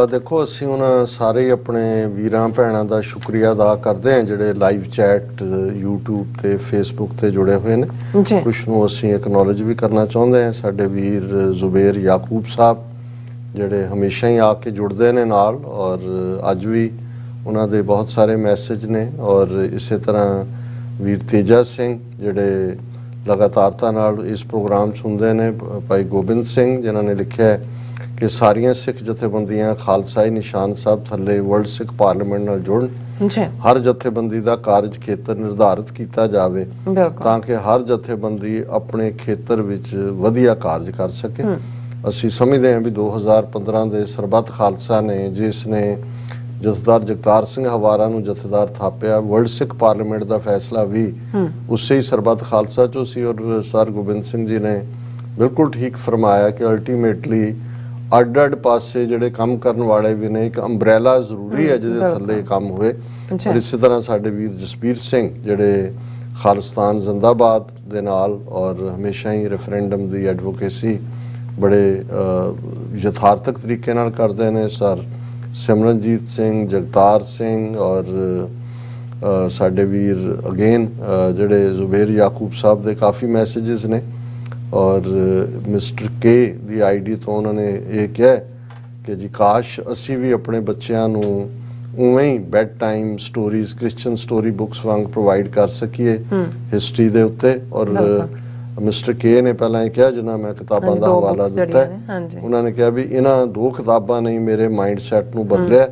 ਦੇਖੋ ਅਸੀਂ ਹੁਣ ਸਾਰੇ ਆਪਣੇ ਵੀਰਾਂ ਭੈਣਾਂ ਦਾ ਸ਼ੁਕਰੀਆ ਅਦਾ ਕਰਦੇ ਹਾਂ ਜਿਹੜੇ ਲਾਈਵ ਚੈਟ YouTube ਤੇ Facebook ਤੇ ਜੁੜੇ ਹੋਏ ਨੇ। ਕੁਝ ਨੂੰ ਅਸੀਂ ਐਕਨੋਲਜ ਵੀ ਕਰਨਾ ਚਾਹੁੰਦੇ ਹਾਂ। ਸਾਡੇ ਵੀਰ ਜ਼ੁਬੇਰ ਯਾਕੂਬ ਸਾਹਿਬ ਜਿਹੜੇ ਹਮੇਸ਼ਾ ਹੀ ਆ ਕੇ ਜੁੜਦੇ ਨੇ ਨਾਲ, ਔਰ ਅੱਜ ਵੀ ਉਹਨਾਂ ਦੇ ਬਹੁਤ ਸਾਰੇ ਮੈਸੇਜ ਨੇ। ਔਰ ਇਸੇ ਤਰ੍ਹਾਂ ਵੀਰ ਤੇਜਾ ਸਿੰਘ ਜਿਹੜੇ ਲਗਾਤਾਰਤਾ ਨਾਲ ਇਸ ਪ੍ਰੋਗਰਾਮ 'ਚ ਹੁੰਦੇ ਨੇ। ਭਾਈ ਗੋਬਿੰਦ ਸਿੰਘ ਜਿਨ੍ਹਾਂ ਨੇ ਲਿਖਿਆ ਕਿ ਸਾਰੀਆਂ ਸਿੱਖ ਜਥੇਬੰਦੀਆਂ ਖਾਲਸਾਈ ਨਿਸ਼ਾਨ ਸਾਹਿਬ ਥੱਲੇ ਵਰਲਡ ਸਿੱਖ ਪਾਰਲੀਮੈਂਟ ਨਾਲ ਜੁੜਨ। ਹਰ ਜਥੇਬੰਦੀ ਦਾ ਕਾਰਜ ਖੇਤਰ ਨਿਰਧਾਰਿਤ ਕੀਤਾ ਜਾਵੇ ਤਾਂ ਕਿ ਹਰ ਜਥੇਬੰਦੀ ਆਪਣੇ ਖੇਤਰ ਵਿੱਚ ਵਧੀਆ ਕਾਰਜ ਕਰ ਸਕੇ। ਅਸੀਂ ਸਮਝਦੇ ਹਾਂ ਵੀ 2015 ਦੇ ਸਰਬੱਤ ਖਾਲਸਾ ਨੇ ਜਿਸ ਨੇ ਜਥੇਦਾਰ ਜਗਤਾਰ ਸਿੰਘ ਹਵਾਰਾ ਨੂੰ ਜਥੇਦਾਰ ਥਾਪਿਆ, ਵਰਲਡ ਸਿੱਖ ਪਾਰਲੀਮੈਂਟ ਦਾ ਫੈਸਲਾ ਵੀ ਉਸੇ ਹੀ ਸਰਬੱਤ ਖਾਲਸਾ ਚੋਂ ਸੀ। ਔਰ ਸਰ ਗੋਬਿੰਦ ਸਿੰਘ ਜੀ ਨੇ ਬਿਲਕੁਲ ਠੀਕ ਫਰਮਾਇਆ ਕਿ ਅਲਟੀਮੇਟਲੀ ਅੱਡ-ਅੱਡ ਪਾਸੇ ਜਿਹੜੇ ਕੰਮ ਕਰਨ ਵਾਲੇ ਵੀ ਨੇ, ਇੱਕ ਅੰਬਰੇਲਾ ਜ਼ਰੂਰੀ ਹੈ ਜਿਹਦੇ ਥੱਲੇ ਕੰਮ ਹੋਏ। ਔਰ ਇਸੇ ਤਰ੍ਹਾਂ ਸਾਡੇ ਵੀਰ ਜਸਬੀਰ ਸਿੰਘ ਜਿਹੜੇ ਖਾਲਿਸਤਾਨ ਜ਼ਿੰਦਾਬਾਦ ਦੇ ਨਾਲ ਔਰ ਹਮੇਸ਼ਾ ਹੀ ਰੈਫਰੈਂਡਮ ਦੀ ਐਡਵੋਕੇਸੀ ਬੜੇ ਯਥਾਰਥਕ ਤਰੀਕੇ ਨਾਲ ਕਰਦੇ ਨੇ। ਸਰ ਸਿਮਰਨਜੀਤ ਸਿੰਘ, ਜਗਤਾਰ ਸਿੰਘ ਔਰ ਸਾਡੇ ਵੀਰ ਅਗੇਨ ਜਿਹੜੇ ਜ਼ੁਬੇਰ ਯਾਕੂਬ ਸਾਹਿਬ ਦੇ ਕਾਫੀ ਮੈਸੇजेस ਨੇ। ਔਰ ਮਿਸਟਰ ਕੇ ਦੀ ਆਈਡੀ ਤੋਂ ਉਹਨਾਂ ਨੇ ਇਹ ਕਿਹਾ ਕਿ ਜੀ ਕਾਸ਼ ਅਸੀਂ ਵੀ ਆਪਣੇ ਬੱਚਿਆਂ ਨੂੰ ਉਵੇਂ ਹੀ bed time stories, Christian story books ਵਾਂਗ ਪ੍ਰੋਵਾਈਡ ਕਰ ਸਕੀਏ ਹਿਸਟਰੀ ਦੇ ਉੱਤੇ। ਔਰ ਮਿਸਟਰ ਕੇ ਨੇ ਪਹਿਲਾਂ ਇਹ ਕਿਹਾ ਜਿਹਨਾਂ ਮੈਂ ਕਿਤਾਬਾਂ ਦਾ ਹਵਾਲਾ ਦਿੱਤਾ, ਉਹਨਾਂ ਨੇ ਕਿਹਾ ਵੀ ਇਹਨਾਂ 2 ਕਿਤਾਬਾਂ ਨੇ ਮੇਰੇ ਮਾਈਂਡ ਸੈਟ ਨੂੰ ਬਦਲਿਆ।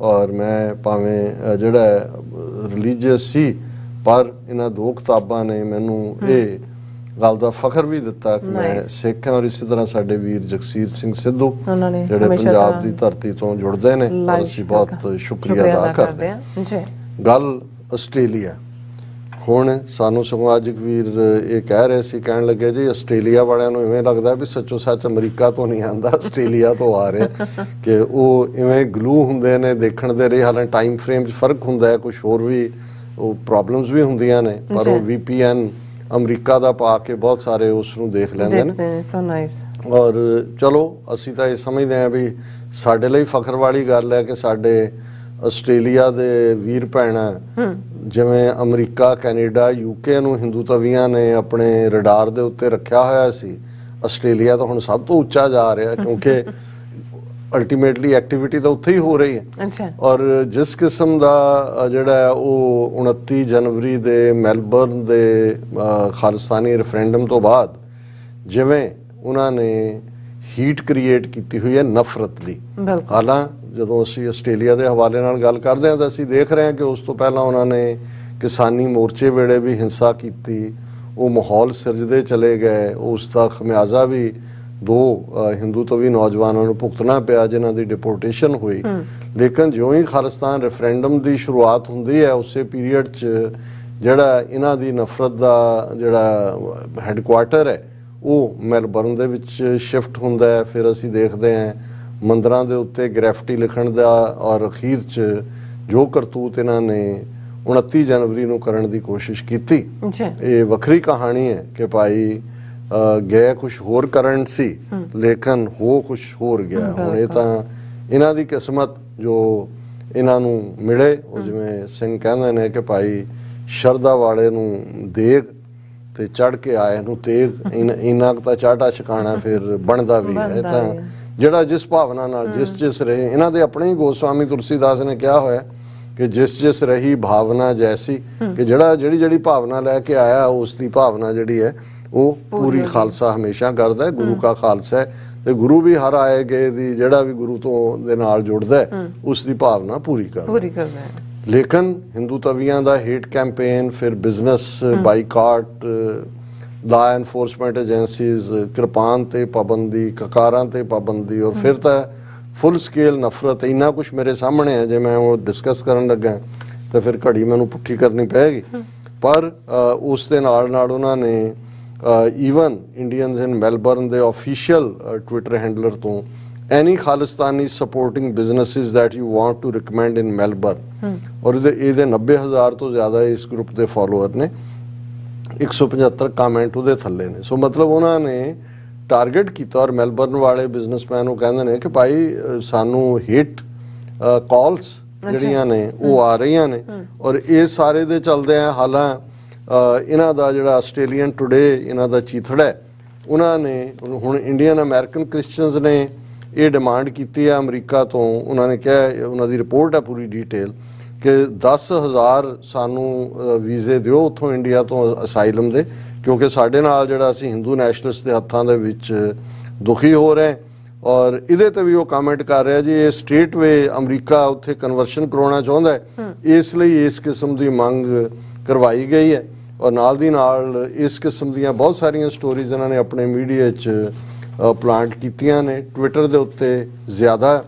ਔਰ ਮੈਂ ਭਾਵੇਂ ਜਿਹੜਾ ਰਿਲੀਜੀਅਸ ਸੀ ਪਰ ਇਹਨਾਂ 2 ਕਿਤਾਬਾਂ ਨੇ ਮੈਨੂੰ ਇਹ ਗੱਲ ਦਾ ਫਖਰ ਵੀ ਦਿੱਤਾ ਕਿ ਮੈਂ ਸਿੱਖ ਹਾਂ। ਔਰ ਇਸੇ ਤਰ੍ਹਾਂ ਸਾਡੇ ਵੀਰ ਜਗਸੀਰ ਸਿੰਘ ਸਿੱਧੂ ਜਿਹੜੇ ਪੰਜਾਬ ਦੀ ਧਰਤੀ ਤੋਂ ਜੁੜਦੇ ਨੇ, ਅਸੀਂ ਬਹੁਤ ਸ਼ੁਕਰੀਆ ਅਦਾ ਕਰਦੇ ਹਾਂ। ਗੱਲ ਆਸਟ੍ਰੇਲੀਆ, ਹੁਣ ਸਾਨੂੰ ਸਗੋਂ ਅੱਜ ਇੱਕ ਵੀਰ ਇਹ ਕਹਿ ਰਹੇ ਸੀ, ਕਹਿਣ ਲੱਗੇ ਜੀ ਆਸਟ੍ਰੇਲੀਆ ਵਾਲਿਆਂ ਨੂੰ ਇਵੇਂ ਲੱਗਦਾ ਵੀ ਸੱਚੋ ਸੱਚ ਅਮਰੀਕਾ ਤੋਂ ਨਹੀਂ ਆਉਂਦਾ, ਆਸਟ੍ਰੇਲੀਆ ਤੋਂ ਆ ਰਿਹਾ ਕਿ ਉਹ ਇਵੇਂ ਗਲੂ ਹੁੰਦੇ ਨੇ ਦੇਖਣ ਦੇ ਰਹੇ। ਹਾਲਾਂਕਿ ਟਾਈਮ ਫਰੇਮ 'ਚ ਫਰਕ ਹੁੰਦਾ ਹੈ, ਕੁਝ ਹੋਰ ਵੀ ਉਹ ਪ੍ਰੋਬਲਮਸ ਵੀ ਹੁੰਦੀਆਂ ਨੇ, ਪਰ ਉਹ VPN ਅਮਰੀਕਾ ਦਾ ਪਾ ਕੇ ਬਹੁਤ ਸਾਰੇ ਉਸ ਨੂੰ ਦੇਖ ਲੈਂਦੇ ਨੇ। So nice. ਔਰ ਚਲੋ ਅਸੀਂ ਤਾਂ ਇਹ ਸਮਝਦੇ ਹਾਂ ਵੀ ਸਾਡੇ ਲਈ ਫਖਰ ਵਾਲੀ ਗੱਲ ਹੈ ਕਿ ਸਾਡੇ ਆਸਟ੍ਰੇਲੀਆ ਦੇ ਵੀਰ ਭੈਣਾਂ ਜਿਵੇਂ ਅਮਰੀਕਾ, ਕੈਨੇਡਾ, ਯੂਕੇ ਨੂੰ ਹਿੰਦੂ ਤਵੀਆਂ ਨੇ ਆਪਣੇ ਰਡਾਰ ਦੇ ਉੱਤੇ ਰੱਖਿਆ ਹੋਇਆ ਸੀ। ਆਸਟ੍ਰੇਲੀਆ ਤਾਂ ਹੁਣ ਸਭ ਤੋਂ ਉੱਚਾ ਜਾ ਰਿਹਾ ਕਿਉਂਕਿ ਅਲਟੀਮੇਟਲੀ ਐਕਟੀਵਿਟੀ ਤਾਂ ਉੱਥੇ ਹੀ ਹੋ ਰਹੀ ਹੈ। ਔਰ ਜਿਸ ਕਿਸਮ ਦਾ ਜਿਹੜਾ ਉਹ 29 ਜਨਵਰੀ ਦੇ ਮੈਲਬਰਨ ਦੇ ਖਾਲਿਸਤਾਨੀ ਰੈਫਰੈਂਡਮ ਤੋਂ ਬਾਅਦ ਜਿਵੇਂ ਉਹਨਾਂ ਨੇ ਹੀਟ ਕ੍ਰੀਏਟ ਕੀਤੀ ਹੋਈ ਹੈ ਨਫ਼ਰਤ ਦੀ। ਹਾਲਾਂ ਜਦੋਂ ਅਸੀਂ ਆਸਟ੍ਰੇਲੀਆ ਦੇ ਹਵਾਲੇ ਨਾਲ ਗੱਲ ਕਰਦੇ ਹਾਂ ਤਾਂ ਅਸੀਂ ਦੇਖ ਰਹੇ ਹਾਂ ਕਿ ਉਸ ਤੋਂ ਪਹਿਲਾਂ ਉਹਨਾਂ ਨੇ ਕਿਸਾਨੀ ਮੋਰਚੇ ਵੇਲੇ ਵੀ ਹਿੰਸਾ ਕੀਤੀ, ਉਹ ਮਾਹੌਲ ਸਿਰਜਦੇ ਚਲੇ ਗਏ। ਉਸ ਦਾ ਖਮਿਆਜ਼ਾ ਵੀ 2 ਹਿੰਦੂ ਤਵੀ ਨੌਜਵਾਨਾਂ ਨੂੰ ਭੁਗਤਣਾ ਪਿਆ ਜਿਨ੍ਹਾਂ ਦੀ ਡਿਪੋਰਟੇਸ਼ਨ ਹੋਈ। ਲੇਕਿਨ ਜਿਉਂ ਹੀ ਖਾਲਿਸਤਾਨ ਰੈਫਰੈਂਡਮ ਦੀ ਸ਼ੁਰੂਆਤ ਹੁੰਦੀ ਹੈ ਉਸੇ ਪੀਰੀਅਡ 'ਚ ਜਿਹੜਾ ਇਹਨਾਂ ਦੀ ਨਫ਼ਰਤ ਦਾ ਜਿਹੜਾ ਹੈੱਡਕੁਆਰਟਰ ਹੈ ਉਹ ਮੈਲਬਰਨ ਦੇ ਵਿੱਚ ਸ਼ਿਫਟ ਹੁੰਦਾ ਹੈ। ਫਿਰ ਅਸੀਂ ਦੇਖਦੇ ਹਾਂ ਮੰਦਰਾਂ ਦੇ ਉੱਤੇ ਗ੍ਰੈਫਿਟੀ ਲਿਖਣ ਦਾ ਔਰ ਅਖੀਰ 'ਚ ਜੋ ਕਰਤੂਤ ਇਹਨਾਂ ਨੇ 29 ਜਨਵਰੀ ਨੂੰ ਕਰਨ ਦੀ ਕੋਸ਼ਿਸ਼ ਕੀਤੀ। ਇਹ ਵੱਖਰੀ ਕਹਾਣੀ ਹੈ ਕਿ ਭਾਈ ਗਏ ਕੁਛ ਹੋਰ ਕਰਨ ਸੀ ਲੇਕਿਨ ਹੋ ਕੁਛ ਹੋਰ ਗਿਆ। ਹੁਣ ਇਹ ਤਾਂ ਇਹਨਾਂ ਦੀ ਕਿਸਮਤ ਜੋ ਇਹਨਾਂ ਨੂੰ ਮਿਲੇ। ਉਹ ਜਿਵੇਂ ਸਿੰਘ ਕਹਿੰਦੇ ਨੇ ਕਿ ਭਾਈ ਸ਼ਰਧਾ ਵਾਲੇ ਨੂੰ ਦੇਗ ਤੇ ਚੜ ਕੇ ਆਏ ਨੂੰ ਤੇਗ, ਇੰਨਾ ਕੁ ਤਾਂ ਚਾਟਾ ਛਕਾਣਾ ਫਿਰ ਬਣਦਾ ਵੀ ਹੈ। ਤਾਂ ਜਿਹੜਾ ਜਿਸ ਭਾਵਨਾ ਨਾਲ ਜਿਸ ਰਹੇ, ਇਹਨਾਂ ਦੇ ਆਪਣੇ ਹੀ ਗੋਸਵਾਮੀ ਤੁਲਸੀਦਾਸ ਨੇ ਕਿਹਾ ਹੋਇਆ ਕਿ ਜਿਸ ਰਹੀ ਭਾਵਨਾ ਜੈਸੀ, ਕਿ ਜਿਹੜੀ ਭਾਵਨਾ ਲੈ ਕੇ ਆਇਆ ਉਸ ਦੀ ਭਾਵਨਾ ਜਿਹੜੀ ਹੈ ਉਹ ਪੂਰੀ ਖਾਲਸਾ ਹਮੇਸ਼ਾ ਕਰਦਾ ਹੈ। ਗੁਰੂ ਕਾ ਖਾਲਸਾ ਹੈ ਤੇ ਗੁਰੂ ਵੀ ਹਰ ਆਏ ਗਏ ਦੀ ਜਿਹੜਾ ਵੀ ਗੁਰੂ ਤੋਂ ਦੇ ਨਾਲ ਜੁੜਦਾ ਹੈ ਉਸ ਦੀ ਭਾਵਨਾ ਪੂਰੀ ਕਰਦਾ ਹੈ। ਲੇਕਿਨ ਹਿੰਦੂ ਤਵੀਆਂ ਦਾ ਹੇਟ ਕੈਂਪੇਨ, ਫਿਰ ਬਿਜ਼ਨਸ ਬਾਈਕਾਟ, ਲਾ ਐਨਫੋਰਸਮੈਂਟ ਏਜੰਸੀਜ਼, ਕਿਰਪਾਨ ਤੇ ਪਾਬੰਦੀ, ਕਕਾਰਾਂ ਤੇ ਪਾਬੰਦੀ, ਔਰ ਫਿਰ ਤਾਂ ਫੁੱਲ ਸਕੇਲ ਨਫ਼ਰਤ। ਇੰਨਾ ਕੁਛ ਮੇਰੇ ਸਾਹਮਣੇ ਹੈ ਜੇ ਮੈਂ ਉਹ ਡਿਸਕਸ ਕਰਨ ਲੱਗਾ ਤਾਂ ਫਿਰ ਘੜੀ ਮੈਨੂੰ ਪੁੱਠੀ ਕਰਨੀ ਪਏਗੀ। ਪਰ ਉਸ ਦੇ ਨਾਲ ਉਹਨਾਂ ਨੇ ਈਵਨ ਇੰਡੀਅਨਸ ਇਨ ਮੈਲਬਰਨ ਦੇ ਆਫੀਸ਼ੀਅਲ ਟਵਿੱਟਰ ਹੈਂਡਲਰ ਤੋਂ any Khalistani supporting businesses that you want to recommend in Melbourne, ਔਰ ਇਹਦੇ 90,000 ਤੋਂ ਜ਼ਿਆਦਾ ਇਸ ਗਰੁੱਪ ਦੇ ਫੋਲੋਅਰ ਨੇ। 175 ਕਮੈਂਟ ਉਹਦੇ ਥੱਲੇ ਨੇ। ਸੋ ਮਤਲਬ ਉਹਨਾਂ ਨੇ ਟਾਰਗੇਟ ਕੀਤਾ ਔਰ ਮੈਲਬਰਨ ਵਾਲੇ ਬਿਜ਼ਨਸਮੈਨ ਉਹ ਕਹਿੰਦੇ ਨੇ ਕਿ ਭਾਈ ਸਾਨੂੰ ਹੀਟ ਕਾਲਸ ਜਿਹੜੀਆਂ ਨੇ ਉਹ ਆ ਰਹੀਆਂ ਨੇ। ਔਰ ਇਹ ਸਾਰੇ ਦੇ ਚੱਲਦੇ ਆ ਹਾਲਾਂ ਇਹਨਾਂ ਦਾ ਜਿਹੜਾ ਆਸਟ੍ਰੇਲੀਅਨ ਟੁਡੇ ਇਹਨਾਂ ਦਾ ਚੀਥੜਾ ਹੈ, ਉਹਨਾਂ ਨੇ ਹੁਣ ਇੰਡੀਅਨ ਅਮਰੀਕਨ ਕ੍ਰਿਸਚੀਅਨਸ ਨੇ ਇਹ ਡਿਮਾਂਡ ਕੀਤੀ ਹੈ ਅਮਰੀਕਾ ਤੋਂ। ਉਹਨਾਂ ਨੇ ਕਿਹਾ, ਉਹਨਾਂ ਦੀ ਰਿਪੋਰਟ ਹੈ ਪੂਰੀ ਡਿਟੇਲ, ਕਿ 10,000 ਸਾਨੂੰ ਵੀਜ਼ੇ ਦਿਓ ਉੱਥੋਂ ਇੰਡੀਆ ਤੋਂ ਅਸਾਈਲਮ ਦੇ, ਕਿਉਂਕਿ ਸਾਡੇ ਨਾਲ ਜਿਹੜਾ ਅਸੀਂ ਹਿੰਦੂ ਨੈਸ਼ਨਲਿਸਟ ਦੇ ਹੱਥਾਂ ਦੇ ਵਿੱਚ ਦੁਖੀ ਹੋ ਰਹੇ। ਔਰ ਇਹਦੇ ਤੇ ਵੀ ਉਹ ਕਮੈਂਟ ਕਰ ਰਿਹਾ ਜੀ ਇਹ ਸਟ੍ਰੇਟ ਵੇ ਅਮਰੀਕਾ ਉੱਥੇ ਕਨਵਰਸ਼ਨ ਕਰਾਉਣਾ ਚਾਹੁੰਦਾ ਹੈ, ਇਸ ਲਈ ਇਸ ਕਿਸਮ ਦੀ ਮੰਗ ਕਰਵਾਈ ਗਈ ਹੈ। ਔਰ ਨਾਲ ਦੀ ਨਾਲ ਇਸ ਕਿਸਮ ਦੀਆਂ ਬਹੁਤ ਸਾਰੀਆਂ ਸਟੋਰੀਜ਼ ਇਹਨਾਂ ਨੇ ਆਪਣੇ ਮੀਡੀਆ 'ਚ ਪਲਾਂਟ ਕੀਤੀਆਂ ਨੇ। ਟਵਿੱਟਰ ਦੇ ਉੱਤੇ ਜ਼ਿਆਦਾ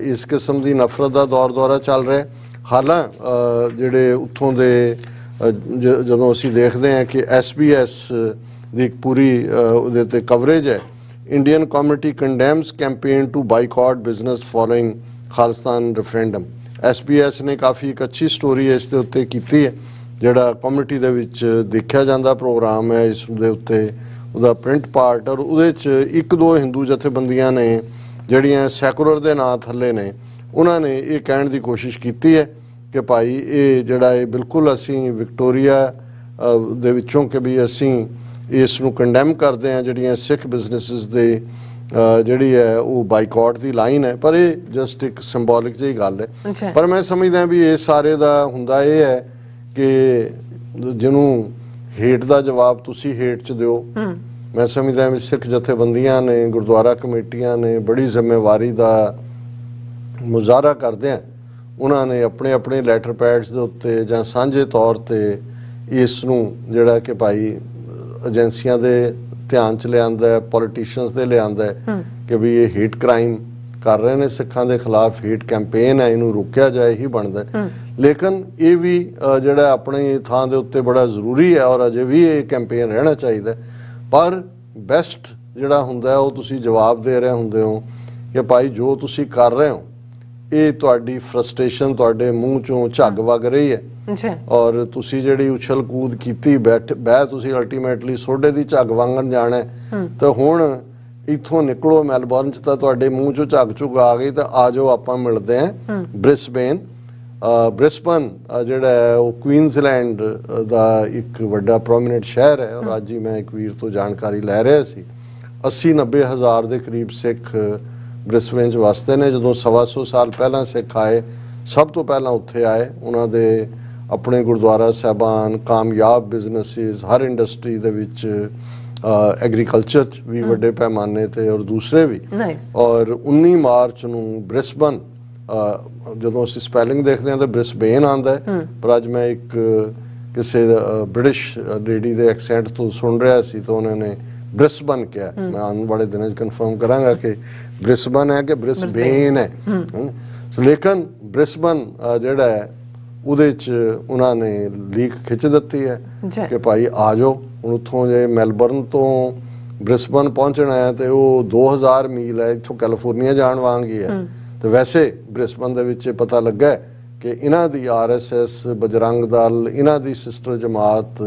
ਇਸ ਕਿਸਮ ਦੀ ਨਫ਼ਰਤ ਦਾ ਦੌਰਾ ਚੱਲ ਰਿਹਾ। ਹਾਲਾਂ ਜਿਹੜੇ ਉੱਥੋਂ ਦੇ ਜਦੋਂ ਅਸੀਂ ਦੇਖਦੇ ਹਾਂ ਕਿ SBS ਦੀ ਇੱਕ ਪੂਰੀ ਉਹਦੇ 'ਤੇ ਕਵਰੇਜ ਹੈ, Indian community condemns campaign to boycott business following Khalistan referendum. SBS ਨੇ ਕਾਫੀ ਇੱਕ ਅੱਛੀ ਸਟੋਰੀ ਇਸ ਦੇ ਉੱਤੇ ਕੀਤੀ ਹੈ, ਜਿਹੜਾ ਕਮਿਊਨਿਟੀ ਦੇ ਵਿੱਚ ਦੇਖਿਆ ਜਾਂਦਾ ਪ੍ਰੋਗਰਾਮ ਹੈ ਇਸ ਦੇ ਉੱਤੇ ਉਹਦਾ ਪ੍ਰਿੰਟ ਪਾਰਟ। ਔਰ ਉਹਦੇ 'ਚ 1-2 ਹਿੰਦੂ ਜਥੇਬੰਦੀਆਂ ਨੇ ਜਿਹੜੀਆਂ ਸੈਕੂਲਰ ਦੇ ਨਾਂ ਥੱਲੇ ਨੇ, ਉਹਨਾਂ ਨੇ ਇਹ ਕਹਿਣ ਦੀ ਕੋਸ਼ਿਸ਼ ਕੀਤੀ ਹੈ ਕਿ ਭਾਈ ਇਹ ਜਿਹੜਾ ਇਹ ਬਿਲਕੁਲ ਅਸੀਂ ਵਿਕਟੋਰੀਆ ਦੇ ਵਿੱਚੋਂ ਕਿ ਵੀ ਅਸੀਂ ਇਸ ਨੂੰ ਕੰਡੈਮ ਕਰਦੇ ਹਾਂ, ਜਿਹੜੀਆਂ ਸਿੱਖ ਬਿਜ਼ਨੈਸਿਸ ਦੇ ਜਿਹੜੀ ਹੈ ਉਹ ਬਾਈਕਾਟ ਦੀ ਲਾਈਨ ਹੈ। ਪਰ ਇਹ ਜਸਟ ਇੱਕ ਸਿੰਬੋਲਿਕ ਜਿਹੀ ਗੱਲ ਹੈ। ਪਰ ਮੈਂ ਸਮਝਦਾ ਵੀ ਇਹ ਸਾਰੇ ਦਾ ਹੁੰਦਾ ਇਹ ਹੈ ਕਿ ਜਿਹਨੂੰ ਹੇਟ ਦਾ ਜਵਾਬ ਤੁਸੀਂ ਹੇਟ 'ਚ ਦਿਓ। ਮੈਂ ਸਮਝਦਾ ਵੀ ਸਿੱਖ ਜਥੇਬੰਦੀਆਂ ਨੇ, ਗੁਰਦੁਆਰਾ ਕਮੇਟੀਆਂ ਨੇ ਬੜੀ ਜ਼ਿੰਮੇਵਾਰੀ ਦਾ ਮੁਜ਼ਾਹਰਾ ਕਰਦੇ ਆ। ਉਹਨਾਂ ਨੇ ਆਪਣੇ ਆਪਣੇ ਲੈਟਰ ਪੈਡਸ ਦੇ ਉੱਤੇ ਜਾਂ ਸਾਂਝੇ ਤੌਰ ਤੇ ਇਸ ਨੂੰ ਜਿਹੜਾ ਕਿ ਭਾਈ ਏਜੰਸੀਆਂ ਦੇ ਧਿਆਨ 'ਚ ਲਿਆਂਦਾ ਹੈ, ਪੋਲੀਟੀਸ਼ੀਅਨਸ ਦੇ ਲਿਆਂਦਾ ਹੈ ਕਿ ਵੀ ਇਹ ਹੇਟ ਕ੍ਰਾਈਮ ਕਰ ਰਹੇ ਨੇ ਸਿੱਖਾਂ ਦੇ ਖਿਲਾਫ, ਹੇਟ ਕੈਂਪੇਨ ਹੈ, ਇਹਨੂੰ ਰੋਕਿਆ ਜਾਏ ਹੀ ਬਣਦਾ। ਲੇਕਿਨ ਇਹ ਵੀ ਜਿਹੜਾ ਆਪਣੀ ਥਾਂ ਦੇ ਉੱਤੇ ਬੜਾ ਜ਼ਰੂਰੀ ਹੈ ਔਰ ਅਜੇ ਵੀ ਇਹ ਕੈਂਪੇਨ ਰਹਿਣਾ ਚਾਹੀਦਾ। ਪਰ ਬੈਸਟ ਜਿਹੜਾ ਹੁੰਦਾ ਉਹ ਤੁਸੀਂ ਜਵਾਬ ਦੇ ਰਹੇ ਹੁੰਦੇ ਹੋ ਕਿ ਭਾਈ ਜੋ ਤੁਸੀਂ ਕਰ ਰਹੇ ਹੋ ਇਹ ਤੁਹਾਡੀ ਫਰਸਟ੍ਰੇਸ਼ਨ ਤੁਹਾਡੇ ਮੂੰਹ 'ਚੋਂ ਝੱਗ ਵਗ ਰਹੀ ਹੈ, ਜੀ ਔਰ ਤੁਸੀਂ ਜਿਹੜੀ ਉਛਲ ਕੂਦ ਕੀਤੀ ਬਹਿ ਤੁਸੀਂ ਅਲਟੀਮੇਟਲੀ ਸੋਡੇ ਦੀ ਝੱਗ ਵਾਂਗਣ ਜਾਣਾ ਤਾਂ ਹੁਣ ਇੱਥੋਂ ਨਿਕਲੋ ਮੈਲਬੌਰਨ ਚ ਤਾਂ ਤੁਹਾਡੇ ਮੂੰਹ ਚੋਂ ਝੱਗ ਝੁੱਗ ਆ ਗਈ ਤਾਂ ਆ ਜਾਓ ਆਪਾਂ ਮਿਲਦੇ ਆਂ ਬ੍ਰਿਸਬੇਨ ਬ੍ਰਿਸਬਨ ਜਿਹੜਾ ਹੈ ਉਹ ਕੁਈਨਜ਼ਲੈਂਡ ਦਾ ਇੱਕ ਵੱਡਾ ਪ੍ਰੋਮੀਨੈਂਟ ਸ਼ਹਿਰ ਹੈ ਔਰ ਅੱਜ ਹੀ ਮੈਂ ਇੱਕ ਵੀਰ ਤੋਂ ਜਾਣਕਾਰੀ ਲੈ ਰਿਹਾ ਸੀ 80-90 ਹਜ਼ਾਰ ਦੇ ਕਰੀਬ ਸਿੱਖ ਬ੍ਰਿਸਬੇਨ 'ਚ ਵਸਦੇ ਨੇ। ਜਦੋਂ 125 ਸਾਲ ਪਹਿਲਾਂ ਸਿੱਖ ਆਏ ਸਭ ਤੋਂ ਪਹਿਲਾਂ ਉੱਥੇ ਆਏ, ਉਹਨਾਂ ਦੇ ਆਪਣੇ ਗੁਰਦੁਆਰਾ ਸਾਹਿਬਾਨ, ਕਾਮਯਾਬ ਬਿਜ਼ਨੈਸਿਸ ਹਰ ਇੰਡਸਟਰੀ ਦੇ ਵਿੱਚ, ਐਗਰੀਕਲਚਰ 'ਚ ਵੀ ਵੱਡੇ ਪੈਮਾਨੇ ਤੇ ਔਰ ਦੂਸਰੇ ਵੀ। ਔਰ 19 ਮਾਰਚ ਨੂੰ ਬ੍ਰਿਸਬਨ, ਜਦੋਂ ਅਸੀਂ ਸਪੈਲਿੰਗ ਦੇਖਦੇ ਹਾਂ ਤਾਂ ਬ੍ਰਿਸਬੇਨ ਆਉਂਦਾ ਹੈ, ਪਰ ਅੱਜ ਮੈਂ ਇੱਕ ਕਿਸੇ ਬ੍ਰਿਟਿਸ਼ ਲੇਡੀ ਦੇ ਐਕਸੈਂਟ ਤੋਂ ਸੁਣ ਰਿਹਾ ਸੀ ਤਾਂ ਉਹਨਾਂ ਨੇ ਬ੍ਰਿਸਬਨ ਕਿਹਾ। ਮੈਂ ਆਉਣ ਵਾਲੇ ਦਿਨਾਂ 'ਚ ਕਨਫਰਮ ਕਰਾਂਗਾ ਕਿ ਬ੍ਰਿਸਬਨ ਹੈ ਕਿ ਬ੍ਰਿਸਬੇਨ ਹੈ। ਲੇਕਿਨ ਬ੍ਰਿਸਬਨ ਜਿਹੜਾ ਹੈ ਉਹਦੇ 'ਚ ਉਹਨਾਂ ਨੇ ਲੀਕ ਖਿੱਚ ਦਿੱਤੀ ਹੈ ਕਿ ਭਾਈ ਆ ਜਾਓ। ਹੁਣ ਉੱਥੋਂ ਜੇ ਮੈਲਬਰਨ ਤੋਂ ਬ੍ਰਿਸਬਨ ਪਹੁੰਚਣਾ ਹੈ ਤੇ ਉਹ 2000 ਮੀਲ ਹੈ, ਇੱਥੋਂ ਕੈਲੀਫੋਰਨੀਆ ਜਾਣ ਵਾਂਗ ਹੀ ਹੈ। ਤੇ ਵੈਸੇ ਬ੍ਰਿਸਬਨ ਦੇ ਵਿੱਚ ਪਤਾ ਲੱਗਾ ਕਿ ਇਹਨਾਂ ਦੀ RSS, ਬਜਰੰਗ ਦਲ, ਇਹਨਾਂ ਦੀ ਸਿਸਟਰ ਜਮਾਤ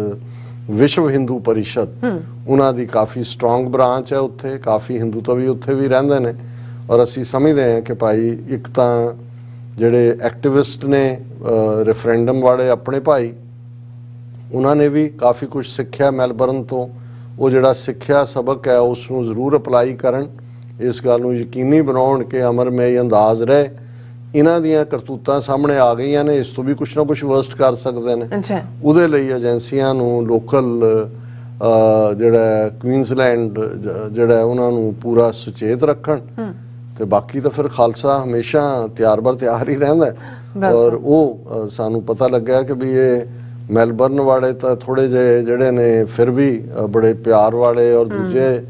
ਵਿਸ਼ਵ ਹਿੰਦੂ ਪਰਿਸ਼ਦ, ਉਹਨਾਂ ਦੀ ਕਾਫੀ ਸਟਰੋਂਗ ਬ੍ਰਾਂਚ ਹੈ ਉੱਥੇ, ਕਾਫੀ ਹਿੰਦੂ ਤਾਂ ਵੀ ਉੱਥੇ ਵੀ ਰਹਿੰਦੇ ਨੇ। ਔਰ ਅਸੀਂ ਸਮਝਦੇ ਹਾਂ ਕਿ ਭਾਈ ਇੱਕ ਤਾਂ ਜਿਹੜੇ ਐਕਟਿਵਿਸਟ ਨੇ ਰੈਫਰੈਂਡਮ ਵਾਲੇ ਆਪਣੇ ਭਾਈ, ਉਹਨਾਂ ਨੇ ਵੀ ਕਾਫੀ ਕੁਝ ਸਿੱਖਿਆ ਮੈਲਬਰਨ ਤੋਂ। ਉਹ ਜਿਹੜਾ ਸਿੱਖਿਆ ਸਬਕ ਹੈ ਉਸ ਨੂੰ ਜ਼ਰੂਰ ਅਪਲਾਈ ਕਰਨ, ਇਸ ਗੱਲ ਨੂੰ ਯਕੀਨੀ ਬਣਾਉਣ ਕਿ ਅਮਰਮਈ ਅੰਦਾਜ਼ ਰਹੇ। ਇਹਨਾਂ ਦੀਆਂ ਕਰਤੂਤਾਂ ਸਾਹਮਣੇ ਆ ਗਈਆਂ ਨੇ, ਇਸ ਤੋਂ ਵੀ ਕੁਛ ਨਾ ਕੁਛ ਵਰਸਟ ਕਰ ਸਕਦੇ ਨੇ। ਉਹਦੇ ਲਈ ਏਜੰਸੀਆਂ ਨੂੰ, ਲੋਕਲ ਜਿਹੜਾ ਕੁਈਨਜ਼ਲੈਂਡ ਜਿਹੜਾ ਉਹਨਾਂ ਨੂੰ ਪੂਰਾ ਸੁਚੇਤ ਰੱਖਣ। ਤੇ ਬਾਕੀ ਤਾਂ ਫਿਰ ਖਾਲਸਾ ਹਮੇਸ਼ਾ ਤਿਆਰ ਬਰ ਤਿਆਰ ਹੀ ਰਹਿੰਦਾ। ਔਰ ਉਹ ਸਾਨੂੰ ਪਤਾ ਲੱਗਾ ਕਿ ਵੀ ਇਹ ਮੈਲਬਰਨ ਵਾਲੇ ਤਾਂ ਥੋੜੇ ਜਿਹੇ ਜਿਹੜੇ ਨੇ ਫਿਰ ਵੀ ਬੜੇ ਪਿਆਰ ਵਾਲੇ ਔਰ ਦੂਜੇ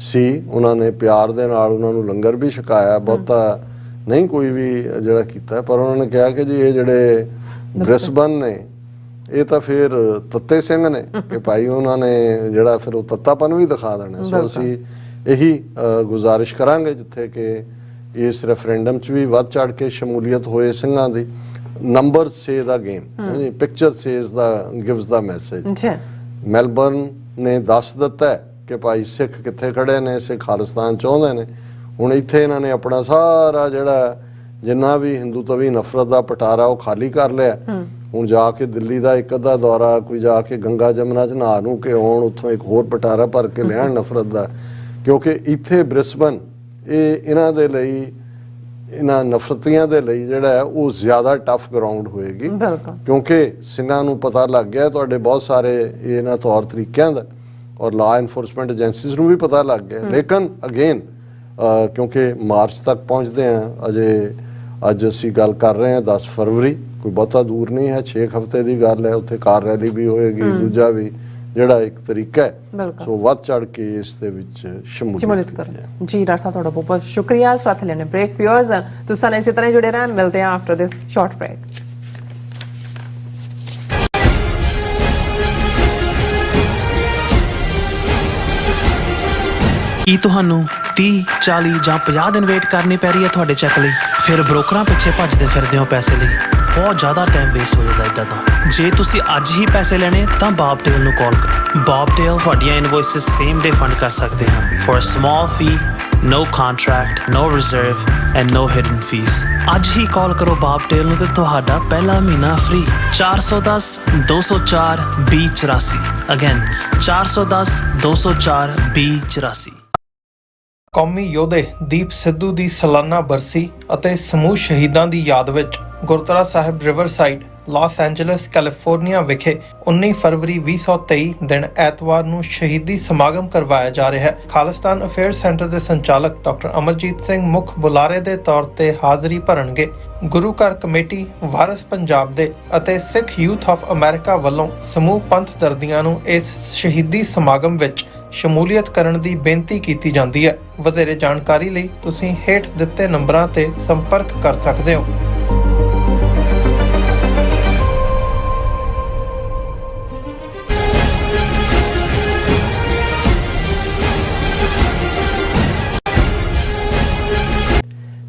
ਸੀ, ਉਹਨਾਂ ਨੇ ਪਿਆਰ ਦੇ ਨਾਲ ਉਹਨਾਂ ਨੂੰ ਲੰਗਰ ਵੀ ਛਕਾਇਆ, ਬਹੁਤਾ ਨਹੀਂ ਕੋਈ ਵੀ ਜਿਹੜਾ ਕੀਤਾ। ਪਰ ਉਹਨਾਂ ਨੇ ਕਿਹਾ ਕਿ ਜੀ ਇਹ ਜਿਹੜੇ ਬ੍ਰਿਸਬਨ ਨੇ ਇਹ ਤਾਂ ਫਿਰ ਤੱਤੇ ਸਿੰਘ ਨੇ ਕਿ ਭਾਈ ਉਹਨਾਂ ਨੇ ਜਿਹੜਾ ਫਿਰ ਉਹ ਤੱਤਾਪਨ ਵੀ ਦਿਖਾ ਦੇਣਾ। ਸੋ ਅਸੀਂ ਇਹੀ ਗੁਜ਼ਾਰਿਸ਼ ਕਰਾਂਗੇ ਜਿੱਥੇ ਕਿ ਇਸ ਰੈਫਰੈਂਡਮ 'ਚ ਵੀ ਵੱਧ ਚੜ ਕੇ ਸ਼ਮੂਲੀਅਤ ਹੋਏ ਸਿੰਘਾਂ ਦੀ। ਨੰਬਰ ਸੇ ਦਾ ਗੇਮ, ਪਿਕਚਰ ਸੇਜ਼ ਦਾ ਗਿਵਸ ਦਾ ਮੈਸੇਜ। ਮੈਲਬਰਨ ਨੇ ਦੱਸ ਦਿੱਤਾ ਕਿ ਭਾਈ ਸਿੱਖ ਕਿੱਥੇ ਖੜੇ ਨੇ, ਸਿੱਖ ਖਾਲਿਸਤਾਨ ਚਾਹੁੰਦੇ ਨੇ। ਹੁਣ ਇੱਥੇ ਇਹਨਾਂ ਨੇ ਆਪਣਾ ਸਾਰਾ ਜਿਹੜਾ ਜਿੰਨਾ ਵੀ ਹਿੰਦੂ ਤਵੀ ਨਫ਼ਰਤ ਦਾ ਪਟਾਰਾ ਉਹ ਖਾਲੀ ਕਰ ਲਿਆ। ਹੁਣ ਜਾ ਕੇ ਦਿੱਲੀ ਦਾ ਇੱਕ ਅੱਧਾ ਦੌਰਾ, ਕੋਈ ਜਾ ਕੇ ਗੰਗਾ ਜਮਨਾ 'ਚ ਨਹਾ ਨੂੰ ਕੇ ਆਉਣ, ਉੱਥੋਂ ਇੱਕ ਹੋਰ ਪਟਾਰਾ ਭਰ ਕੇ ਲਿਆਉਣ ਨਫ਼ਰਤ ਦਾ। ਕਿਉਂਕਿ ਇੱਥੇ ਬ੍ਰਿਸਬਨ ਇਹ ਇਹਨਾਂ ਦੇ ਲਈ, ਇਹਨਾਂ ਨਫ਼ਰਤੀਆਂ ਦੇ ਲਈ ਜਿਹੜਾ ਹੈ ਉਹ ਜ਼ਿਆਦਾ ਟਫ ਗਰਾਊਂਡ ਹੋਏਗੀ। ਕਿਉਂਕਿ ਸਿੰਘਾਂ ਨੂੰ ਪਤਾ ਲੱਗ ਗਿਆ ਤੁਹਾਡੇ ਬਹੁਤ ਸਾਰੇ ਇਹਨਾਂ ਤੌਰ ਤਰੀਕਿਆਂ ਦਾ, ਔਰ ਲਾ ਇਨਫੋਰਸਮੈਂਟ ਏਜੰਸੀਜ਼ ਨੂੰ ਵੀ ਪਤਾ ਲੱਗ ਗਿਆ। ਲੇਕਿਨ ਅਗੇਨ ਕਿਉਂਕਿ ਮਾਰਚ ਤੱਕ ਪਹੁੰਚਦੇ ਹਾਂ, ਅਜੇ ਅੱਜ ਅਸੀਂ ਗੱਲ ਕਰ ਰਹੇ ਹਾਂ 10 ਫਰਵਰੀ, ਕੋਈ ਬਹੁਤਾ ਦੂਰ ਨਹੀਂ ਹੈ, 6 ਹਫ਼ਤੇ ਦੀ ਗੱਲ ਹੈ। ਉੱਥੇ ਕਾਰ ਰੈਲੀ ਵੀ ਹੋਏਗੀ, ਦੂਜਾ ਵੀ ਜਿਹੜਾ ਇੱਕ ਤਰੀਕਾ ਹੈ। ਸੋ ਵੱਧ ਚੜ ਕੇ ਇਸ ਦੇ ਵਿੱਚ ਸ਼ਮੂਲੀਅਤ ਕਰੋ। ਜੀ ਡਾਕਟਰ ਸਾਹਿਬ ਤੁਹਾਡਾ ਬਹੁਤ ਬਹੁਤ ਸ਼ੁਕਰੀਆ। ਸਾਥ ਲੈਣੇ ਬ੍ਰੇਕ ਵਿਊਅਰਸ, ਤੁਸੀਂ ਇਸੇ ਤਰ੍ਹਾਂ ਜੁੜੇ ਰਹਿਣ। ਮਿਲਦੇ ਹਾਂ ਆਫਟਰ ਦਿਸ ਸ਼ਾਰਟ ਬ੍ਰੇਕ। ਕੀ ਤੁਹਾਨੂੰ 30, 40 ਜਾਂ 50 ਦਿਨ ਵੇਟ ਕਰਨੀ ਪੈ ਰਹੀ ਹੈ ਤੁਹਾਡੇ ਚੈੱਕ ਲਈ? ਫਿਰ ਬ੍ਰੋਕਰਾਂ ਪਿੱਛੇ ਭੱਜਦੇ ਫਿਰਦੇ ਹੋ ਪੈਸੇ ਲਈ, ਬਹੁਤ ਜ਼ਿਆਦਾ ਟਾਈਮ ਵੇਸਟ ਹੋ ਜਾਂਦਾ ਇੱਦਾਂ ਤਾਂ। ਜੇ ਤੁਸੀਂ ਅੱਜ ਹੀ ਪੈਸੇ ਲੈਣੇ ਤਾਂ ਬੌਬਟੇਲ ਨੂੰ ਕਾਲ ਕਰੋ। ਬੌਬਟੇਲ ਤੁਹਾਡੀਆਂ ਇਨਵੋਇਸਿਸ ਸੇਮ ਡੇ ਫੰਡ ਕਰ ਸਕਦੇ ਹਨ for a small fee, no contract, no reserve and no hidden fees। ਅੱਜ ਹੀ ਕਾਲ ਕਰੋ ਬੌਬਟੇਲ ਨੂੰ ਤੇ ਤੁਹਾਡਾ ਪਹਿਲਾ ਮਹੀਨਾ ਫ੍ਰੀ। 410 204 2084। ਅਗੇਨ 410 204 2084। ਕੌਮੀ ਯੋਧੇ ਦੀਪ ਸਿੱਧੂ ਦੀ ਸਾਲਾਨਾ ਬਰਸੀ ਅਤੇ ਸਮੂਹ ਸ਼ਹੀਦਾਂ ਦੀ ਯਾਦ ਵਿੱਚ ਗੁਰਦੁਆਰਾ ਸਾਹਿਬ ਰਿਵਰਸਾਈਡ, ਲਾਸ ਐਂਜਲਸ, ਕੈਲੀਫੋਰਨੀਆ ਵਿਖੇ 19 ਫਰਵਰੀ 2023 ਦਿਨ ਐਤਵਾਰ ਨੂੰ ਸ਼ਹੀਦੀ ਸਮਾਗਮ ਕਰਵਾਇਆ ਜਾ ਰਿਹਾ ਹੈ। ਖਾਲਿਸਤਾਨ ਅਫੇਅਰ ਸੈਂਟਰ ਦੇ ਸੰਚਾਲਕ ਡਾਕਟਰ ਅਮਰਜੀਤ ਸਿੰਘ ਮੁੱਖ ਬੁਲਾਰੇ ਦੇ ਤੌਰ ਤੇ ਹਾਜ਼ਰੀ ਭਰਨਗੇ। ਗੁਰੂ ਘਰ ਕਮੇਟੀ, ਵਾਰਿਸ ਪੰਜਾਬ ਦੇ ਅਤੇ ਸਿੱਖ ਯੂਥ ਆਫ ਅਮਰੀਕਾ ਵੱਲੋਂ ਸਮੂਹ ਪੰਥ ਦਰਦੀਆਂ ਨੂੰ ਇਸ ਸ਼ਹੀਦੀ ਸਮਾਗਮ ਵਿੱਚ ਸ਼ਮੂਲੀਅਤ ਕਰਨ ਦੀ ਬੇਨਤੀ ਕੀਤੀ ਜਾਂਦੀ ਹੈ। ਵਧੇਰੇ ਜਾਣਕਾਰੀ ਲਈ ਤੁਸੀਂ ਹੇਠ ਦਿੱਤੇ ਨੰਬਰਾਂ ਤੇ ਸੰਪਰਕ ਕਰ ਸਕਦੇ ਹੋ।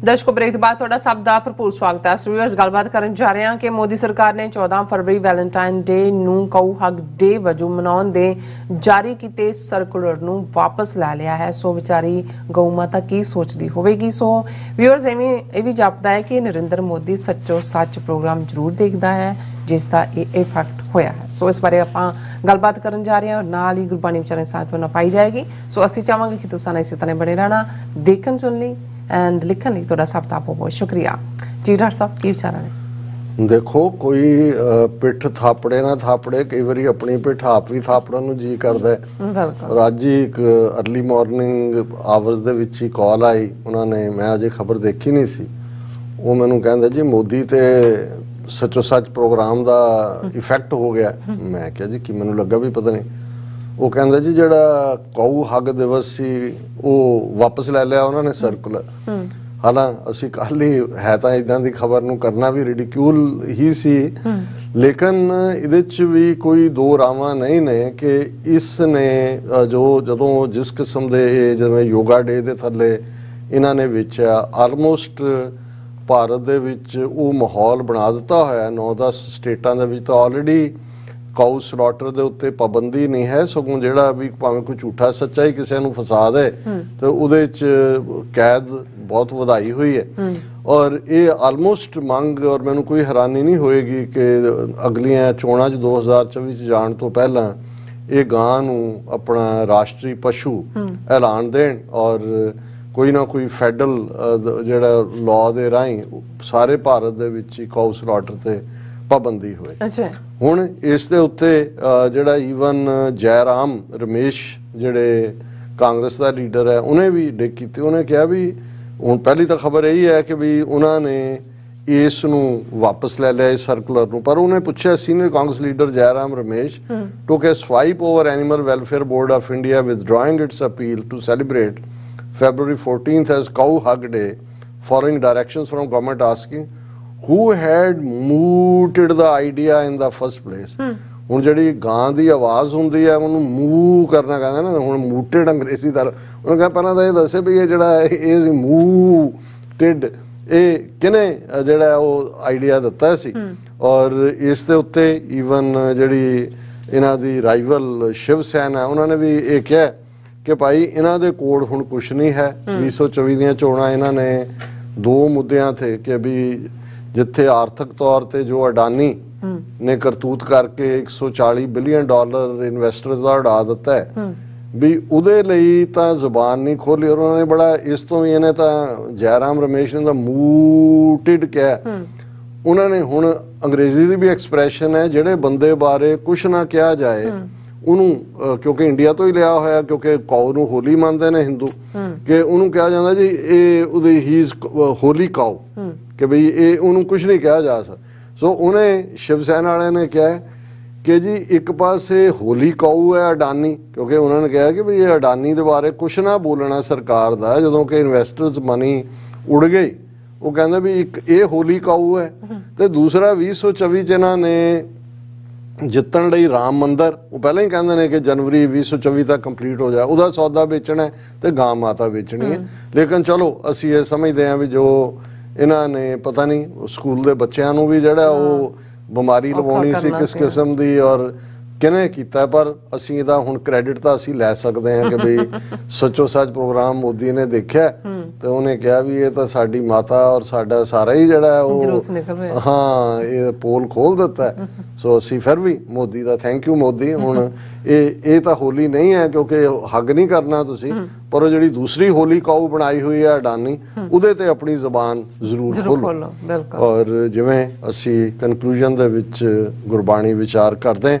ਦਰਸ਼ਕੋ ਬ੍ਰੇਕ ਤੋਂ ਬਾਅਦ ਤੁਹਾਡਾ ਸਭ ਦਾ ਭਰਪੂਰ ਸਵਾਗਤ ਹੈ। ਵੀਅਰਸ ਗੱਲਬਾਤ ਕਰਨ ਜਾ ਰਹੇ ਹਾਂ ਕਿ ਮੋਦੀ ਸਰਕਾਰ ਨੇ 14 ਫਰਵਰੀ ਵੈਲੈਂਟਾਈਨ ਡੇ ਨੂੰ ਗਊ ਹੱਕ ਡੇ ਵਜੋਂ ਮਨਾਉਣ ਦੇ ਜਾਰੀ ਕੀਤੇ ਸਰਕੂਲਰ ਨੂੰ ਵਾਪਸ ਲੈ ਲਿਆ ਹੈ। ਸੋ ਵਿਚਾਰੀ ਗਊ ਮਾਤਾ ਕੀ ਸੋਚਦੀ ਹੋਵੇਗੀ। ਸੋ ਵੀਅਰਸ ਇਹ ਵੀ ਜਾਪਦਾ ਹੈ ਕਿ ਨਰਿੰਦਰ ਮੋਦੀ ਸੱਚੋ ਸੱਚ ਪ੍ਰੋਗਰਾਮ ਜ਼ਰੂਰ ਦੇਖਦਾ ਹੈ ਜਿਸ ਦਾ ਇਹ ਇਫੈਕਟ ਹੋਇਆ ਹੈ। ਸੋ ਇਸ ਬਾਰੇ ਆਪਾਂ ਗੱਲਬਾਤ ਕਰਨ ਜਾ ਰਹੇ ਹਾਂ, ਨਾਲ ਹੀ ਗੁਰਬਾਣੀ ਵਿਚਾਰਾਂ ਸਾਥ ਨਾਲ ਪਾਈ ਜਾਏਗੀ। ਸੋ ਅਸੀਂ ਚਾਹਾਂਗੇ ਕਿ ਤੁਸੀਂ ਇਸੇ ਤਰ੍ਹਾਂ ਬਣੇ ਰਹਿਣਾ, ਦੇਖਣ ਸੁਣ ਲਈ ਐਂਡ ਲਿਖਣ ਲਈ ਤੁਹਾਡਾ ਸਭ ਦਾ ਬਹੁਤ ਸ਼ੁਕਰੀਆ ਜੀ। ਡਾਕਟਰ ਸਾਹਿਬ ਕੀ ਵਿਚਾਰਾਂ ਨੇ? ਦੇਖੋ, ਕੋਈ ਪਿੱਠ ਥਾਪੜੇ ਨਾ ਥਾਪੜੇ, ਕਈ ਵਾਰੀ ਆਪਣੀ ਪਿੱਠ ਆਪ ਵੀ ਥਾਪੜਨ ਨੂੰ ਜੀ ਕਰਦਾ ਹੈ। ਬਿਲਕੁਲ। ਅੱਜ ਹੀ ਇੱਕ ਅਰਲੀ ਮਾਰਨਿੰਗ ਆਵਰਸ ਦੇ ਵਿੱਚ ਹੀ ਕਾਲ ਆਈ, ਉਹਨਾਂ ਨੇ, ਮੈਂ ਅਜੇ ਖਬਰ ਦੇਖੀ ਨਹੀਂ ਸੀ, ਉਹ ਮੈਨੂੰ ਕਹਿੰਦੇ ਜੀ ਮੋਦੀ ਤੇ ਸੱਚੋ ਸੱਚ ਪ੍ਰੋਗਰਾਮ ਦਾ ਇਫੈਕਟ ਹੋ ਗਿਆ। ਮੈਂ ਕਿਹਾ ਜੀ ਕੀ? ਮੈਨੂੰ ਲੱਗਾ ਵੀ ਪਤਾ ਨਹੀਂ। ਉਹ ਕਹਿੰਦਾ ਜੀ ਜਿਹੜਾ ਗਊ ਹੱਕ ਦਿਵਸ ਸੀ ਉਹ ਵਾਪਸ ਲੈ ਲਿਆ ਉਹਨਾਂ ਨੇ ਸਰਕੂਲਰ। ਹਾਲਾਂਕਿ ਅਸੀਂ ਕੱਲ ਹੀ, ਹੈ ਤਾਂ ਇਦਾਂ ਦੀ ਖਬਰ ਨੂੰ ਕਰਨਾ ਵੀ ਰਿਡੀਕਿਊਲ ਹੀ ਸੀ, ਲੇਕਿਨ ਇਹਦੇ 'ਚ ਵੀ ਕੋਈ ਦੋ ਰਾਵਾਂ ਨਹੀਂ ਨੇ ਕਿ ਇਸ ਨੇ ਜਦੋਂ ਜਿਸ ਕਿਸਮ ਦੇ ਜਿਵੇਂ ਯੋਗਾ ਡੇ ਦੇ ਥੱਲੇ ਇਹਨਾਂ ਨੇ ਵੇਚਿਆ, ਆਲਮੋਸਟ ਭਾਰਤ ਦੇ ਵਿੱਚ ਉਹ ਮਾਹੌਲ ਬਣਾ ਦਿੱਤਾ ਹੋਇਆ। 9-10 ਸਟੇਟਾਂ ਦੇ ਵਿੱਚ ਤਾਂ ਆਲਰੇਡੀ ਕਾਊ ਸਲੌਟਰ ਦੇ ਉੱਤੇ ਪਾਬੰਦੀ ਨਹੀਂ ਹੈ, ਸਗੋਂ ਜਿਹੜਾ ਵੀ ਭਾਵੇਂ ਕੋਈ ਝੂਠਾ ਸੱਚਾ ਹੀ ਕਿਸੇ ਨੂੰ ਫਸਾ ਦੇ ਤੇ ਉਹਦੇ 'ਚ ਕੈਦ ਬਹੁਤ ਵਧਾਈ ਹੋਈ ਹੈ। ਔਰ ਇਹ ਆਲਮੋਸਟ ਮੰਗ, ਔਰ ਮੈਨੂੰ ਕੋਈ ਹੈਰਾਨੀ ਨਹੀਂ ਹੋਏਗੀ ਕਿ ਅਗਲੀਆਂ ਚੋਣਾਂ 'ਚ 2024 'ਚ ਜਾਣ ਤੋਂ ਪਹਿਲਾਂ ਇਹ ਗਾਂ ਨੂੰ ਆਪਣਾ ਰਾਸ਼ਟਰੀ ਪਸ਼ੂ ਐਲਾਨ ਦੇਣ ਔਰ ਕੋਈ ਨਾ ਕੋਈ ਫੈਡਰਲ ਜਿਹੜਾ ਲਾਅ ਦੇ ਰਾਹੀਂ ਸਾਰੇ ਭਾਰਤ ਦੇ ਵਿੱਚ ਹੀ ਕਾਊ ਸਲੌਟਰ ਤੇ ਪਾਬੰਦੀ ਹੋਏ। ਅੱਛਾ। ਹੁਣ ਇਸ ਦੇ ਉੱਤੇ ਜਿਹੜਾ ਈਵਨ ਜੈਰਾਮ ਰਮੇਸ਼ ਜਿਹੜੇ ਕਾਂਗਰਸ ਦਾ ਲੀਡਰ ਹੈ, ਉਹਨੇ ਵੀ ਡਿੱਗ ਕੀਤੀ। ਉਹਨੇ ਕਿਹਾ ਵੀ ਹੁਣ ਪਹਿਲੀ ਤਾਂ ਖਬਰ ਇਹੀ ਹੈ ਕਿ ਵੀ ਉਹਨਾਂ ਨੇ ਇਸ ਨੂੰ ਵਾਪਸ ਲੈ ਲਿਆ ਇਸ ਸਰਕੂਲਰ ਨੂੰ, ਪਰ ਉਹਨੇ ਪੁੱਛਿਆ senior Congress leader Jairam Ramesh took a swipe over Animal Welfare Board of India withdrawing its appeal to celebrate February 14th as Cow Hug Day following directions from government asking who had mooted the idea in the first place। ਹੁਣ ਜਿਹੜੀ ਗਾਂ ਦੀ ਆਵਾਜ਼ ਹੁੰਦੀ ਹੈ ਉਹਨੂੰ ਮੂ ਕਰਨਾ ਕਹਿੰਦੇ ਨਾ, ਹੁਣ ਮੂਟਡ ਅੰਗਰੇਜ਼ੀ ਦਾ। ਉਹਨੇ ਕਿਹਾ ਪਹਿਲਾਂ ਤਾਂ ਇਹ ਦੱਸੇ ਵੀ ਇਹ ਜਿਹੜਾ ਇਹ ਮੂਟਡ ਇਹ ਕਿਹਨੇ ਜਿਹੜਾ ਉਹ ਆਈਡੀਆ ਦਿੱਤਾ ਸੀ। ਔਰ ਇਸ ਦੇ ਉੱਤੇ ਈਵਨ ਜਿਹੜੀ ਇਹਨਾਂ ਦੀ ਰਾਈਵਲ ਸ਼ਿਵ ਸੈਨਾ, ਉਹਨਾਂ ਨੇ ਵੀ ਇਹ ਕਿਹਾ ਕਿ ਭਾਈ ਇਹਨਾਂ ਦੇ ਕੋਲ ਹੁਣ ਕੁਛ ਨਹੀਂ ਹੈ। 2024 ਦੀਆਂ ਚੋਣਾਂ ਇਹਨਾਂ ਨੇ ਦੋ ਮੁੱਦਿਆਂ ਤੇ ਕਿ ਵੀ ਜਿੱਥੇ ਆਰਥਿਕ ਤੌਰ ਤੇ ਜੋ ਅਡਾਨੀ ਨੇ ਕਰਤੂਤ ਕਰਕੇ $140 ਬਿਲੀਅਨ ਇਨਵੈਸਟਰਸ ਦਾ ਉਡਾ ਦਿੱਤਾ ਹੈ, ਵੀ ਉਹਦੇ ਲਈ ਤਾਂ ਜ਼ੁਬਾਨ ਨਹੀਂ ਖੋਲੀ। ਔਰ ਉਹਨਾਂ ਨੇ ਬੜਾ ਇਸ ਤੋਂ ਵੀ, ਇਹਨੇ ਤਾਂ ਜੈਰਾਮ ਰਮੇਸ਼ ਨੇ ਤਾਂ ਮੂਟਿਡ ਕਿਹਾ। ਉਹਨਾਂ ਨੇ ਹੁਣ ਅੰਗਰੇਜ਼ੀ ਦੀ ਵੀ ਐਕਸਪ੍ਰੈਸ਼ਨ ਹੈ, ਜਿਹੜੇ ਬੰਦੇ ਬਾਰੇ ਕੁਛ ਨਾ ਕਿਹਾ ਜਾਏ ਉਹਨੂੰ, ਕਿਉਂਕਿ ਇੰਡੀਆ ਤੋਂ ਹੀ ਲਿਆ ਹੋਇਆ, ਕਿਉਂਕਿ ਕਾਊ ਨੂੰ ਹੋਲੀ ਮੰਨਦੇ ਨੇ ਹਿੰਦੂ, ਕਿ ਉਹਨੂੰ ਕਿਹਾ ਜਾਂਦਾ ਜੀ ਇਹ ਉਹਦੀ ਹੀ ਇਜ਼ ਹੋਲੀ ਕਾਊ, ਕਿ ਬਈ ਇਹ ਉਹਨੂੰ ਕੁਛ ਨਹੀਂ ਕਿਹਾ ਜਾ ਸਕਦਾ। ਸੋ ਉਹਨੇ ਸ਼ਿਵ ਸੈਨਾ ਵਾਲਿਆਂ ਨੇ ਕਿਹਾ ਕਿ ਜੀ ਇੱਕ ਪਾਸੇ ਹੋਲੀ ਕਾਊ ਹੈ ਅਡਾਨੀ, ਕਿਉਂਕਿ ਉਹਨਾਂ ਨੇ ਕਿਹਾ ਕਿ ਵੀ ਇਹ ਅਡਾਨੀ ਦੇ ਬਾਰੇ ਕੁਛ ਨਾ ਬੋਲਣਾ ਸਰਕਾਰ ਦਾ, ਜਦੋਂ ਕਿ ਇਨਵੈਸਟਰਸ ਮਨੀ ਉੜ ਗਈ। ਉਹ ਕਹਿੰਦਾ ਵੀ ਇੱਕ ਇਹ ਹੋਲੀ ਕਾਊ ਹੈ, ਤੇ ਦੂਸਰਾ 2024 ਚ ਇਹਨਾਂ ਨੇ ਜਿੱਤਣ ਲਈ ਰਾਮ ਮੰਦਰ, ਉਹ ਪਹਿਲਾਂ ਹੀ ਕਹਿੰਦੇ ਨੇ ਕਿ ਜਨਵਰੀ 2024 ਤੱਕ ਕੰਪਲੀਟ ਹੋ ਜਾਏ, ਉਹਦਾ ਸੌਦਾ ਵੇਚਣਾ ਤੇ ਗਾਂ ਮਾਤਾ ਵੇਚਣੀ ਹੈ। ਲੇਕਿਨ ਚਲੋ ਅਸੀਂ ਇਹ ਸਮਝਦੇ ਹਾਂ ਵੀ ਜੋ ਇਹਨਾਂ ਨੇ ਪਤਾ ਨਹੀਂ ਸਕੂਲ ਦੇ ਬੱਚਿਆਂ ਨੂੰ ਵੀ ਜਿਹੜਾ ਉਹ ਬਿਮਾਰੀ ਲਵਾਉਣੀ ਸੀ ਕਿਸ ਕਿਸਮ ਦੀ ਔਰ ਕਿਹਨੇ ਕੀਤਾ, ਪਰ ਅਸੀਂ ਇਹਦਾ ਹੁਣ ਕ੍ਰੈਡਿਟ ਤਾਂ ਅਸੀਂ ਲੈ ਸਕਦੇ ਹਾਂ ਕਿ ਬਈ ਸੱਚੋ ਸੱਚ ਪ੍ਰੋਗਰਾਮ ਮੋਦੀ ਨੇ ਦੇਖਿਆ ਤੇ ਉਹਨੇ ਕਿਹਾ ਵੀ ਇਹ ਤਾਂ ਸਾਡੀ ਮਾਤਾ ਔਰ ਸਾਡਾ ਸਾਰਾ ਹੀ ਜਿਹੜਾ ਉਹ ਹਾਂ ਇਹ ਪੋਲ ਖੋਲ ਦਿੱਤਾ। ਸੋ ਅਸੀਂ ਫਿਰ ਵੀ ਮੋਦੀ ਦਾ ਥੈਂਕ ਯੂ ਮੋਦੀ। ਹੁਣ ਇਹ ਤਾਂ ਹੋਲੀ ਨਹੀਂ ਹੈ ਕਿਉਂਕਿ ਹੱਗ ਨਹੀਂ ਕਰਨਾ ਤੁਸੀਂ, ਪਰ ਉਹ ਜਿਹੜੀ ਦੂਸਰੀ ਹੋਲੀ ਕਾਊ ਬਣਾਈ ਹੋਈ ਹੈ ਅਡਾਨੀ, ਉਹਦੇ ਤੇ ਆਪਣੀ ਜ਼ਬਾਨ ਜ਼ਰੂਰ ਖੋਲੋ। ਔਰ ਜਿਵੇਂ ਅਸੀਂ ਕਨਕਲੂਜਨ ਦੇ ਵਿੱਚ ਗੁਰਬਾਣੀ ਵਿਚਾਰ ਕਰਦੇ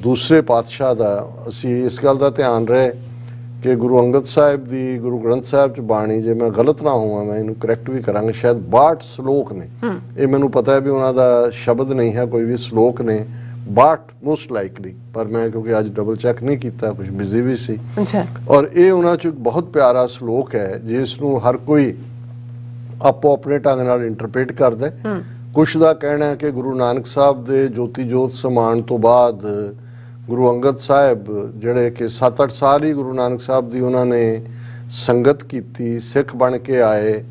ਦੂਸਰੇ ਪਾਤਸ਼ਾਹ ਦਾ, ਅਸੀਂ ਇਸ ਗੱਲ ਦਾ ਧਿਆਨ ਰਹੇ ਕਿ ਗੁਰੂ ਅੰਗਦ ਸਾਹਿਬ ਦੀ ਗੁਰੂ ਗ੍ਰੰਥ ਸਾਹਿਬ ਚ ਬਾਣੀ, ਜੇ ਮੈਂ ਗਲਤ ਨਾ ਹੋਵਾਂ ਮੈਂ ਇਹਨੂੰ ਕਰੈਕਟ ਵੀ ਕਰਾਂਗਾ, ਸ਼ਾਇਦ 62 ਸ਼ਲੋਕ ਨੇ। ਇਹ ਮੈਨੂੰ ਪਤਾ ਹੈ ਵੀ ਉਹਨਾਂ ਦਾ ਸ਼ਬਦ ਨਹੀਂ ਹੈ ਕੋਈ ਵੀ, ਸ਼ਲੋਕ ਨੇ 62 ਮੋਸਟ ਲਾਈਕਲੀ, ਪਰ ਮੈਂ ਕਿਉਂਕਿ ਅੱਜ ਡਬਲ ਚੈੱਕ ਨਹੀਂ ਕੀਤਾ, ਕੁਝ ਬਿਜ਼ੀ ਵੀ ਸੀ। ਔਰ ਇਹ ਉਹਨਾਂ ਚ ਇੱਕ ਬਹੁਤ ਪਿਆਰਾ ਸ਼ਲੋਕ ਹੈ ਜਿਸ ਨੂੰ ਹਰ ਕੋਈ ਆਪੋ ਆਪਣੇ ਢੰਗ ਨਾਲ ਇੰਟਰਪ੍ਰੀਟ ਕਰਦਾ। ਕੁਛ ਦਾ ਕਹਿਣਾ ਹੈ ਕਿ ਗੁਰੂ ਨਾਨਕ ਸਾਹਿਬ ਦੇ ਜੋਤੀ ਜੋਤ ਸਮਾਨ ਤੋਂ ਬਾਅਦ ਗੁਰੂ ਅੰਗਦ ਸਾਹਿਬ ਜਿਹੜੇ ਕਿ 7-8 ਸਾਲ ਹੀ ਗੁਰੂ ਨਾਨਕ ਸਾਹਿਬ ਦੀ ਉਹਨਾਂ ਨੇ ਸੰਗਤ ਕੀਤੀ, ਸਿੱਖ ਬਣ ਕੇ ਆਏ,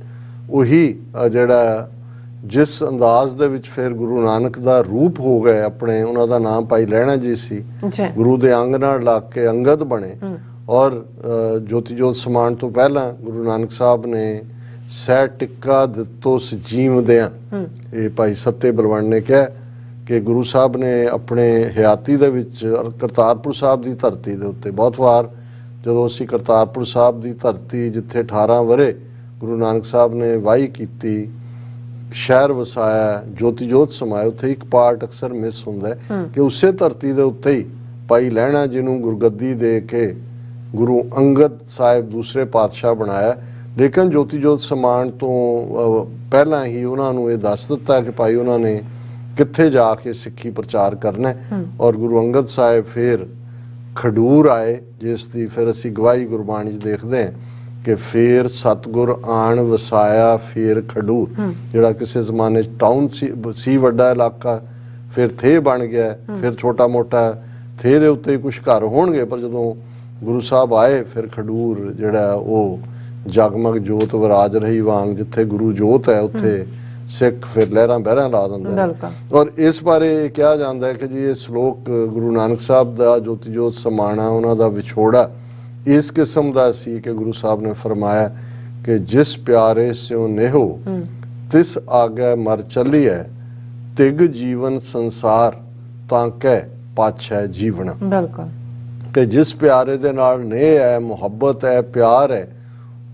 ਉਹੀ ਜਿਹੜਾ ਜਿਸ ਅੰਦਾਜ਼ ਦੇ ਵਿੱਚ ਫਿਰ ਗੁਰੂ ਨਾਨਕ ਦਾ ਰੂਪ ਹੋ ਗਏ ਆਪਣੇ, ਉਹਨਾਂ ਦਾ ਨਾਮ ਭਾਈ ਲਹਿਣਾ ਜੀ ਸੀ, ਗੁਰੂ ਦੇ ਅੰਗ ਨਾਲ ਲੱਗ ਕੇ ਅੰਗਦ ਬਣੇ। ਔਰ ਜੋਤੀ ਜੋਤ ਸਮਾਨ ਤੋਂ ਪਹਿਲਾਂ ਗੁਰੂ ਨਾਨਕ ਸਾਹਿਬ ਨੇ ਸਹਿ ਟਿੱਕਾ ਦਿੱਤੋ ਸਜੀਵਦਿਆਂ, ਇਹ ਭਾਈ ਸੱਤੇ ਬਲਵੰਡ ਨੇ ਕਿਹਾ ਕਿ ਗੁਰੂ ਸਾਹਿਬ ਨੇ ਆਪਣੇ ਹਯਾਤੀ ਦੇ ਵਿੱਚ ਕਰਤਾਰਪੁਰ ਸਾਹਿਬ ਦੀ ਧਰਤੀ ਦੇ ਉੱਤੇ ਬਹੁਤ ਵਾਰ, ਜਦੋਂ ਅਸੀਂ ਕਰਤਾਰਪੁਰ ਸਾਹਿਬ ਦੀ ਧਰਤੀ ਜਿੱਥੇ 18 ਵਰੇ ਗੁਰੂ ਨਾਨਕ ਸਾਹਿਬ ਨੇ ਵਾਹੀ ਕੀਤੀ, ਸ਼ਹਿਰ ਵਸਾਇਆ, ਜੋਤੀ ਜੋਤ ਸਮਾਇਆ, ਉੱਥੇ ਇੱਕ ਪਾਰਟ ਅਕਸਰ ਮਿਸ ਹੁੰਦਾ ਕਿ ਉਸੇ ਧਰਤੀ ਦੇ ਉੱਤੇ ਹੀ ਭਾਈ ਲਹਿਣਾ ਜੀ ਨੂੰ ਗੁਰਗੱਦੀ ਦੇ ਕੇ ਗੁਰੂ ਅੰਗਦ ਸਾਹਿਬ ਦੂਸਰੇ ਪਾਤਸ਼ਾਹ ਬਣਾਇਆ। ਲੇਕਿਨ ਜੋਤੀ ਜੋਤ ਸਮਾਨ ਤੋਂ ਪਹਿਲਾਂ ਹੀ ਉਹਨਾਂ ਨੂੰ ਇਹ ਦੱਸ ਦਿੱਤਾ ਕਿ ਭਾਈ ਉਹਨਾਂ ਨੇ ਕਿੱਥੇ ਜਾ ਕੇ ਸਿੱਖੀ ਪ੍ਰਚਾਰ ਕਰਨਾ। ਔਰ ਗੁਰੂ ਅੰਗਦ ਸਾਹਿਬ ਫਿਰ ਖਡੂਰ ਆਏ, ਜਿਸ ਦੀ ਫਿਰ ਅਸੀਂ ਗਵਾਹੀ ਗੁਰਬਾਣੀ 'ਚ ਦੇਖਦੇ ਹਾਂ ਕਿ ਫੇਰ ਸਤਿਗੁਰ ਆਣ ਵਸਾਇਆ ਫੇਰ ਖਡੂਰ, ਜਿਹੜਾ ਕਿਸੇ ਜ਼ਮਾਨੇ 'ਚ ਟਾਊਨ ਸੀ ਵੱਡਾ ਇਲਾਕਾ, ਫਿਰ ਥੇ ਬਣ ਗਿਆ, ਫਿਰ ਛੋਟਾ ਮੋਟਾ ਥੇ ਦੇ ਉੱਤੇ ਕੁਝ ਘਰ ਹੋਣਗੇ, ਪਰ ਜਦੋਂ ਗੁਰੂ ਸਾਹਿਬ ਆਏ ਫਿਰ ਖਡੂਰ ਜਿਹੜਾ ਉਹ ਜਗਮਗ ਜੋਤ ਵਿਰਾਜ ਰਹੀ ਵਾਂਗ, ਜਿੱਥੇ ਗੁਰੂ ਜੋਤ ਹੈ ਉੱਥੇ ਸਿੱਖ ਫਿਰ ਲਹਿਰਾਂ ਬਹਿਰਾਂ ਲਾ ਦਿੰਦੇ ਨੇ। ਔਰ ਇਸ ਬਾਰੇ ਕਿਹਾ ਜਾਂਦਾ ਹੈ ਕਿ ਜੀ ਇਹ ਸ਼ਲੋਕ ਗੁਰੂ ਨਾਨਕ ਸਾਹਿਬ ਦਾ ਜੋਤੀ ਜੋਤ ਸਮਾਣਾ, ਉਹਨਾਂ ਦਾ ਵਿਛੋੜਾ ਇਸ ਕਿਸਮ ਦਾ ਸੀ ਕਿ ਗੁਰੂ ਸਾਹਿਬ ਨੇ ਫਰਮਾਇਆ ਕਿ ਜਿਸ ਪਿਆਰੇ ਸਿਉ ਨੇਹੋ ਤਿਸ ਆਗੇ ਮਰ ਚੱਲੀਐ, ਤਿਗ ਜੀਵਨ ਸੰਸਾਰ ਤਾਂ ਕਹਿ ਪਾਛੈ ਜੀਵਣਾ। ਬਿਲਕੁਲ, ਕਿ ਜਿਸ ਪਿਆਰੇ ਦੇ ਨਾਲ ਨੇਹ ਹੈ, ਮੁਹੱਬਤ ਹੈ, ਪਿਆਰ ਹੈ,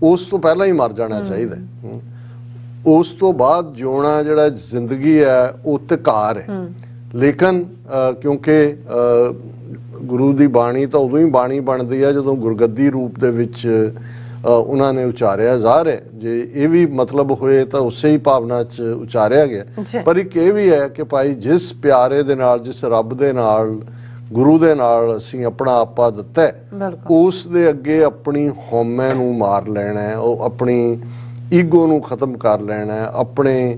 ਉਸ ਤੋਂ ਪਹਿਲਾਂ ਹੀ ਮਰ ਜਾਣਾ ਚਾਹੀਦਾ। ਉਸ ਤੋਂ ਬਾਅਦ ਜਿਉਣਾ ਜਿਹੜਾ ਜ਼ਿੰਦਗੀ ਹੈ ਉਹ ਧਿਕਾਰ ਹੈ। ਲੇਕਿਨ ਕਿਉਂਕਿ ਗੁਰੂ ਦੀ ਬਾਣੀ ਤਾਂ ਉਦੋਂ ਹੀ ਬਾਣੀ ਬਣਦੀ ਹੈ ਜਦੋਂ ਗੁਰਗੱਦੀ ਰੂਪ ਦੇ ਵਿੱਚ ਉਹਨਾਂ ਨੇ ਉਚਾਰਿਆ। ਜ਼ਾਹਰ ਹੈ ਜੇ ਇਹ ਵੀ ਮਤਲਬ ਹੋਏ ਤਾਂ ਉਸੇ ਹੀ ਭਾਵਨਾ 'ਚ ਉਚਾਰਿਆ ਗਿਆ। ਪਰ ਇੱਕ ਇਹ ਵੀ ਹੈ ਕਿ ਭਾਈ ਜਿਸ ਪਿਆਰੇ ਦੇ ਨਾਲ, ਜਿਸ ਰੱਬ ਦੇ ਨਾਲ, ਗੁਰੂ ਦੇ ਨਾਲ ਅਸੀਂ ਆਪਣਾ ਆਪਾ ਦਿੱਤਾ, ਉਸ ਦੇ ਅੱਗੇ ਆਪਣੀ ਹਉਮੈ ਨੂੰ ਮਾਰ ਲੈਣਾ ਹੈ, ਉਹ ਆਪਣੀ ਈਗੋ ਨੂੰ ਖਤਮ ਕਰ ਲੈਣਾ ਹੈ, ਆਪਣੇ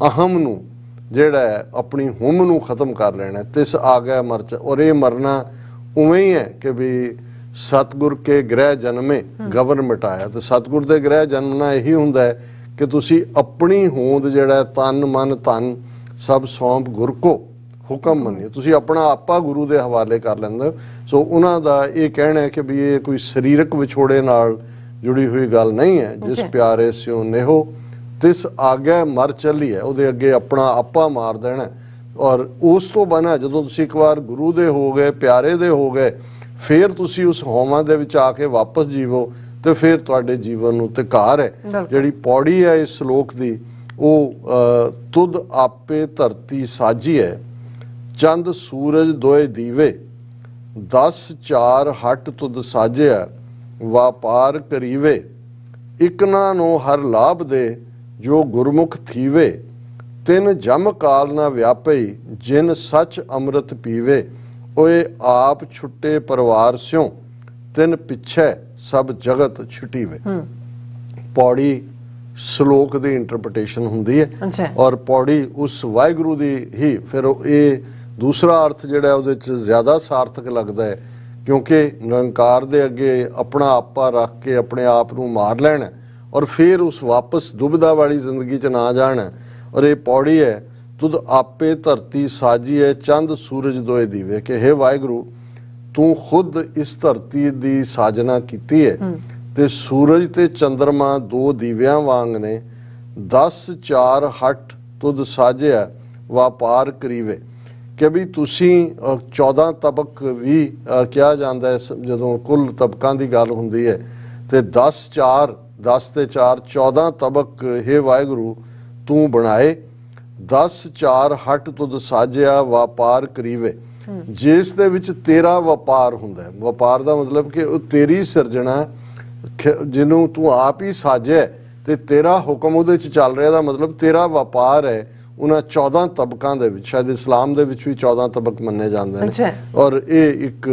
ਅਹਮ ਨੂੰ ਜਿਹੜਾ ਹੈ, ਆਪਣੀ ਹੁਮ ਨੂੰ ਖਤਮ ਕਰ ਲੈਣਾ। ਤਿਸ ਆ ਗਿਆ ਮਰਚ, ਔਰ ਇਹ ਮਰਨਾ ਉਵੇਂ ਹੀ ਹੈ ਕਿ ਵੀ ਸਤਿਗੁਰ ਕੇ ਗ੍ਰਹਿ ਜਨਮੇ ਗਵਨ ਮਿਟਾਇਆ। ਤੇ ਸਤਿਗੁਰ ਦੇ ਗ੍ਰਹਿ ਜਨਮਣਾ ਇਹੀ ਹੁੰਦਾ ਹੈ ਕਿ ਤੁਸੀਂ ਆਪਣੀ ਹੋਂਦ ਜਿਹੜਾ ਤਨ ਮਨ ਧਨ ਸਭ ਸੌਂਪ ਗੁਰ ਕੋ ਹੁਕਮ ਮੰਨਿਓ, ਤੁਸੀਂ ਆਪਣਾ ਆਪਾ ਗੁਰੂ ਦੇ ਹਵਾਲੇ ਕਰ ਲੈਂਦੇ ਹੋ। ਸੋ ਉਹਨਾਂ ਦਾ ਇਹ ਕਹਿਣਾ ਹੈ ਕਿ ਵੀ ਇਹ ਕੋਈ ਸਰੀਰਕ ਵਿਛੋੜੇ ਨਾਲ ਜੁੜੀ ਹੋਈ ਗੱਲ ਨਹੀਂ ਹੈ। ਜਿਸ ਪਿਆਰੇ ਸਿਉ ਨੇਹੋ ਤਿਸ ਆਗੇ ਮਰ ਚੱਲੀ ਹੈ, ਉਹਦੇ ਅੱਗੇ ਆਪਣਾ ਆਪਾ ਮਾਰ ਦੇਣਾ। ਔਰ ਉਸ ਤੋਂ ਬਣਾ ਜਦੋਂ ਤੁਸੀਂ ਇੱਕ ਵਾਰ ਗੁਰੂ ਦੇ ਹੋ ਗਏ, ਪਿਆਰੇ ਦੇ ਹੋ ਗਏ, ਫਿਰ ਤੁਸੀਂ ਉਸ ਹਉਮੈ ਦੇ ਵਿੱਚ ਆ ਕੇ ਵਾਪਸ ਜੀਵੋ ਤੇ ਫਿਰ ਤੁਹਾਡੇ ਜੀਵਨ ਨੂੰ ਧਿਕਾਰ ਹੈ। ਜਿਹੜੀ ਪੌੜੀ ਹੈ ਇਸ ਸ਼ਲੋਕ ਦੀ, ਉਹ ਤੁਧ ਆਪੇ ਧਰਤੀ ਸਾਜੀ ਹੈ, ਚੰਦ ਸੂਰਜ ਦੋਏ ਦੀਵੇ, 10 4 ਹੱਟ ਤੁਧ ਸਾਜਿਆ, ਵਾਪਾਰ ਕਰੀਵੇ, ਇਕਨਾ ਨੂੰ ਹਰ ਲਾਭ ਦੇ, ਜੋ ਗੁਰਮੁਖ ਥੀਵੇ, ਤਿਨ ਜਮ ਕਾਲ ਨਾ ਵਿਆਪਈ, ਜਿਨ ਸੱਚ ਅੰਮ੍ਰਿਤ ਪੀਵੇ, ਓਏ ਆਪ ਛੁੱਟੇ ਪਰਿਵਾਰ ਸਿਉ, ਤਿਨ ਪਿੱਛੇ ਸਭ ਜਗਤ ਛੁਟੀਵੇ। ਪੌੜੀ ਸ਼ਲੋਕ ਦੀ ਇੰਟਰਪ੍ਰੀਟੇਸ਼ਨ ਹੁੰਦੀ ਹੈ ਔਰ ਪੌੜੀ ਉਸ ਵਾਹਿਗੁਰੂ ਦੀ ਹੀ, ਫਿਰ ਇਹ ਦੂਸਰਾ ਅਰਥ ਜਿਹੜਾ ਉਹਦੇ 'ਚ ਜ਼ਿਆਦਾ ਸਾਰਥਕ ਲੱਗਦਾ ਹੈ, ਕਿਉਂਕਿ ਨਿਰੰਕਾਰ ਦੇ ਅੱਗੇ ਆਪਣਾ ਆਪਾ ਰੱਖ ਕੇ ਆਪਣੇ ਆਪ ਨੂੰ ਮਾਰ ਲੈਣਾ ਔਰ ਫਿਰ ਉਸ ਵਾਪਸ ਦੁਬਿਧਾ ਵਾਲੀ ਜ਼ਿੰਦਗੀ 'ਚ ਨਾ ਜਾਣਾ। ਔਰ ਇਹ ਪੌੜੀ ਹੈ, ਤੁਧ ਆਪੇ ਧਰਤੀ ਸਾਜੀ ਹੈ, ਚੰਦ ਸੂਰਜ ਦੋਏ ਦੀਵੇ, ਕਿ ਹੇ ਵਾਹਿਗੁਰੂ ਤੂੰ ਖੁਦ ਇਸ ਧਰਤੀ ਦੀ ਸਾਜਨਾ ਕੀਤੀ ਹੈ ਤੇ ਸੂਰਜ ਤੇ ਚੰਦਰਮਾ ਦੋ ਦੀਵਿਆਂ ਵਾਂਗ ਨੇ, 10 4 ਹੱਟ ਤੁਧ ਸਾਜਿਆ, ਵਾਪਾਰ ਕਰੀਵੇ, ਕਿ ਵੀ ਤੁਸੀਂ 14 ਤਬਕ ਵੀ ਕਿਹਾ ਜਾਂਦਾ ਹੈ ਜਦੋਂ ਕੁੱਲ ਤਬਕਾਂ ਦੀ ਗੱਲ ਹੁੰਦੀ ਹੈ, ਤੇ 10 4 10 ਤੇ 4 14 ਤਬਕ ਹੇ ਵਾਹਿਗੁਰੂ ਤੂੰ ਬਣਾਏ, 10 4 ਹੱਟ ਤੁਧ ਸਾਜਿਆ, ਵਾਪਾਰ ਕਰੀਵੇ, ਜਿਸ ਦੇ ਵਿੱਚ ਤੇਰਾ ਵਪਾਰ ਹੁੰਦਾ ਹੈ। ਵਪਾਰ ਦਾ ਮਤਲਬ ਕਿ ਉਹ ਤੇਰੀ ਸਿਰਜਣਾ, ਜਿਹਨੂੰ ਤੂੰ ਆਪ ਹੀ ਸਾਜਿਆ ਤੇ ਤੇਰਾ ਹੁਕਮ ਉਹਦੇ 'ਚ ਚੱਲ ਰਿਹਾ, ਦਾ ਮਤਲਬ ਤੇਰਾ ਵਪਾਰ ਹੈ ਉਹਨਾਂ 14 ਤਬਕਾਂ ਦੇ ਵਿੱਚ। ਸ਼ਾਇਦ ਇਸਲਾਮ ਦੇ ਵਿੱਚ ਵੀ 14 ਤਬਕ ਮੰਨੇ ਜਾਂਦੇ ਨੇ ਔਰ ਇਹ ਇੱਕ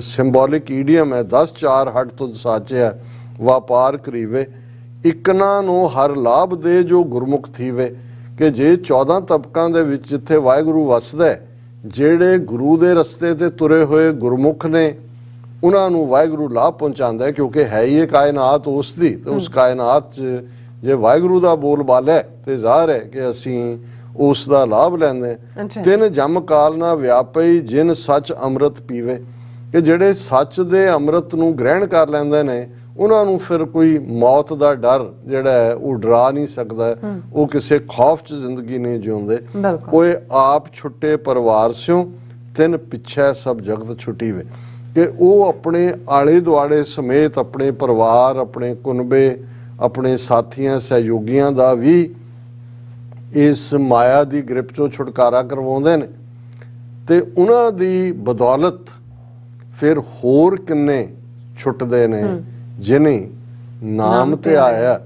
ਸਿੰਬੋਲਿਕ ਈਡੀਅਮ ਹੈ। 10 4 ਹੱਟ ਤੁਧ ਸਾਜਿਆ, ਵਾਪਾਰ ਕਰੀਵੇ, ਇਕਨਾ ਨੂੰ ਹਰ ਲਾਭ ਦੇ, ਜੋ ਗੁਰਮੁਖ ਥੀਵੇ, ਕਿ ਜੇ 14 ਤਬਕਾਂ ਦੇ ਵਿੱਚ ਜਿੱਥੇ ਵਾਹਿਗੁਰੂ ਵਸਦਾ, ਜਿਹੜੇ ਗੁਰੂ ਦੇ ਰਸਤੇ ਤੇ ਤੁਰੇ ਹੋਏ ਗੁਰਮੁਖ ਨੇ, ਉਹਨਾਂ ਨੂੰ ਵਾਹਿਗੁਰੂ ਲਾਭ ਪਹੁੰਚਾਉਂਦਾ ਹੈ, ਕਿਉਂਕਿ ਹੈ ਹੀ ਇਹ ਕਾਇਨਾਤ ਉਸ ਦੀ, ਤੇ ਉਸ ਕਾਇਨਾਤ 'ਚ ਜੇ ਵਾਹਿਗੁਰੂ ਦਾ ਬੋਲ ਬਾਲਾ ਹੈ ਤੇ ਜ਼ਾਹਰ ਹੈ ਕਿ ਅਸੀਂ ਉਸ ਦਾ ਲਾਭ ਲੈਂਦੇ ਹਾਂ। ਅੱਛਾ। ਤਿੰਨ ਜਮ ਕਾਲ ਨਾ ਵਿਆਪਈ ਜਿਨ ਸੱਚ ਅੰਮ੍ਰਿਤ ਪੀਵੇ, ਕਿ ਜਿਹੜੇ ਸੱਚ ਦੇ ਅੰਮ੍ਰਿਤ ਨੂੰ ਗ੍ਰਹਿਣ ਕਰ ਲੈਂਦੇ ਨੇ ਉਹਨਾਂ ਨੂੰ ਫਿਰ ਕੋਈ ਮੌਤ ਦਾ ਡਰ ਜਿਹੜਾ ਹੈ ਉਹ ਡਰਾ ਨਹੀਂ ਸਕਦਾ, ਉਹ ਕਿਸੇ ਖੌਫ 'ਚ ਜ਼ਿੰਦਗੀ ਨਹੀਂ ਜਿਉਂਦੇ। ਕੋਈ ਆਪ ਛੁੱਟੇ ਪਰਿਵਾਰ ਸਿਓ ਤਿੰਨ ਪਿੱਛੇ ਸਭ ਜਗਤ ਛੁੱਟੀ ਵੇ, ਕਿ ਉਹ ਆਪਣੇ ਆਲੇ ਦੁਆਲੇ ਸਮੇਤ ਆਪਣੇ ਪਰਿਵਾਰ, ਆਪਣੇ ਕੁਨਬੇ, ਆਪਣੇ ਸਾਥੀਆਂ ਸਹਿਯੋਗੀਆਂ ਦਾ ਵੀ ਇਸ ਮਾਇਆ ਦੀ ਗ੍ਰਿਪ ਚੋਂ ਛੁਟਕਾਰਾ ਕਰਵਾਉਂਦੇ ਨੇ। ਤੇ ਉਹਨਾਂ ਦੀ ਬਦੌਲਤ ਫਿਰ ਹੋਰ ਕਿੰਨੇ ਛੁੱਟਦੇ ਨੇ ਜਿਨੇ ਨਾਮ ਤੇ ਆਇਆ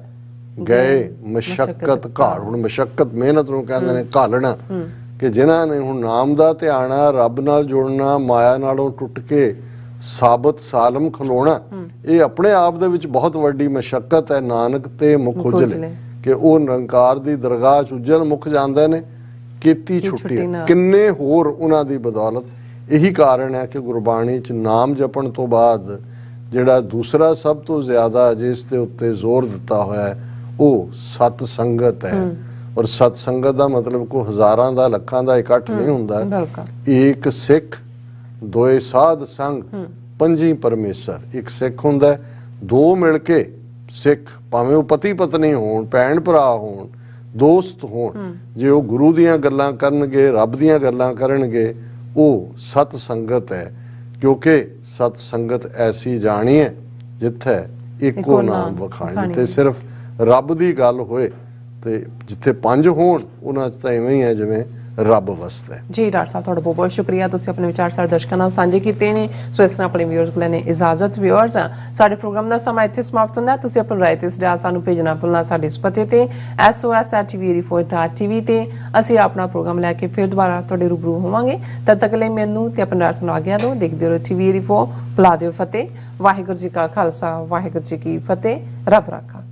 ਗਏ ਮਸ਼ੱਕਤ ਘਾੜ। ਹੁਣ ਮਸ਼ੱਕਤ ਮਿਹਨਤ ਨੂੰ ਕਹਿੰਦੇ ਨੇ, ਘਾਲਣਾ, ਕਿ ਜਿਨ੍ਹਾਂ ਨੇ ਹੁਣ ਨਾਮ ਦਾ ਧਿਆਣਾ, ਰੱਬ ਨਾਲ ਜੁੜਨਾ, ਮਾਇਆ ਨਾਲੋਂ ਟੁੱਟ ਕੇ ਸਾਬਤ ਸਾਲਮ ਖਲੋਣਾ, ਇਹ ਆਪਣੇ ਆਪ ਦੇ ਵਿੱਚ ਬਹੁਤ ਵੱਡੀ ਮਸ਼ੱਕਤ ਹੈ। ਨਾਨਕ ਤੇ ਮੁਖ ਉਜਲੇ, ਕਿ ਉਹ ਨਿਰੰਕਾਰ ਦੀ ਦਰਗਾਹ 'ਚ ਉਜਲ ਮੁੱਕ ਜਾਂਦੇ ਨੇ, ਕੀਤੀ ਛੁੱਟੀ। ਕਿੰਨੇ ਹੋਰ ਉਹਨਾਂ ਦੀ ਬਦੌਲਤ। ਇਹੀ ਕਾਰਨ ਹੈ ਕਿ ਗੁਰਬਾਣੀ 'ਚ ਨਾਮ ਜਪਣ ਤੋਂ ਬਾਅਦ ਜਿਹੜਾ ਦੂਸਰਾ ਸਭ ਤੋਂ ਜ਼ਿਆਦਾ ਜਿਸ ਦੇ ਉੱਤੇ ਜ਼ੋਰ ਦਿੱਤਾ ਹੋਇਆ ਹੈ ਉਹ ਸਤ ਸੰਗਤ ਹੈ। ਔਰ ਸਤ ਸੰਗਤ ਦਾ ਮਤਲਬ ਕੋਈ ਹਜ਼ਾਰਾਂ ਦਾ, ਲੱਖਾਂ ਦਾ ਇਕੱਠ ਨਹੀਂ ਹੁੰਦਾ। ਇੱਕ ਸਿੱਖ ਦੋਏ ਸਾਧ ਸੰਗ ਪੰਜੀ ਪਰਮੇਸ਼ਰ। ਇੱਕ ਸਿੱਖ ਹੁੰਦਾ, ਦੋ ਮਿਲ ਕੇ ਸਿੱਖ, ਭਾਵੇਂ ਉਹ ਪਤੀ ਪਤਨੀ ਹੋਣ, ਭੈਣ ਭਰਾ ਹੋਣ, ਦੋਸਤ ਹੋਣ, ਜੇ ਉਹ ਗੁਰੂ ਦੀਆਂ ਗੱਲਾਂ ਕਰਨਗੇ, ਰੱਬ ਦੀਆਂ ਗੱਲਾਂ ਕਰਨਗੇ, ਉਹ ਸਤ ਸੰਗਤ ਹੈ। ਕਿਉਂਕਿ ਸਤ ਸੰਗਤ ਐਸੀ ਜਾਣੀ ਹੈ ਜਿੱਥੇ ਇੱਕੋ ਨਾਮ ਵਖਾਣੀ, ਤੇ ਸਿਰਫ ਰੱਬ ਦੀ ਗੱਲ ਹੋਏ। ਤੇ ਜਿੱਥੇ ਪੰਜ ਹੋਣ ਉਹਨਾਂ 'ਚ ਤਾਂ ਇਵੇਂ ਹੀ ਹੈ ਜਿਵੇਂ ਰੱਬ ਵਸਦਾ ਹੈ। ਜੀ ਡਾਕਟਰ ਸਾਹਿਬ, ਤੁਹਾਡਾ ਬਹੁਤ ਬਹੁਤ ਸ਼ੁਕਰੀਆ, ਤੁਸੀਂ ਆਪਣੇ ਵਿਚਾਰ ਸਾਡੇ ਦਰਸ਼ਕਾਂ ਨਾਲ ਸਾਂਝੇ ਕੀਤੇ ਨੇ। ਸੋ ਇਸ ਤਰ੍ਹਾਂ ਆਪਣੇ ਵਿਊਅਰਸ ਕੋਲ ਲੈਣੇ ਇਜਾਜ਼ਤ। ਵਿਊਅਰਸ, ਸਾਡੇ ਪ੍ਰੋਗਰਾਮ ਦਾ ਸਮਾਂ ਇੱਥੇ ਸਮਾਪਤ ਹੁੰਦਾ। ਤੁਸੀਂ ਆਪਣੀ ਰਾਏ ਤੇ ਸੁਝਾਅ ਸਾਨੂੰ ਭੇਜਣਾ ਭੁੱਲਣਾ ਸਾਡੇ ਇਸ ਪਤੇ ਤੇ sos@tv84.tv ਤੇ ਅਸੀਂ ਆਪਣਾ ਪ੍ਰੋਗਰਾਮ ਲੈ ਕੇ ਫਿਰ ਦੁਬਾਰਾ ਤੁਹਾਡੇ ਰੂਬਰੂ ਹੋਵਾਂਗੇ। ਤਦ ਤੱਕ ਲਈ ਮੈਨੂੰ ਤੇ ਆਪਣੇ ਡਾਕਟਰ ਨੂੰ ਆਗਿਆ ਦਿਓ। ਦੇਖਦੇ ਰਹੋ TV84, ਬੁਲਾ ਦਿਓ ਫਤਿਹ। ਵਾਹਿਗੁਰੂ ਜੀ ਕਾ ਖਾਲਸਾ, ਵਾਹਿਗੁਰੂ ਜੀ ਕੀ ਫਤਿਹ। ਰੱਬ ਰਾਖਾ।